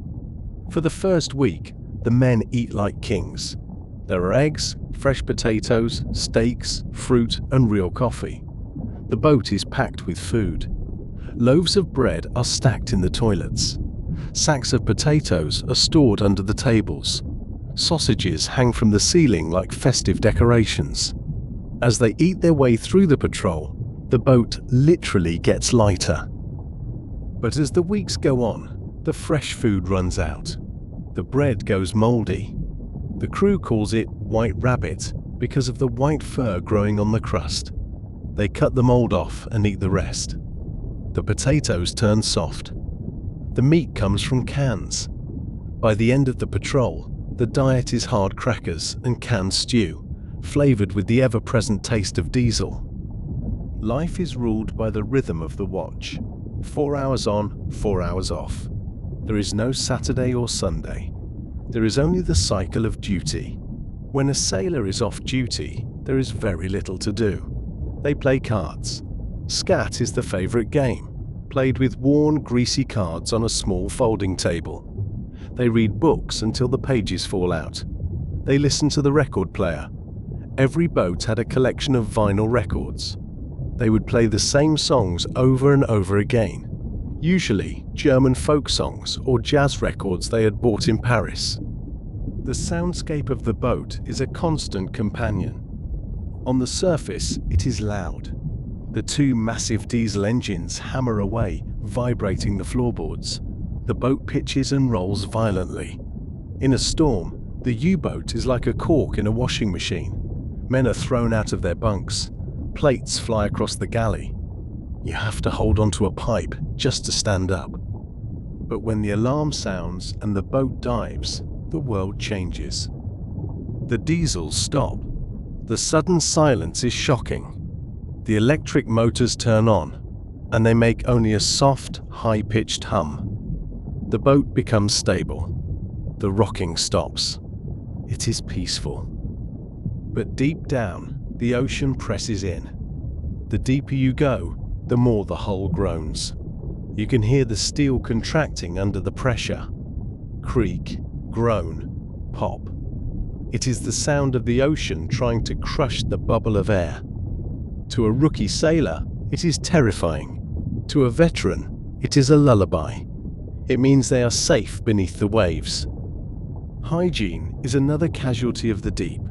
For the first week, the men eat like kings. There are eggs, fresh potatoes, steaks, fruit, and real coffee. The boat is packed with food. Loaves of bread are stacked in the toilets. Sacks of potatoes are stored under the tables. Sausages hang from the ceiling like festive decorations. As they eat their way through the patrol, the boat literally gets lighter. But as the weeks go on, the fresh food runs out. The bread goes moldy. The crew calls it white rabbit because of the white fur growing on the crust. They cut the mold off and eat the rest. The potatoes turn soft. The meat comes from cans. By the end of the patrol, the diet is hard crackers and canned stew, flavored with the ever-present taste of diesel. Life is ruled by the rhythm of the watch. 4 hours on, 4 hours off. There is no Saturday or Sunday. There is only the cycle of duty. When a sailor is off duty, there is very little to do. They play cards. Scat is the favorite game, played with worn, greasy cards on a small folding table. They read books until the pages fall out. They listen to the record player. Every boat had a collection of vinyl records. They would play the same songs over and over again, usually German folk songs or jazz records they had bought in Paris. The soundscape of the boat is a constant companion. On the surface, it is loud. The 2 massive diesel engines hammer away, vibrating the floorboards. The boat pitches and rolls violently. In a storm, the U-boat is like a cork in a washing machine. Men are thrown out of their bunks. Plates fly across the galley. You have to hold onto a pipe just to stand up. But when the alarm sounds and the boat dives, the world changes. The diesels stop. The sudden silence is shocking. The electric motors turn on, and they make only a soft, high-pitched hum. The boat becomes stable. The rocking stops. It is peaceful. But deep down, the ocean presses in. The deeper you go, the more the hull groans. You can hear the steel contracting under the pressure. Creak, groan, pop. It is the sound of the ocean trying to crush the bubble of air. To a rookie sailor, it is terrifying. To a veteran, it is a lullaby. It means they are safe beneath the waves. Hygiene is another casualty of the deep.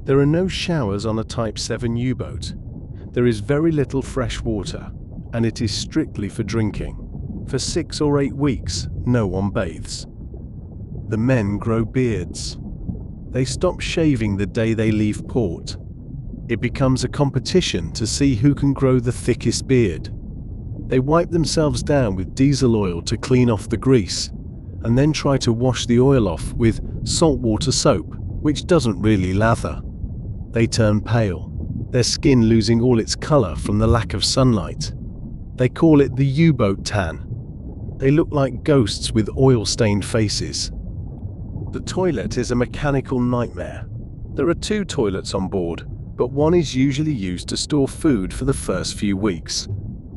There are no showers on a Type 7 U-boat. There is very little fresh water, and it is strictly for drinking. For 6 or 8 weeks, no one bathes. The men grow beards. They stop shaving the day they leave port. It becomes a competition to see who can grow the thickest beard. They wipe themselves down with diesel oil to clean off the grease, and then try to wash the oil off with saltwater soap, which doesn't really lather. They turn pale, their skin losing all its color from the lack of sunlight. They call it the U-boat tan. They look like ghosts with oil-stained faces. The toilet is a mechanical nightmare. There are 2 toilets on board, but one is usually used to store food for the first few weeks.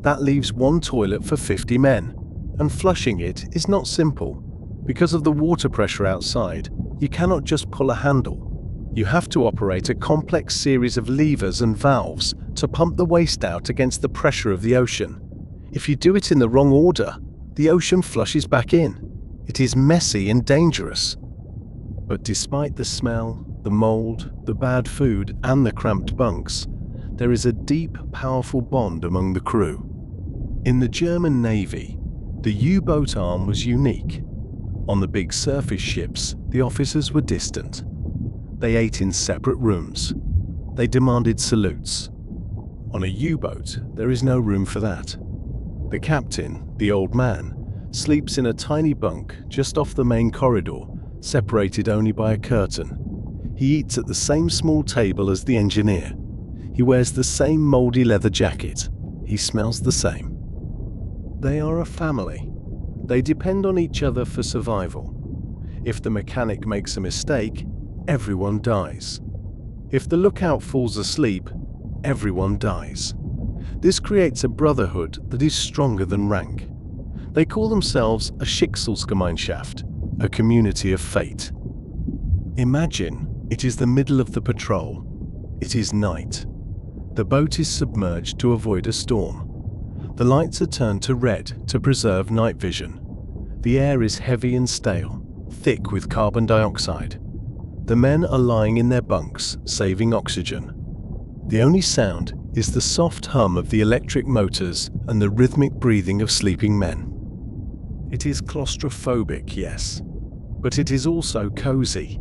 That leaves 1 toilet for 50 men, and flushing it is not simple. Because of the water pressure outside, you cannot just pull a handle. You have to operate a complex series of levers and valves to pump the waste out against the pressure of the ocean. If you do it in the wrong order, the ocean flushes back in. It is messy and dangerous. But despite the smell, the mold, the bad food, and the cramped bunks, there is a deep, powerful bond among the crew. In the German Navy, the U-boat arm was unique. On the big surface ships, the officers were distant. They ate in separate rooms. They demanded salutes. On a U-boat, there is no room for that. The captain, the old man, sleeps in a tiny bunk just off the main corridor, separated only by a curtain. He eats at the same small table as the engineer. He wears the same moldy leather jacket. He smells the same. They are a family. They depend on each other for survival. If the mechanic makes a mistake, everyone dies. If the lookout falls asleep, everyone dies. This creates a brotherhood that is stronger than rank. They call themselves a Schicksalsgemeinschaft, a community of fate. Imagine it is the middle of the patrol. It is night. The boat is submerged to avoid a storm. The lights are turned to red to preserve night vision. The air is heavy and stale, thick with carbon dioxide. The men are lying in their bunks, saving oxygen. The only sound is the soft hum of the electric motors and the rhythmic breathing of sleeping men. It is claustrophobic, yes, but it is also cozy.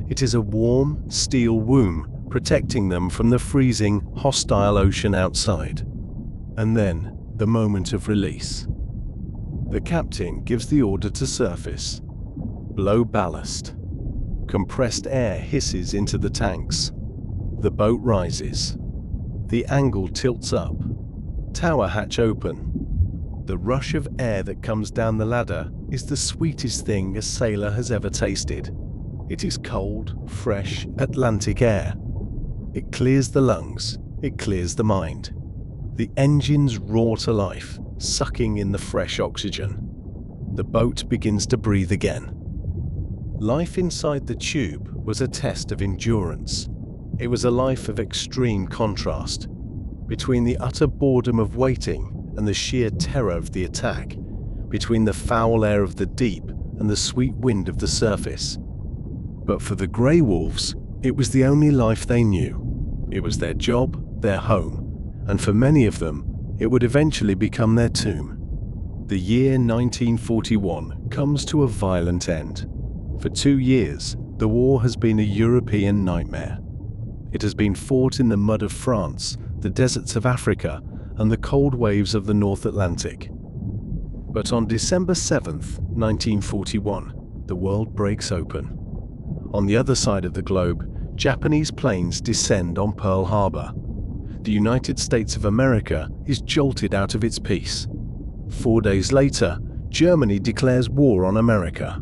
It is a warm, steel womb protecting them from the freezing, hostile ocean outside. And then, the moment of release. The captain gives the order to surface. Blow ballast. Compressed air hisses into the tanks. The boat rises. The angle tilts up. Tower hatch open. The rush of air that comes down the ladder is the sweetest thing a sailor has ever tasted. It is cold, fresh, Atlantic air. It clears the lungs. It clears the mind. The engines roar to life, sucking in the fresh oxygen. The boat begins to breathe again. Life inside the tube was a test of endurance. It was a life of extreme contrast, between the utter boredom of waiting and the sheer terror of the attack, between the foul air of the deep and the sweet wind of the surface. But for the Grey Wolves, it was the only life they knew. It was their job, their home, and for many of them, it would eventually become their tomb. The year 1941 comes to a violent end. For 2 years, the war has been a European nightmare. It has been fought in the mud of France, the deserts of Africa, and the cold waves of the North Atlantic. But on December 7th, 1941, the world breaks open. On the other side of the globe, Japanese planes descend on Pearl Harbor. The United States of America is jolted out of its peace. 4 days later, Germany declares war on America.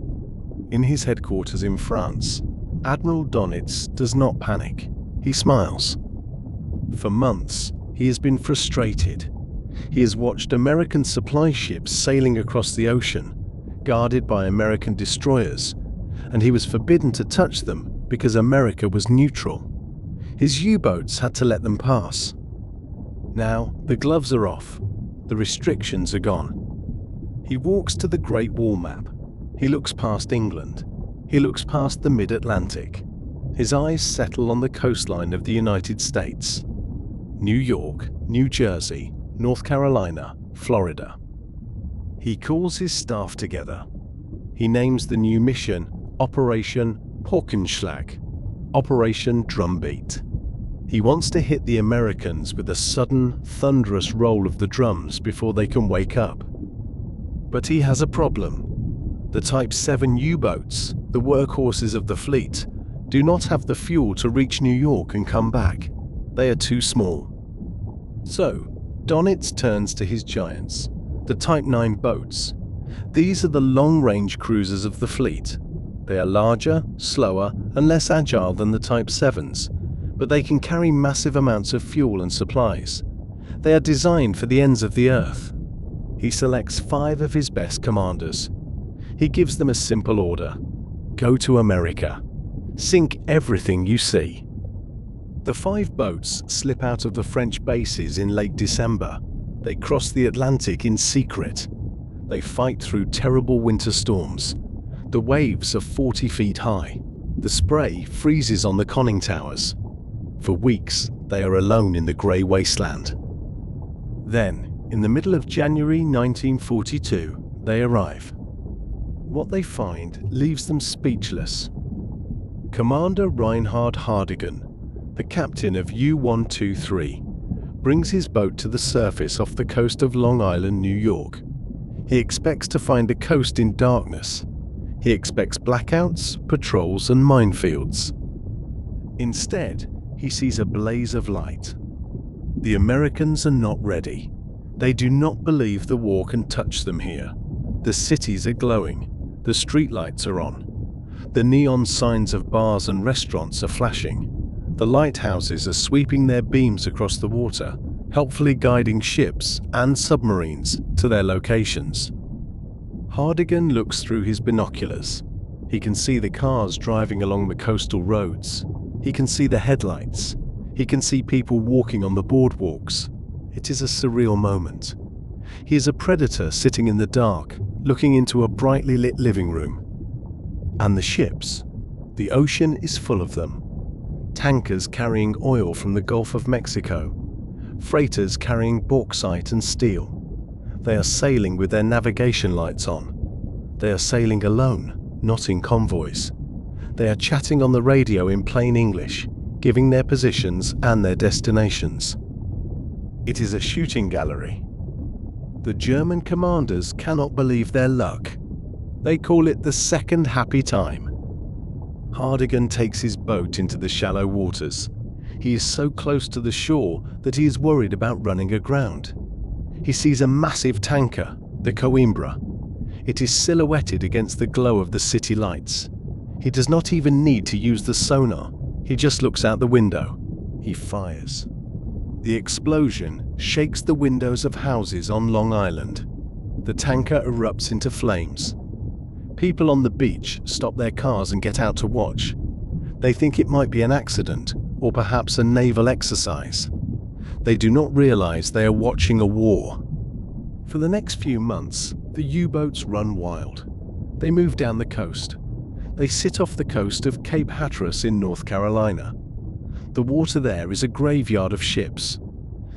In his headquarters in France, Admiral Donitz does not panic. He smiles. For months, he has been frustrated. He has watched American supply ships sailing across the ocean, guarded by American destroyers, and he was forbidden to touch them because America was neutral. His U-boats had to let them pass. Now, the gloves are off. The restrictions are gone. He walks to the Great Wall map. He looks past England. He looks past the mid-Atlantic. His eyes settle on the coastline of the United States. New York, New Jersey, North Carolina, Florida. He calls his staff together. He names the new mission Operation Paukenschlag, Operation Drumbeat. He wants to hit the Americans with a sudden, thunderous roll of the drums before they can wake up. But he has a problem. The Type 7 U-boats, the workhorses of the fleet, do not have the fuel to reach New York and come back. They are too small. So, Donitz turns to his giants, the Type 9 boats. These are the long-range cruisers of the fleet. They are larger, slower, and less agile than the Type 7s, but they can carry massive amounts of fuel and supplies. They are designed for the ends of the earth. He selects 5 of his best commanders. He gives them a simple order. Go to America. Sink everything you see. The 5 boats slip out of the French bases in late December. They cross the Atlantic in secret. They fight through terrible winter storms. The waves are 40 feet high. The spray freezes on the conning towers. For weeks, they are alone in the grey wasteland. Then, in the middle of January 1942, they arrive. What they find leaves them speechless. Commander Reinhard Hardigan, the captain of U-123, brings his boat to the surface off the coast of Long Island, New York. He expects to find a coast in darkness. He expects blackouts, patrols, and minefields. Instead, he sees a blaze of light. The Americans are not ready. They do not believe the war can touch them here. The cities are glowing. The streetlights are on. The neon signs of bars and restaurants are flashing. The lighthouses are sweeping their beams across the water, helpfully guiding ships and submarines to their locations. Hardigan looks through his binoculars. He can see the cars driving along the coastal roads. He can see the headlights. He can see people walking on the boardwalks. It is a surreal moment. He is a predator sitting in the dark, looking into a brightly lit living room. And the ships. The ocean is full of them. Tankers carrying oil from the Gulf of Mexico. Freighters carrying bauxite and steel. They are sailing with their navigation lights on. They are sailing alone, not in convoys. They are chatting on the radio in plain English, giving their positions and their destinations. It is a shooting gallery. The German commanders cannot believe their luck. They call it the second happy time. Hardigan takes his boat into the shallow waters. He is so close to the shore that he is worried about running aground. He sees a massive tanker, the Coimbra. It is silhouetted against the glow of the city lights. He does not even need to use the sonar. He just looks out the window. He fires. The explosion shakes the windows of houses on Long Island. The tanker erupts into flames. People on the beach stop their cars and get out to watch. They think it might be an accident or perhaps a naval exercise. They do not realize they are watching a war. For the next few months, the U-boats run wild. They move down the coast. They sit off the coast of Cape Hatteras in North Carolina. The water there is a graveyard of ships.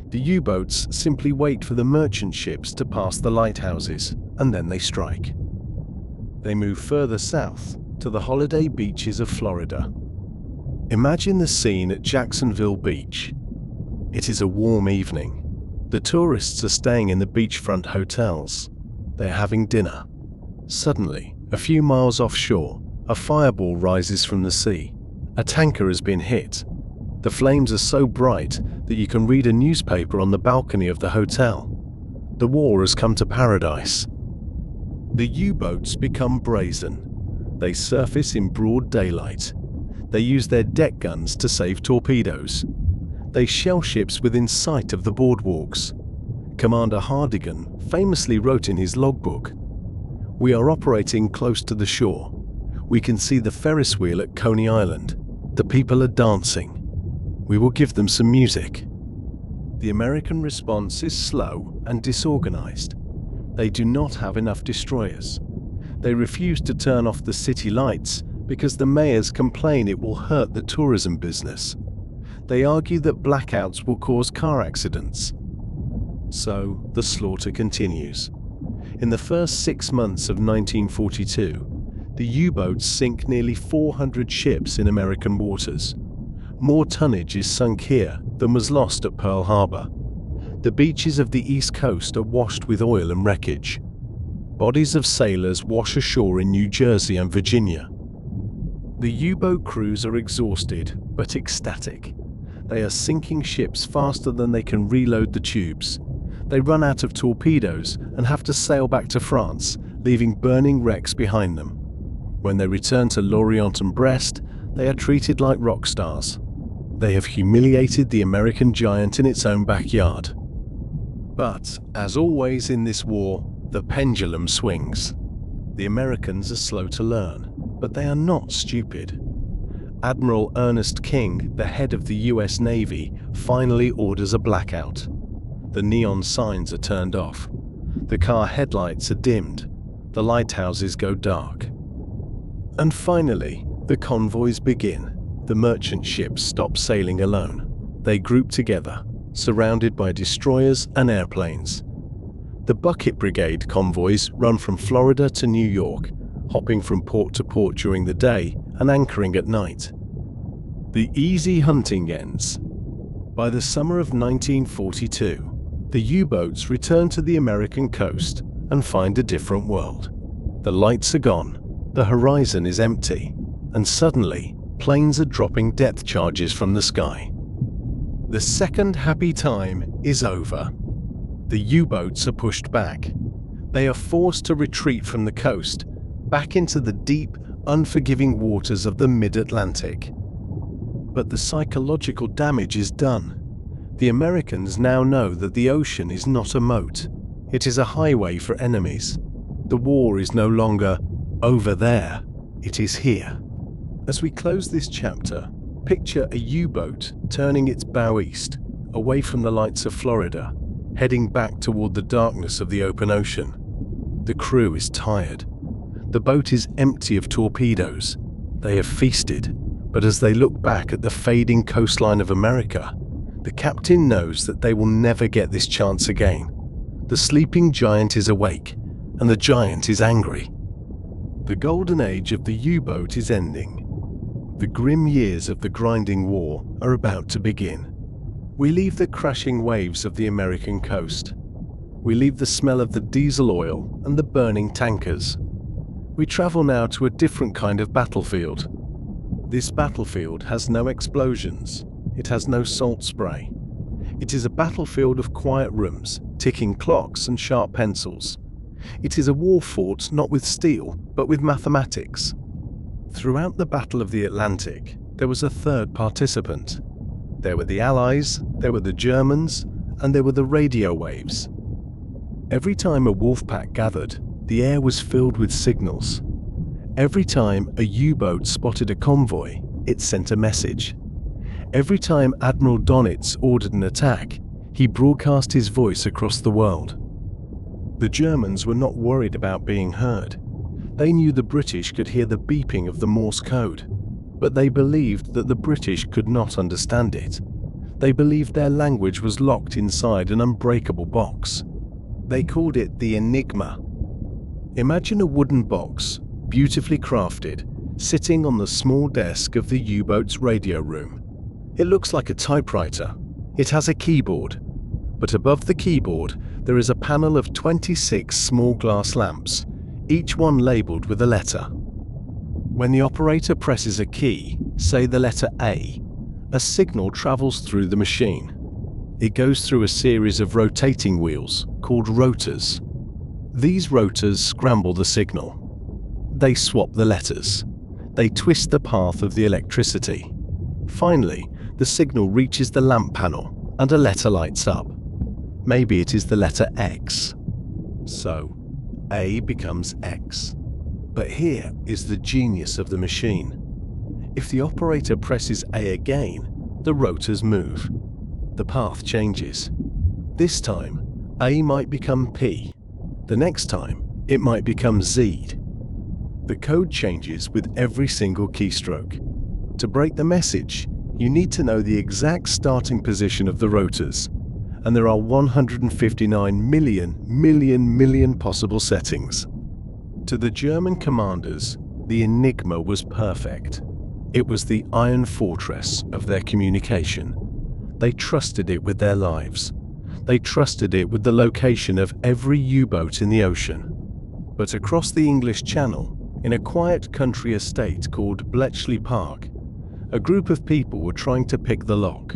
The U-boats simply wait for the merchant ships to pass the lighthouses, and then they strike. They move further south to the holiday beaches of Florida. Imagine the scene at Jacksonville Beach. It is a warm evening. The tourists are staying in the beachfront hotels. They are having dinner. Suddenly, a few miles offshore, a fireball rises from the sea. A tanker has been hit. The flames are so bright that you can read a newspaper on the balcony of the hotel. The war has come to paradise. The U-boats become brazen. They surface in broad daylight. They use their deck guns to save torpedoes. They shell ships within sight of the boardwalks. Commander Hardigan famously wrote in his logbook, "We are operating close to the shore. We can see the Ferris wheel at Coney Island. The people are dancing. We will give them some music." The American response is slow and disorganized. They do not have enough destroyers. They refuse to turn off the city lights because the mayors complain it will hurt the tourism business. They argue that blackouts will cause car accidents. So the slaughter continues. In the first 6 months of 1942, the U-boats sink nearly 400 ships in American waters. More tonnage is sunk here than was lost at Pearl Harbor. The beaches of the East Coast are washed with oil and wreckage. Bodies of sailors wash ashore in New Jersey and Virginia. The U-boat crews are exhausted but ecstatic. They are sinking ships faster than they can reload the tubes. They run out of torpedoes and have to sail back to France, leaving burning wrecks behind them. When they return to Lorient and Brest, they are treated like rock stars. They have humiliated the American giant in its own backyard. But, as always in this war, the pendulum swings. The Americans are slow to learn, but they are not stupid. Admiral Ernest King, the head of the US Navy, finally orders a blackout. The neon signs are turned off. The car headlights are dimmed. The lighthouses go dark. And finally, the convoys begin. The merchant ships stop sailing alone. They group together, surrounded by destroyers and airplanes. The Bucket Brigade convoys run from Florida to New York, hopping from port to port during the day and anchoring at night. The easy hunting ends. By the summer of 1942, the U-boats return to the American coast and find a different world. The lights are gone, the horizon is empty, and suddenly, planes are dropping depth charges from the sky. The second happy time is over. The U-boats are pushed back. They are forced to retreat from the coast, back into the deep, unforgiving waters of the mid-Atlantic. But the psychological damage is done. The Americans now know that the ocean is not a moat. It is a highway for enemies. The war is no longer over there, it is here. As we close this chapter, picture a U-boat turning its bow east, away from the lights of Florida, heading back toward the darkness of the open ocean. The crew is tired. The boat is empty of torpedoes. They have feasted, but as they look back at the fading coastline of America, the captain knows that they will never get this chance again. The sleeping giant is awake, and the giant is angry. The golden age of the U-boat is ending. The grim years of the grinding war are about to begin. We leave the crashing waves of the American coast. We leave the smell of the diesel oil and the burning tankers. We travel now to a different kind of battlefield. This battlefield has no explosions. It has no salt spray. It is a battlefield of quiet rooms, ticking clocks and sharp pencils. It is a war fought not with steel, but with mathematics. Throughout the Battle of the Atlantic, there was a third participant. There were the Allies, there were the Germans, and there were the radio waves. Every time a Wolfpack gathered, the air was filled with signals. Every time a U-boat spotted a convoy, it sent a message. Every time Admiral Donitz ordered an attack, he broadcast his voice across the world. The Germans were not worried about being heard. They knew the British could hear the beeping of the Morse code, but they believed that the British could not understand it. They believed their language was locked inside an unbreakable box. They called it the Enigma. Imagine a wooden box, beautifully crafted, sitting on the small desk of the U-boat's radio room. It looks like a typewriter. It has a keyboard, but above the keyboard there is a panel of 26 small glass lamps, each one labeled with a letter. When the operator presses a key, say the letter A signal travels through the machine. It goes through a series of rotating wheels called rotors. These rotors scramble the signal. They swap the letters. They twist the path of the electricity. Finally, the signal reaches the lamp panel and a letter lights up. Maybe it is the letter X. So, A becomes X. But here is the genius of the machine. If the operator presses A again, the rotors move. The path changes. This time, A might become P. The next time, it might become Z. The code changes with every single keystroke. To break the message, you need to know the exact starting position of the rotors, and there are 159 million possible settings. To the German commanders, the Enigma was perfect. It was the iron fortress of their communication. They trusted it with their lives. They trusted it with the location of every U-boat in the ocean. But across the English Channel, in a quiet country estate called Bletchley Park, a group of people were trying to pick the lock.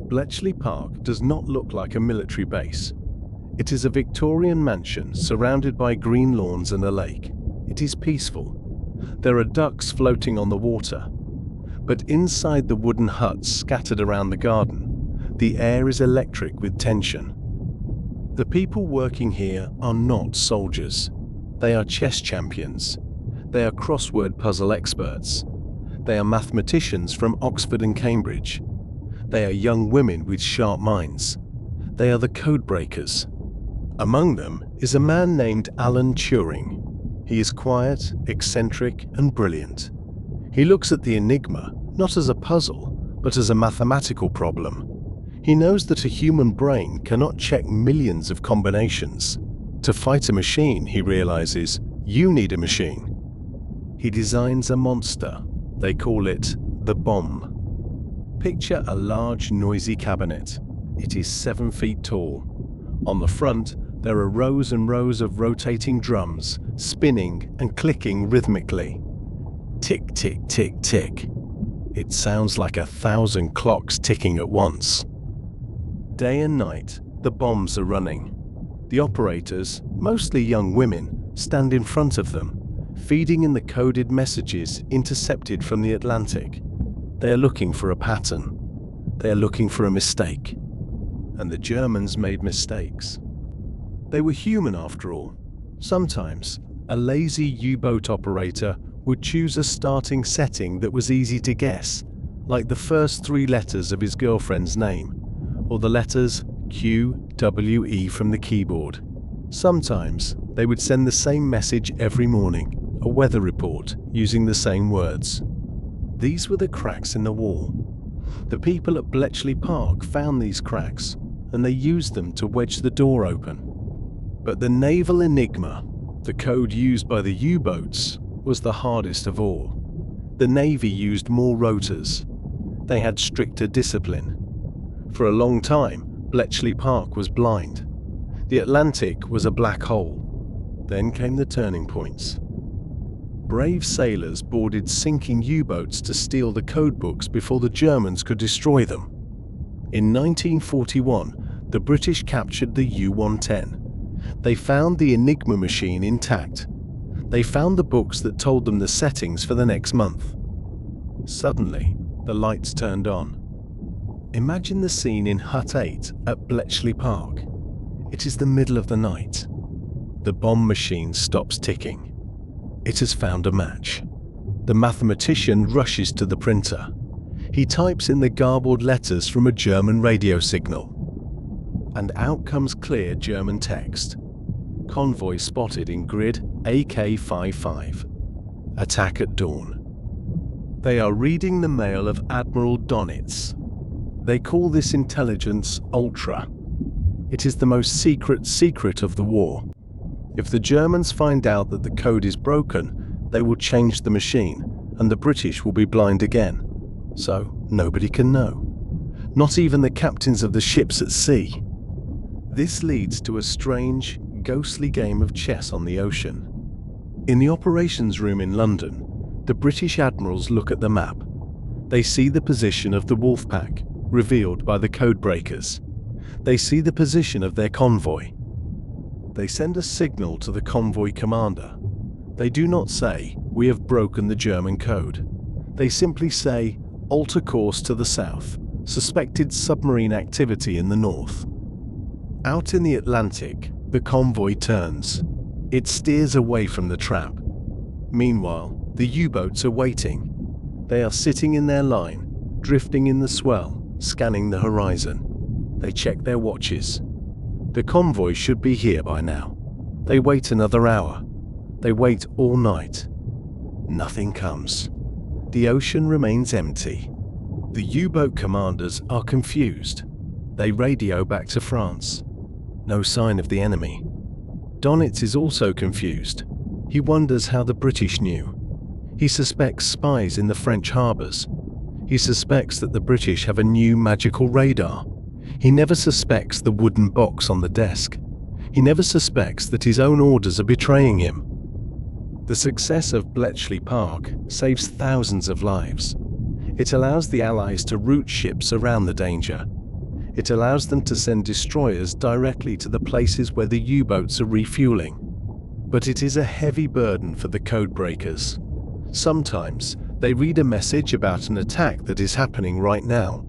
Bletchley Park does not look like a military base. It is a Victorian mansion surrounded by green lawns and a lake. It is peaceful. There are ducks floating on the water. But inside the wooden huts scattered around the garden, the air is electric with tension. The people working here are not soldiers. They are chess champions. They are crossword puzzle experts. They are mathematicians from Oxford and Cambridge. They are young women with sharp minds. They are the code breakers. Among them is a man named Alan Turing. He is quiet, eccentric, and brilliant. He looks at the Enigma not as a puzzle, but as a mathematical problem. He knows that a human brain cannot check millions of combinations. To fight a machine, he realizes, you need a machine. He designs a monster. They call it the bomb. Picture a large, noisy cabinet. It is 7 feet tall. On the front, There are rows and rows of rotating drums, spinning and clicking rhythmically. Tick, tick, tick, tick. It sounds like 1,000 clocks ticking at once. Day and night, the bombs are running. The operators, mostly young women, stand in front of them, feeding in the coded messages intercepted from the Atlantic. They are looking for a pattern. They are looking for a mistake. And the Germans made mistakes. They were human after all. Sometimes, a lazy U-boat operator would choose a starting setting that was easy to guess, like the first 3 letters of his girlfriend's name, or the letters QWE from the keyboard. Sometimes, they would send the same message every morning, a weather report, using the same words. These were the cracks in the wall. The people at Bletchley Park found these cracks, and they used them to wedge the door open. But the naval enigma, the code used by the U-boats, was the hardest of all. The Navy used more rotors. They had stricter discipline. For a long time, Bletchley Park was blind. The Atlantic was a black hole. Then came the turning points. Brave sailors boarded sinking U-boats to steal the codebooks before the Germans could destroy them. In 1941, the British captured the U-110. They found the Enigma machine intact. They found the books that told them the settings for the next month. Suddenly, the lights turned on. Imagine the scene in Hut 8 at Bletchley Park. It is the middle of the night. The bomb machine stops ticking. It has found a match. The mathematician rushes to the printer. He types in the garbled letters from a German radio signal. And out comes clear German text. Convoy spotted in grid AK-55. Attack at dawn. They are reading the mail of Admiral Donitz. They call this intelligence Ultra. It is the most secret of the war. If the Germans find out that the code is broken, they will change the machine, and the British will be blind again. So nobody can know. Not even the captains of the ships at sea. This leads to a strange, ghostly game of chess on the ocean. In the operations room in London, the British admirals look at the map. They see the position of the Wolfpack, revealed by the code breakers. They see the position of their convoy. They send a signal to the convoy commander. They do not say, "We have broken the German code." They simply say, "Alter course to the south. Suspected submarine activity in the north." Out in the Atlantic, the convoy turns. It steers away from the trap. Meanwhile, the U-boats are waiting. They are sitting in their line, drifting in the swell, scanning the horizon. They check their watches. The convoy should be here by now. They wait another hour. They wait all night. Nothing comes. The ocean remains empty. The U-boat commanders are confused. They radio back to France. No sign of the enemy. Donitz is also confused. He wonders how the British knew. He suspects spies in the French harbours. He suspects that the British have a new magical radar. He never suspects the wooden box on the desk. He never suspects that his own orders are betraying him. The success of Bletchley Park saves thousands of lives. It allows the Allies to route ships around the danger. It allows them to send destroyers directly to the places where the U-boats are refueling. But it is a heavy burden for the code breakers. Sometimes they read a message about an attack that is happening right now.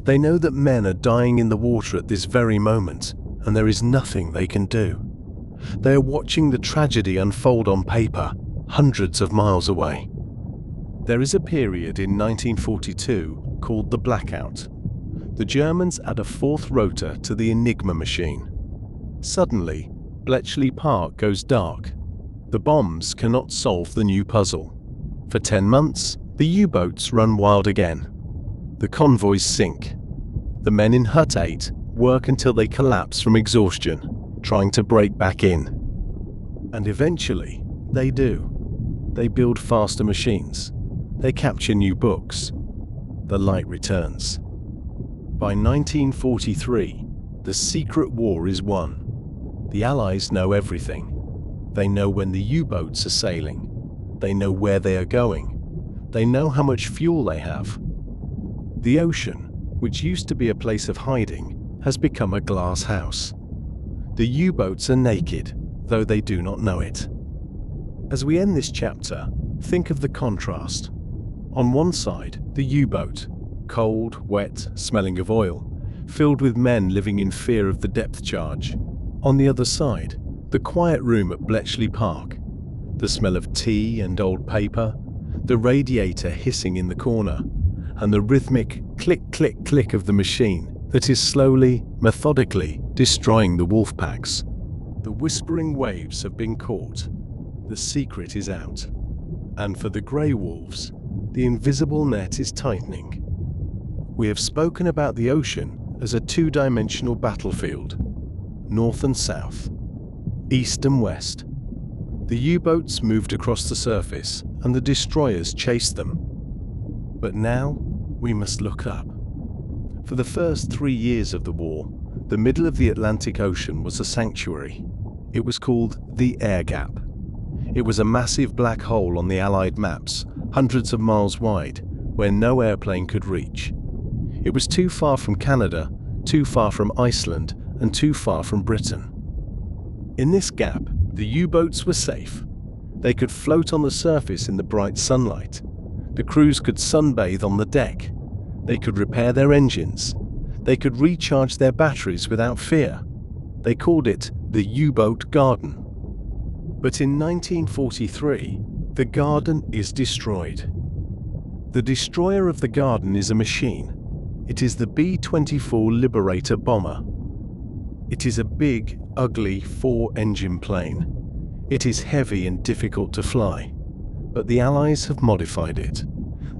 They know that men are dying in the water at this very moment, and there is nothing they can do. They are watching the tragedy unfold on paper, hundreds of miles away. There is a period in 1942 called the Blackout. The Germans add a fourth rotor to the Enigma machine. Suddenly, Bletchley Park goes dark. The bombs cannot solve the new puzzle. For 10 months, the U-boats run wild again. The convoys sink. The men in Hut 8 work until they collapse from exhaustion, trying to break back in. And eventually, they do. They build faster machines. They capture new books. The light returns. By 1943, the secret war is won. The Allies know everything. They know when the U-boats are sailing. They know where they are going. They know how much fuel they have. The ocean, which used to be a place of hiding, has become a glass house. The U-boats are naked, though they do not know it. As we end this chapter, think of the contrast. On one side, the U-boat, cold, wet, smelling of oil, filled with men living in fear of the depth charge. On the other side, the quiet room at Bletchley Park, the smell of tea and old paper, the radiator hissing in the corner, and the rhythmic click-click-click of the machine that is slowly, methodically destroying the Wolfpacks. The whispering waves have been caught. The secret is out. And for the grey wolves, the invisible net is tightening. We have spoken about the ocean as a two-dimensional battlefield, north and south, east and west. The U-boats moved across the surface and the destroyers chased them. But now we must look up. For the first 3 years of the war, the middle of the Atlantic Ocean was a sanctuary. It was called the Air Gap. It was a massive black hole on the Allied maps, hundreds of miles wide, where no airplane could reach. It was too far from Canada, too far from Iceland, and too far from Britain. In this gap, the U-boats were safe. They could float on the surface in the bright sunlight. The crews could sunbathe on the deck. They could repair their engines. They could recharge their batteries without fear. They called it the U-boat garden. But in 1943, the garden is destroyed. The destroyer of the garden is a machine. It is the B-24 Liberator bomber. It is a big, ugly 4-engine plane. It is heavy and difficult to fly, but the Allies have modified it.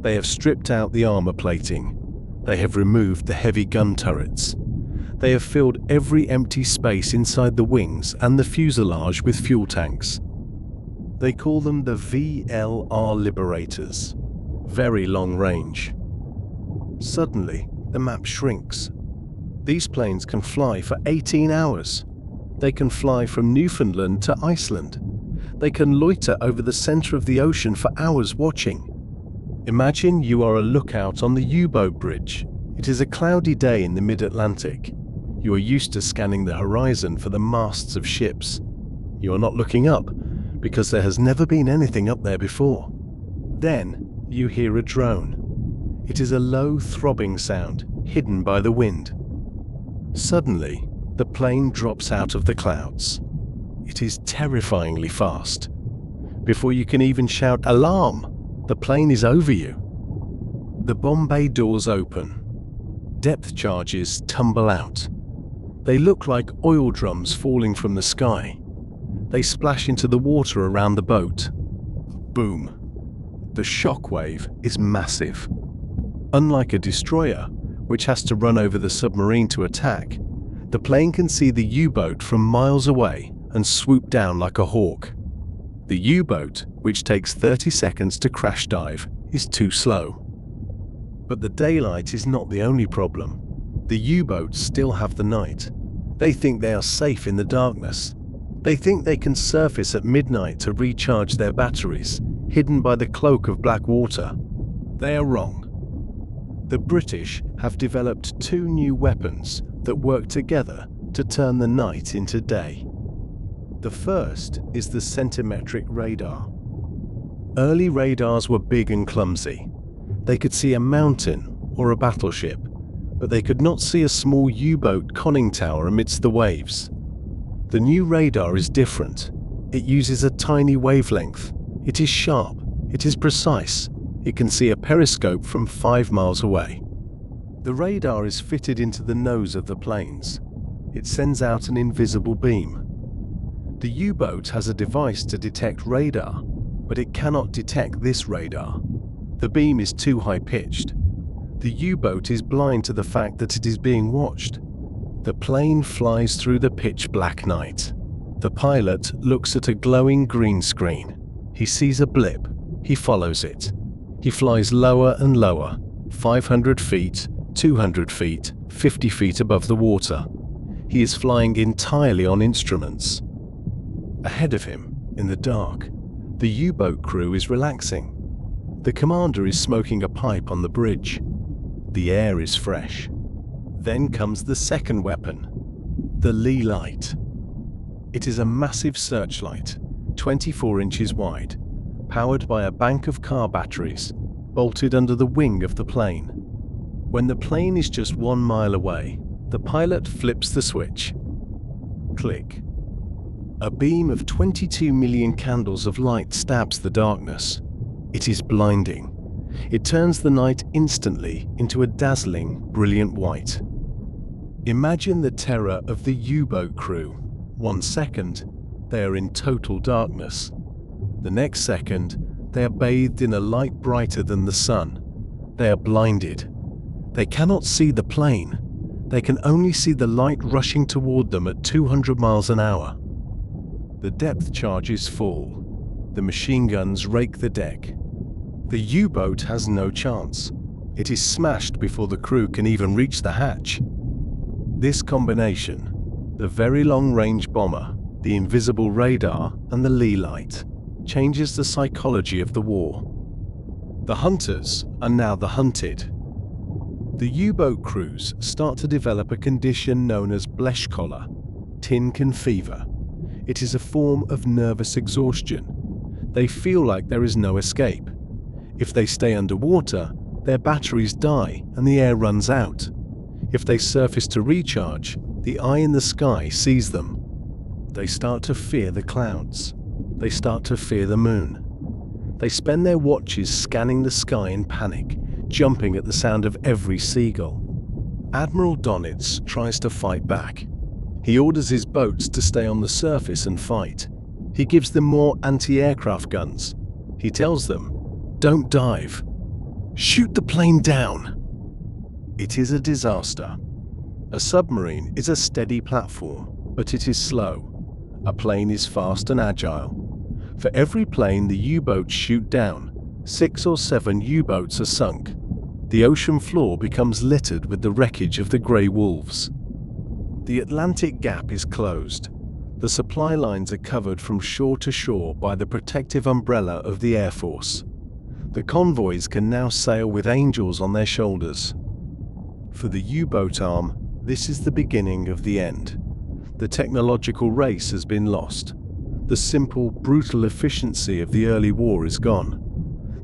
They have stripped out the armor plating. They have removed the heavy gun turrets. They have filled every empty space inside the wings and the fuselage with fuel tanks. They call them the VLR Liberators, very long range. Suddenly, the map shrinks. These planes can fly for 18 hours. They can fly from Newfoundland to Iceland. They can loiter over the center of the ocean for hours watching. Imagine you are a lookout on the U-boat bridge. It is a cloudy day in the mid-Atlantic. You are used to scanning the horizon for the masts of ships. You are not looking up, because there has never been anything up there before. Then you hear a drone. It is a low throbbing sound, hidden by the wind. Suddenly, the plane drops out of the clouds. It is terrifyingly fast. Before you can even shout "Alarm!" the plane is over you. The bomb bay doors open. Depth charges tumble out. They look like oil drums falling from the sky. They splash into the water around the boat. Boom. The shock wave is massive. Unlike a destroyer, which has to run over the submarine to attack, the plane can see the U-boat from miles away and swoop down like a hawk. The U-boat, which takes 30 seconds to crash dive, is too slow. But the daylight is not the only problem. The U-boats still have the night. They think they are safe in the darkness. They think they can surface at midnight to recharge their batteries, hidden by the cloak of black water. They are wrong. The British have developed 2 new weapons that work together to turn the night into day. The first is the centimetric radar. Early radars were big and clumsy. They could see a mountain or a battleship, but they could not see a small U-boat conning tower amidst the waves. The new radar is different. It uses a tiny wavelength. It is sharp. It is precise. It can see a periscope from 5 miles away. The radar is fitted into the nose of the planes. It sends out an invisible beam. The U-boat has a device to detect radar, but it cannot detect this radar. The beam is too high-pitched. The U-boat is blind to the fact that it is being watched. The plane flies through the pitch-black night. The pilot looks at a glowing green screen. He sees a blip. He follows it. He flies lower and lower, 500 feet, 200 feet, 50 feet above the water. He is flying entirely on instruments. Ahead of him, in the dark, the U-boat crew is relaxing. The commander is smoking a pipe on the bridge. The air is fresh. Then comes the second weapon, the lee light. It is a massive searchlight, 24 inches wide, powered by a bank of car batteries, bolted under the wing of the plane. When the plane is just 1 mile away, the pilot flips the switch. Click. A beam of 22 million candles of light stabs the darkness. It is blinding. It turns the night instantly into a dazzling, brilliant white. Imagine the terror of the U-boat crew. 1 second, they are in total darkness. The next second, they are bathed in a light brighter than the sun. They are blinded. They cannot see the plane. They can only see the light rushing toward them at 200 miles an hour. The depth charges fall. The machine guns rake the deck. The U-boat has no chance. It is smashed before the crew can even reach the hatch. This combination, the very long-range bomber, the invisible radar, and the lee light, changes the psychology of the war. The hunters are now the hunted. The U-boat crews start to develop a condition known as bleshkoller, tin-can fever. It is a form of nervous exhaustion. They feel like there is no escape. If they stay underwater, their batteries die and the air runs out. If they surface to recharge, the eye in the sky sees them. They start to fear the clouds. They start to fear the moon. They spend their watches scanning the sky in panic, jumping at the sound of every seagull. Admiral Donitz tries to fight back. He orders his boats to stay on the surface and fight. He gives them more anti-aircraft guns. He tells them, "Don't dive. Shoot the plane down." It is a disaster. A submarine is a steady platform, but it is slow. A plane is fast and agile. For every plane the U-boats shoot down, 6 or 7 U-boats are sunk. The ocean floor becomes littered with the wreckage of the grey wolves. The Atlantic Gap is closed. The supply lines are covered from shore to shore by the protective umbrella of the Air Force. The convoys can now sail with angels on their shoulders. For the U-boat arm, this is the beginning of the end. The technological race has been lost. The simple, brutal efficiency of the early war is gone.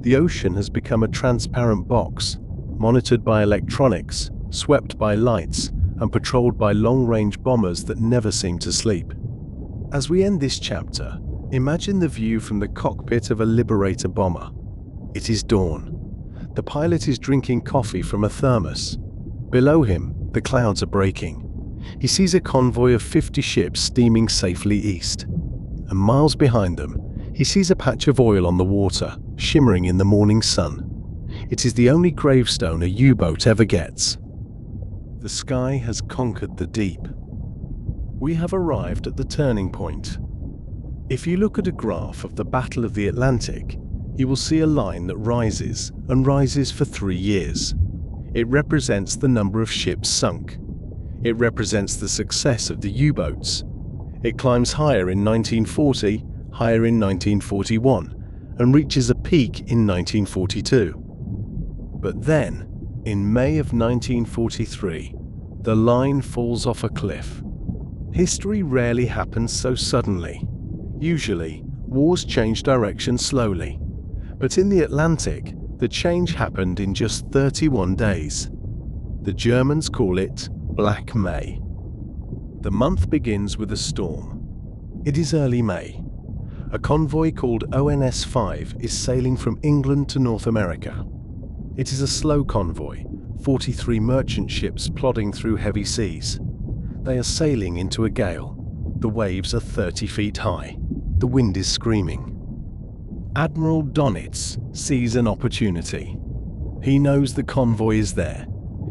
The ocean has become a transparent box, monitored by electronics, swept by lights, and patrolled by long-range bombers that never seem to sleep. As we end this chapter, imagine the view from the cockpit of a Liberator bomber. It is dawn. The pilot is drinking coffee from a thermos. Below him, the clouds are breaking. He sees a convoy of 50 ships steaming safely east. And miles behind them, he sees a patch of oil on the water, shimmering in the morning sun. It is the only gravestone a U-boat ever gets. The sky has conquered the deep. We have arrived at the turning point. If you look at a graph of the Battle of the Atlantic, you will see a line that rises and rises for 3 years. It represents the number of ships sunk. It represents the success of the U-boats. It climbs higher in 1940, higher in 1941, and reaches a peak in 1942. But then, in May of 1943, the line falls off a cliff. History rarely happens so suddenly. Usually, wars change direction slowly. But in the Atlantic, the change happened in just 31 days. The Germans call it Black May. The month begins with a storm. It is early May. A convoy called ONS-5 is sailing from England to North America. It is a slow convoy, 43 merchant ships plodding through heavy seas. They are sailing into a gale. The waves are 30 feet high. The wind is screaming. Admiral Donitz sees an opportunity. He knows the convoy is there.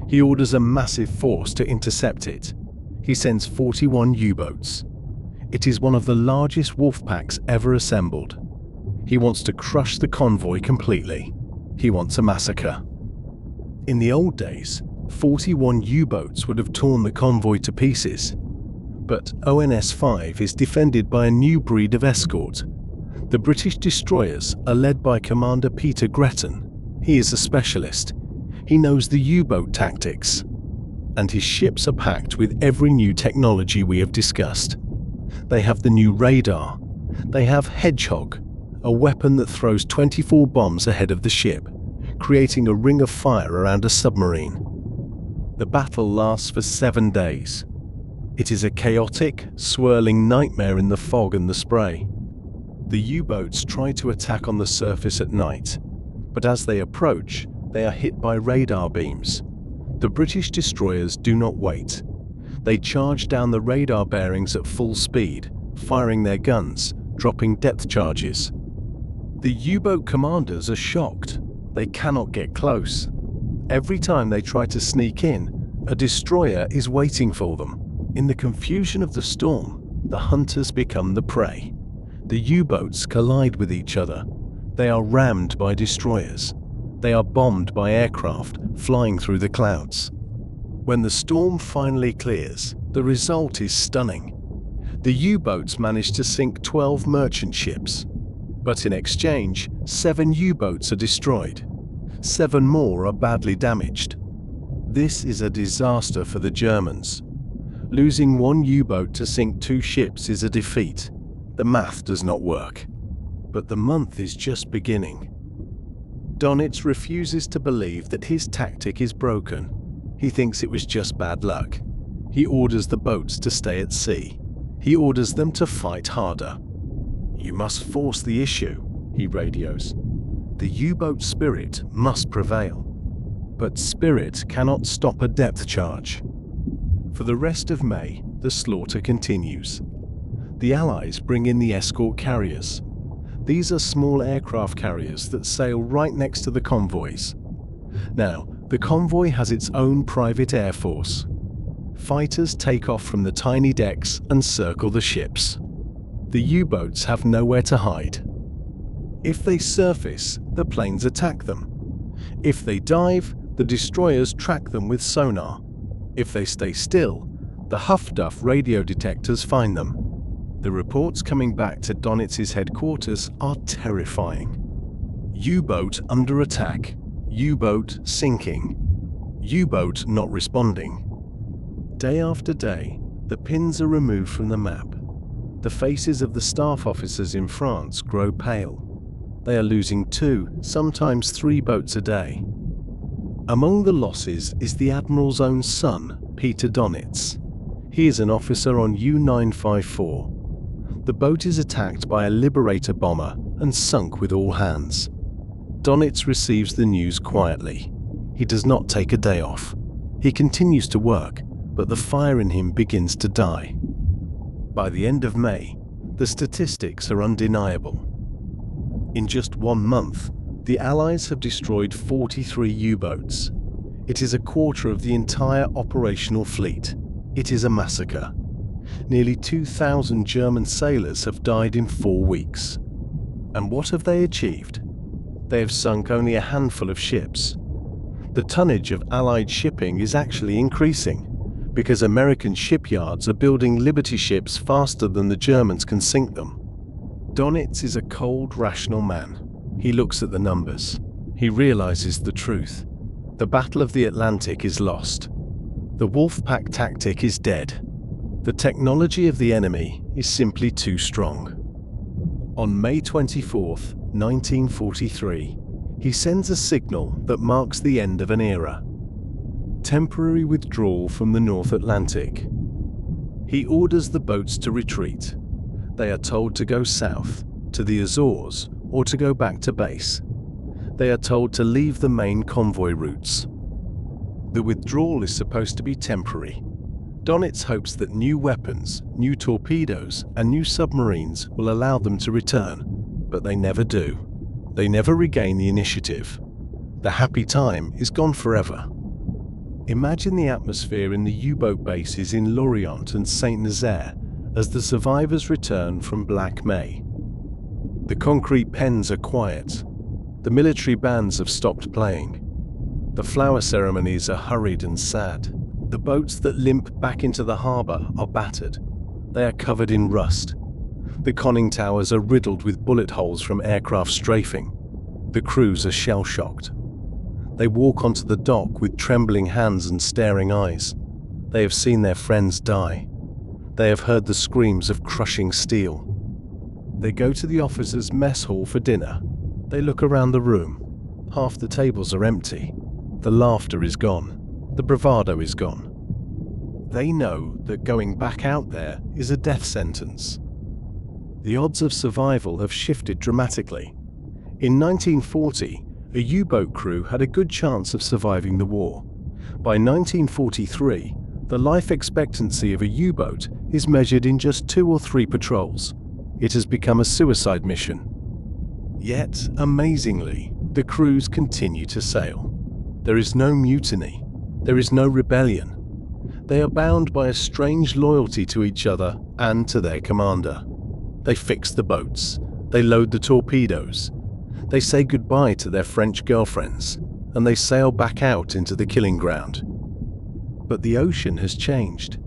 He orders a massive force to intercept it. He sends 41 U-boats. It is one of the largest Wolfpacks ever assembled. He wants to crush the convoy completely. He wants a massacre. In the old days, 41 U-boats would have torn the convoy to pieces. But ONS-5 is defended by a new breed of escort. The British destroyers are led by Commander Peter Gretton. He is a specialist. He knows the U-boat tactics. And his ships are packed with every new technology we have discussed. They have the new radar. They have Hedgehog, a weapon that throws 24 bombs ahead of the ship, creating a ring of fire around a submarine. The battle lasts for 7 days. It is a chaotic, swirling nightmare in the fog and the spray. The U-boats try to attack on the surface at night, but as they approach, they are hit by radar beams. The British destroyers do not wait. They charge down the radar bearings at full speed, firing their guns, dropping depth charges. The U-boat commanders are shocked. They cannot get close. Every time they try to sneak in, a destroyer is waiting for them. In the confusion of the storm, the hunters become the prey. The U-boats collide with each other. They are rammed by destroyers. They are bombed by aircraft flying through the clouds. When the storm finally clears, the result is stunning. The U-boats manage to sink 12 merchant ships. But in exchange, 7 U-boats are destroyed. 7 more are badly damaged. This is a disaster for the Germans. Losing 1 U-boat to sink 2 ships is a defeat. The math does not work. But the month is just beginning. Donitz refuses to believe that his tactic is broken. He thinks it was just bad luck. He orders the boats to stay at sea. He orders them to fight harder. "You must force the issue," he radios. "The U-boat spirit must prevail." But spirit cannot stop a depth charge. For the rest of May, the slaughter continues. The Allies bring in the escort carriers. These are small aircraft carriers that sail right next to the convoys. Now, the convoy has its own private air force. Fighters take off from the tiny decks and circle the ships. The U-boats have nowhere to hide. If they surface, the planes attack them. If they dive, the destroyers track them with sonar. If they stay still, the Huff-Duff radio detectors find them. The reports coming back to Donitz's headquarters are terrifying. U-boat under attack. U-boat sinking. U-boat not responding. Day after day, the pins are removed from the map. The faces of the staff officers in France grow pale. They are losing 2, sometimes 3 boats a day. Among the losses is the Admiral's own son, Peter Donitz. He is an officer on U-954. The boat is attacked by a Liberator bomber and sunk with all hands. Donitz receives the news quietly. He does not take a day off. He continues to work, but the fire in him begins to die. By the end of May, the statistics are undeniable. In just 1 month, the Allies have destroyed 43 U-boats. It is a quarter of the entire operational fleet. It is a massacre. Nearly 2,000 German sailors have died in 4 weeks. And what have they achieved? They have sunk only a handful of ships. The tonnage of Allied shipping is actually increasing, because American shipyards are building Liberty ships faster than the Germans can sink them. Donitz is a cold, rational man. He looks at the numbers. He realizes the truth. The Battle of the Atlantic is lost. The Wolfpack tactic is dead. The technology of the enemy is simply too strong. On May 24, 1943, he sends a signal that marks the end of an era. Temporary withdrawal from the North Atlantic. He orders the boats to retreat. They are told to go south, to the Azores, or to go back to base. They are told to leave the main convoy routes. The withdrawal is supposed to be temporary. Donitz hopes that new weapons, new torpedoes, and new submarines will allow them to return, but they never do. They never regain the initiative. The happy time is gone forever. Imagine the atmosphere in the U-boat bases in Lorient and Saint-Nazaire as the survivors return from Black May. The concrete pens are quiet. The military bands have stopped playing. The flower ceremonies are hurried and sad. The boats that limp back into the harbor are battered. They are covered in rust. The conning towers are riddled with bullet holes from aircraft strafing. The crews are shell-shocked. They walk onto the dock with trembling hands and staring eyes. They have seen their friends die. They have heard the screams of crushing steel. They go to the officers' mess hall for dinner. They look around the room. Half the tables are empty. The laughter is gone. The bravado is gone. They know that going back out there is a death sentence. The odds of survival have shifted dramatically. In 1940, a U-boat crew had a good chance of surviving the war. By 1943, the life expectancy of a U-boat is measured in just 2 or 3 patrols. It has become a suicide mission. Yet, amazingly, the crews continue to sail. There is no mutiny. There is no rebellion. They are bound by a strange loyalty to each other and to their commander. They fix the boats. They load the torpedoes. They say goodbye to their French girlfriends, and they sail back out into the killing ground. But the ocean has changed.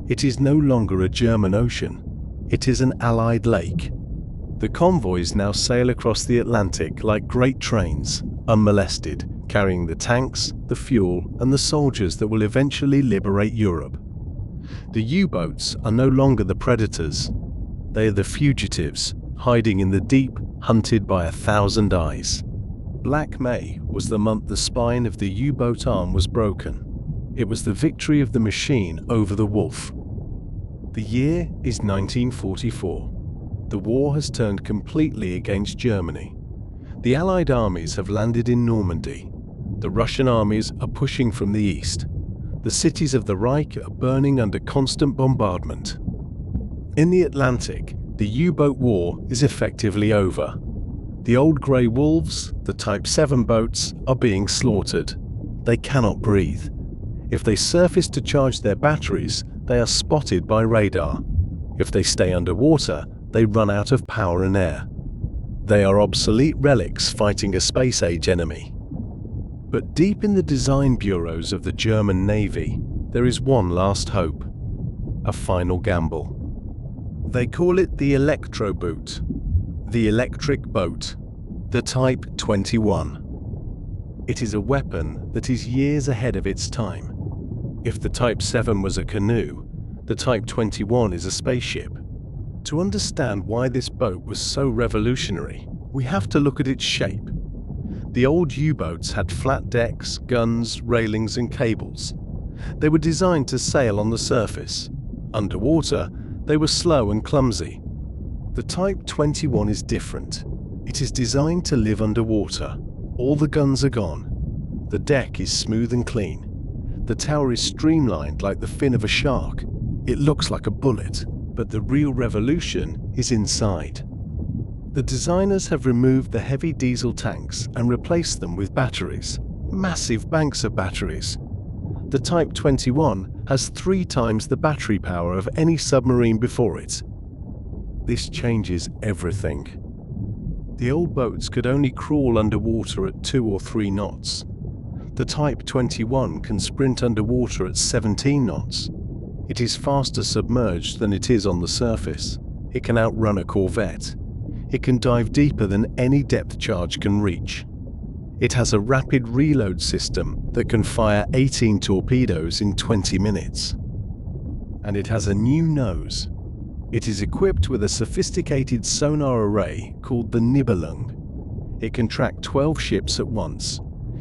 It is no longer a German ocean. It is an Allied lake. The convoys now sail across the Atlantic like great trains, unmolested, carrying the tanks, the fuel, and the soldiers that will eventually liberate Europe. The U-boats are no longer the predators. They are the fugitives, hiding in the deep, hunted by 1,000 eyes. Black May was the month the spine of the U-boat arm was broken. It was the victory of the machine over the Wolf. The year is 1944. The war has turned completely against Germany. The Allied armies have landed in Normandy. The Russian armies are pushing from the east. The cities of the Reich are burning under constant bombardment. In the Atlantic, the U-boat war is effectively over. The old grey wolves, the Type 7 boats, are being slaughtered. They cannot breathe. If they surface to charge their batteries, they are spotted by radar. If they stay underwater, they run out of power and air. They are obsolete relics fighting a space-age enemy. But deep in the design bureaus of the German Navy, there is one last hope. A final gamble. They call it the Electroboot, the electric boat, the Type 21. It is a weapon that is years ahead of its time. If the Type 7 was a canoe, the Type 21 is a spaceship. To understand why this boat was so revolutionary, we have to look at its shape. The old U-boats had flat decks, guns, railings, and cables. They were designed to sail on the surface. Underwater, they were slow and clumsy. The Type 21 is different. It is designed to live underwater. All the guns are gone. The deck is smooth and clean. The tower is streamlined like the fin of a shark. It looks like a bullet, but the real revolution is inside. The designers have removed the heavy diesel tanks and replaced them with batteries, massive banks of batteries. The Type 21 has 3 times the battery power of any submarine before it. This changes everything. The old boats could only crawl underwater at 2 or 3 knots. The Type 21 can sprint underwater at 17 knots. It is faster submerged than it is on the surface. It can outrun a corvette. It can dive deeper than any depth charge can reach. It has a rapid reload system that can fire 18 torpedoes in 20 minutes. And it has a new nose. It is equipped with a sophisticated sonar array called the Nibelung. It can track 12 ships at once.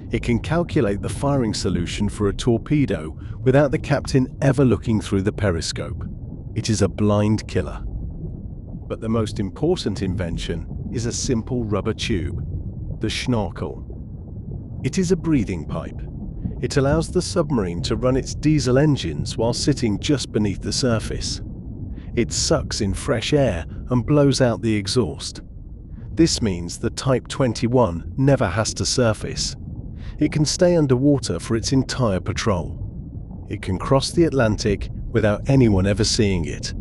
It can calculate the firing solution for a torpedo without the captain ever looking through the periscope. It is a blind killer. But the most important invention is a simple rubber tube, the schnorkel. It is a breathing pipe. It allows the submarine to run its diesel engines while sitting just beneath the surface. It sucks in fresh air and blows out the exhaust. This means the Type 21 never has to surface. It can stay underwater for its entire patrol. It can cross the Atlantic without anyone ever seeing it.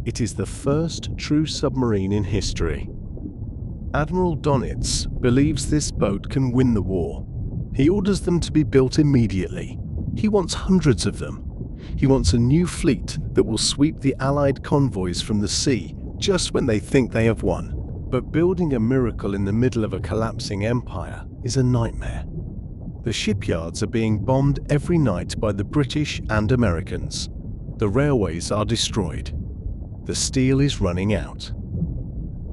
It is the first true submarine in history. Admiral Donitz believes this boat can win the war. He orders them to be built immediately. He wants hundreds of them. He wants a new fleet that will sweep the Allied convoys from the sea just when they think they have won. But building a miracle in the middle of a collapsing empire is a nightmare. The shipyards are being bombed every night by the British and Americans. The railways are destroyed. The steel is running out.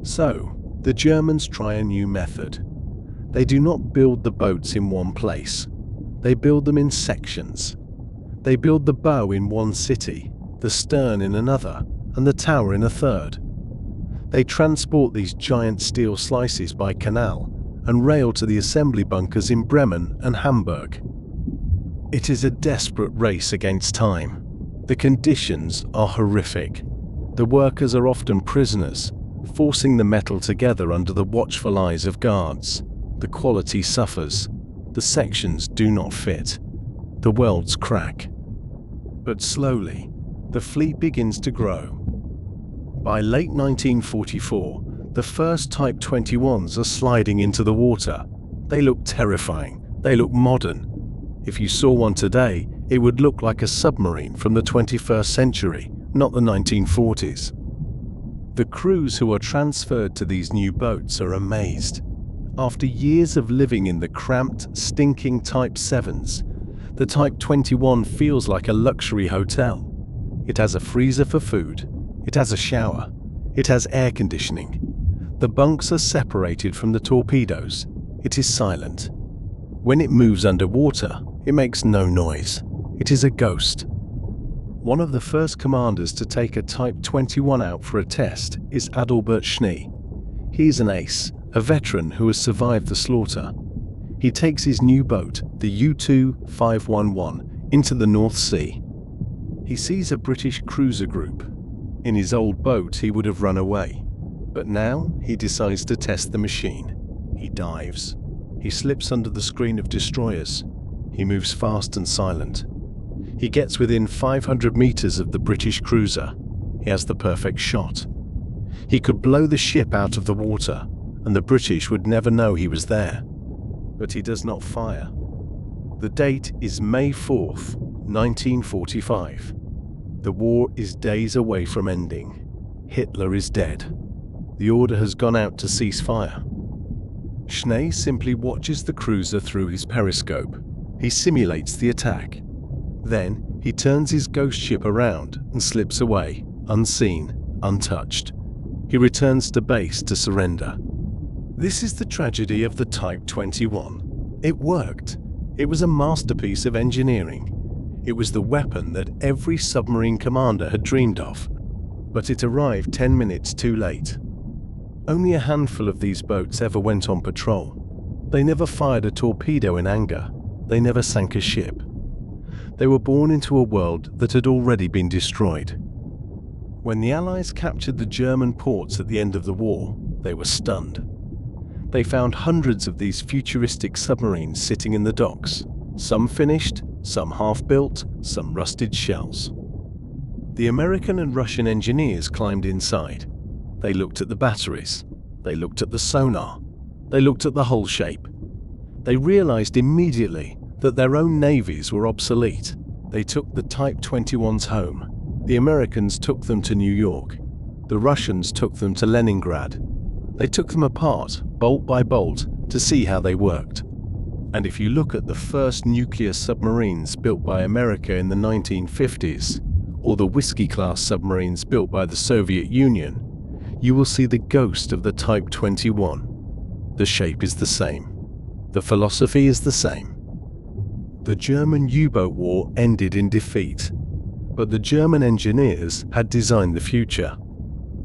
So, the Germans try a new method. They do not build the boats in one place. They build them in sections. They build the bow in one city, the stern in another, and the tower in a third. They transport these giant steel slices by canal and rail to the assembly bunkers in Bremen and Hamburg. It is a desperate race against time. The conditions are horrific. The workers are often prisoners, forcing the metal together under the watchful eyes of guards. The quality suffers. The sections do not fit. The welds crack. But slowly, the fleet begins to grow. By late 1944, the first Type 21s are sliding into the water. They look terrifying. They look modern. If you saw one today, it would look like a submarine from the 21st century, not the 1940s. The crews who are transferred to these new boats are amazed. After years of living in the cramped, stinking Type 7s, the Type 21 feels like a luxury hotel. It has a freezer for food. It has a shower. It has air conditioning. The bunks are separated from the torpedoes. It is silent. When it moves underwater, it makes no noise. It is a ghost. One of the first commanders to take a Type 21 out for a test is Adalbert Schnee. He is an ace, a veteran who has survived the slaughter. He takes his new boat, the U-511, into the North Sea. He sees a British cruiser group. In his old boat, he would have run away. But now, he decides to test the machine. He dives. He slips under the screen of destroyers. He moves fast and silent. He gets within 500 meters of the British cruiser. He has the perfect shot. He could blow the ship out of the water, and the British would never know he was there. But he does not fire. The date is May 4th, 1945. The war is days away from ending. Hitler is dead. The order has gone out to cease fire. Schnee simply watches the cruiser through his periscope. He simulates the attack. Then, he turns his ghost ship around and slips away, unseen, untouched. He returns to base to surrender. This is the tragedy of the Type 21. It worked. It was a masterpiece of engineering. It was the weapon that every submarine commander had dreamed of. But it arrived 10 minutes too late. Only a handful of these boats ever went on patrol. They never fired a torpedo in anger. They never sank a ship. They were born into a world that had already been destroyed. When the Allies captured the German ports at the end of the war, they were stunned. They found hundreds of these futuristic submarines sitting in the docks, some finished, some half-built, some rusted shells. The American and Russian engineers climbed inside. They looked at the batteries. They looked at the sonar. They looked at the hull shape. They realized immediately that their own navies were obsolete. They took the Type 21s home. The Americans took them to New York. The Russians took them to Leningrad. They took them apart, bolt by bolt, to see how they worked. And if you look at the first nuclear submarines built by America in the 1950s, or the Whiskey-class submarines built by the Soviet Union, you will see the ghost of the Type 21. The shape is the same. The philosophy is the same. The German U-boat war ended in defeat, but the German engineers had designed the future.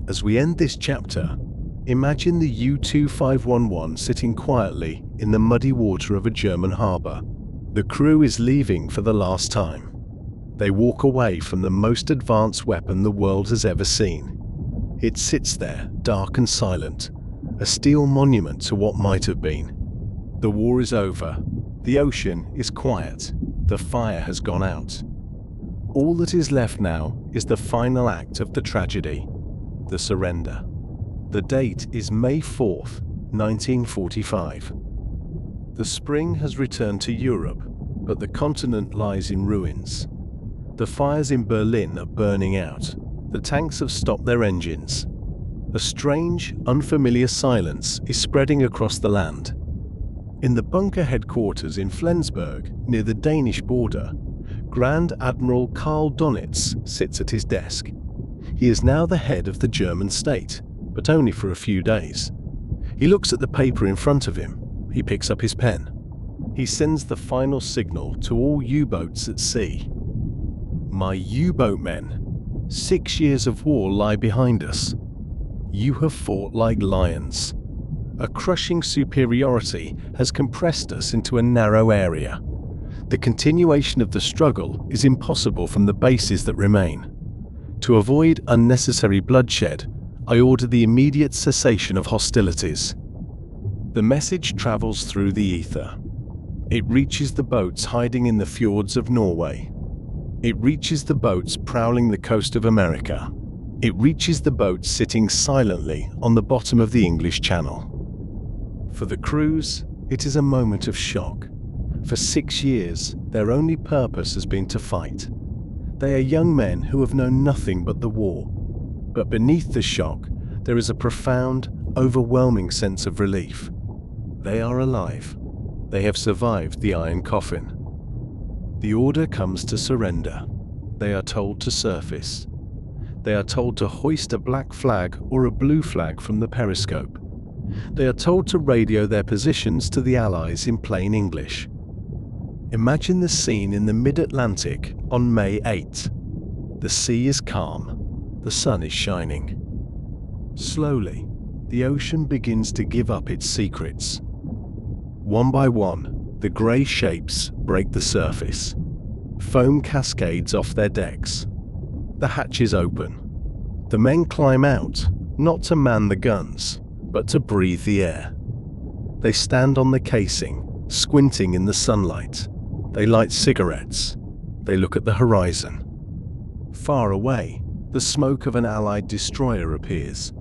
As we end this chapter, imagine the U-2511 sitting quietly in the muddy water of a German harbor. The crew is leaving for the last time. They walk away from the most advanced weapon the world has ever seen. It sits there, dark and silent, a steel monument to what might have been. The war is over. The ocean is quiet. The fire has gone out. All that is left now is the final act of the tragedy, the surrender. The date is May 4th, 1945. The spring has returned to Europe, but the continent lies in ruins. The fires in Berlin are burning out. The tanks have stopped their engines. A strange, unfamiliar silence is spreading across the land. In the bunker headquarters in Flensburg, near the Danish border, Grand Admiral Karl Donitz sits at his desk. He is now the head of the German state, but only for a few days. He looks at the paper in front of him. He picks up his pen. He sends the final signal to all U-boats at sea. My U-boat men, 6 years of war lie behind us. You have fought like lions. A crushing superiority has compressed us into a narrow area. The continuation of the struggle is impossible from the bases that remain. To avoid unnecessary bloodshed, I order the immediate cessation of hostilities. The message travels through the ether. It reaches the boats hiding in the fjords of Norway. It reaches the boats prowling the coast of America. It reaches the boats sitting silently on the bottom of the English Channel. For the crews, it is a moment of shock. For 6 years, their only purpose has been to fight. They are young men who have known nothing but the war. But beneath the shock, there is a profound, overwhelming sense of relief. They are alive. They have survived the iron coffin. The order comes to surrender. They are told to surface. They are told to hoist a black flag or a blue flag from the periscope. They are told to radio their positions to the Allies in plain English. Imagine the scene in the mid-Atlantic on May 8. The sea is calm. The sun is shining. Slowly, the ocean begins to give up its secrets. One by one, the grey shapes break the surface. Foam cascades off their decks. The hatches open. The men climb out, not to man the guns, but to breathe the air. They stand on the casing, squinting in the sunlight. They light cigarettes. They look at the horizon. Far away, the smoke of an Allied destroyer appears.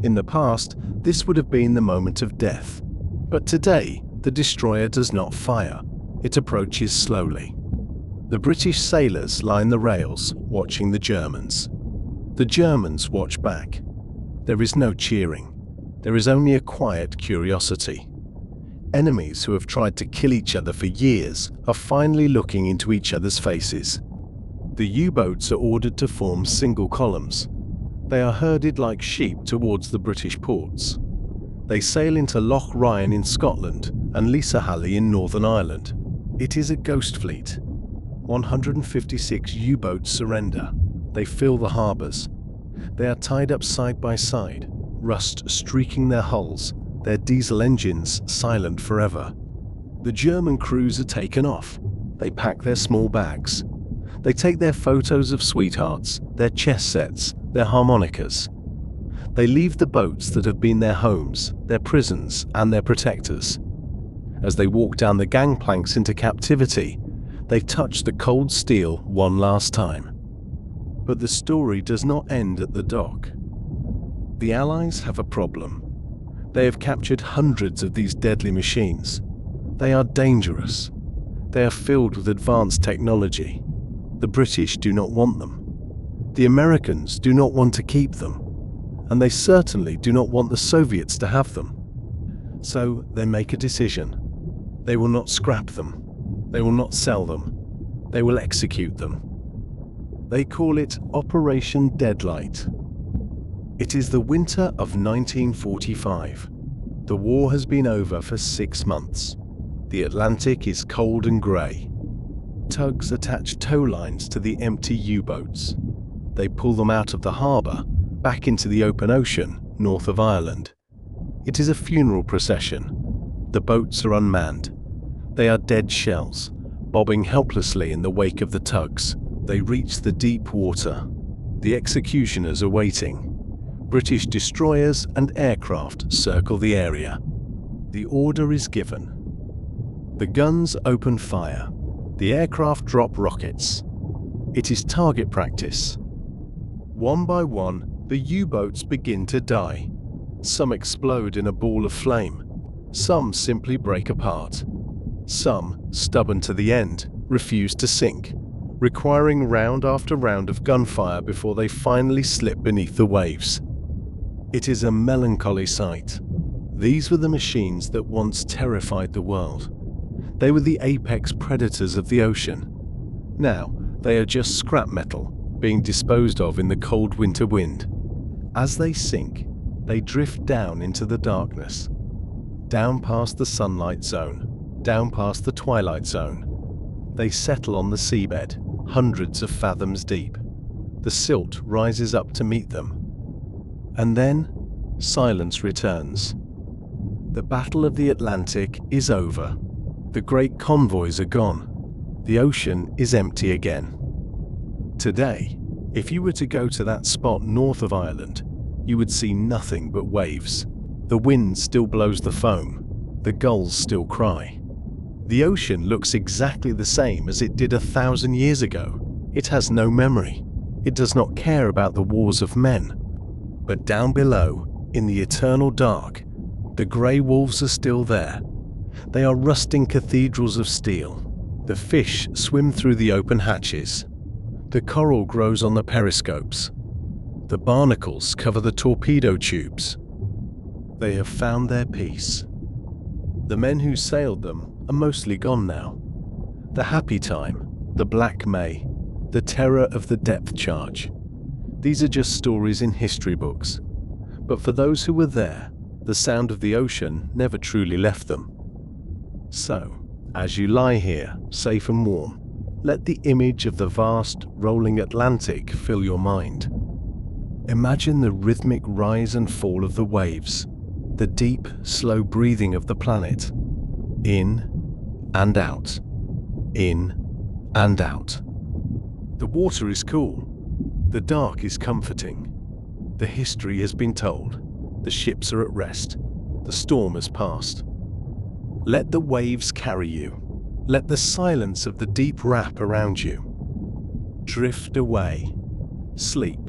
In the past, this would have been the moment of death. But today, the destroyer does not fire. It approaches slowly. The British sailors line the rails, watching the Germans. The Germans watch back. There is no cheering. There is only a quiet curiosity. Enemies who have tried to kill each other for years are finally looking into each other's faces. The U-boats are ordered to form single columns. They are herded like sheep towards the British ports. They sail into Loch Ryan in Scotland and Lisahally in Northern Ireland. It is a ghost fleet. 156 U-boats surrender. They fill the harbours. They are tied up side by side, rust streaking their hulls, their diesel engines silent forever. The German crews are taken off. They pack their small bags. They take their photos of sweethearts, their chess sets, their harmonicas. They leave the boats that have been their homes, their prisons, and their protectors. As they walk down the gangplanks into captivity, they touch the cold steel one last time. But the story does not end at the dock. The Allies have a problem. They have captured hundreds of these deadly machines. They are dangerous. They are filled with advanced technology. The British do not want them. The Americans do not want to keep them. And they certainly do not want the Soviets to have them. So they make a decision. They will not scrap them. They will not sell them. They will execute them. They call it Operation Deadlight. It is the winter of 1945. The war has been over for 6 months. The Atlantic is cold and grey. Tugs attach tow lines to the empty U-boats. They pull them out of the harbour, back into the open ocean, north of Ireland. It is a funeral procession. The boats are unmanned. They are dead shells, bobbing helplessly in the wake of the tugs. They reach the deep water. The executioners are waiting. British destroyers and aircraft circle the area. The order is given. The guns open fire. The aircraft drop rockets. It is target practice. One by one, the U-boats begin to die. Some explode in a ball of flame. Some simply break apart. Some, stubborn to the end, refuse to sink. requiring round after round of gunfire before they finally slip beneath the waves. It is a melancholy sight. These were the machines that once terrified the world. They were the apex predators of the ocean. Now, they are just scrap metal, being disposed of in the cold winter wind. As they sink, they drift down into the darkness, down past the sunlight zone, down past the twilight zone. They settle on the seabed, hundreds of fathoms deep. The silt rises up to meet them. And then, silence returns. The Battle of the Atlantic is over. The great convoys are gone. The ocean is empty again. Today, if you were to go to that spot north of Ireland, you would see nothing but waves. The wind still blows the foam. The gulls still cry. The ocean looks exactly the same as it did 1,000 years ago. It has no memory. It does not care about the wars of men. But down below, in the eternal dark, the grey wolves are still there. They are rusting cathedrals of steel. The fish swim through the open hatches. The coral grows on the periscopes. The barnacles cover the torpedo tubes. They have found their peace. The men who sailed them are mostly gone now. The happy time, the black May, the terror of the depth charge. These are just stories in history books. But for those who were there, the sound of the ocean never truly left them. So, as you lie here, safe and warm, let the image of the vast, rolling Atlantic fill your mind. Imagine the rhythmic rise and fall of the waves, the deep, slow breathing of the planet. In and out, in and out. The water is cool. The dark is comforting. The history has been told. The ships are at rest. The storm has passed. Let the waves carry you. Let the silence of the deep wrap around you. Drift away. Sleep.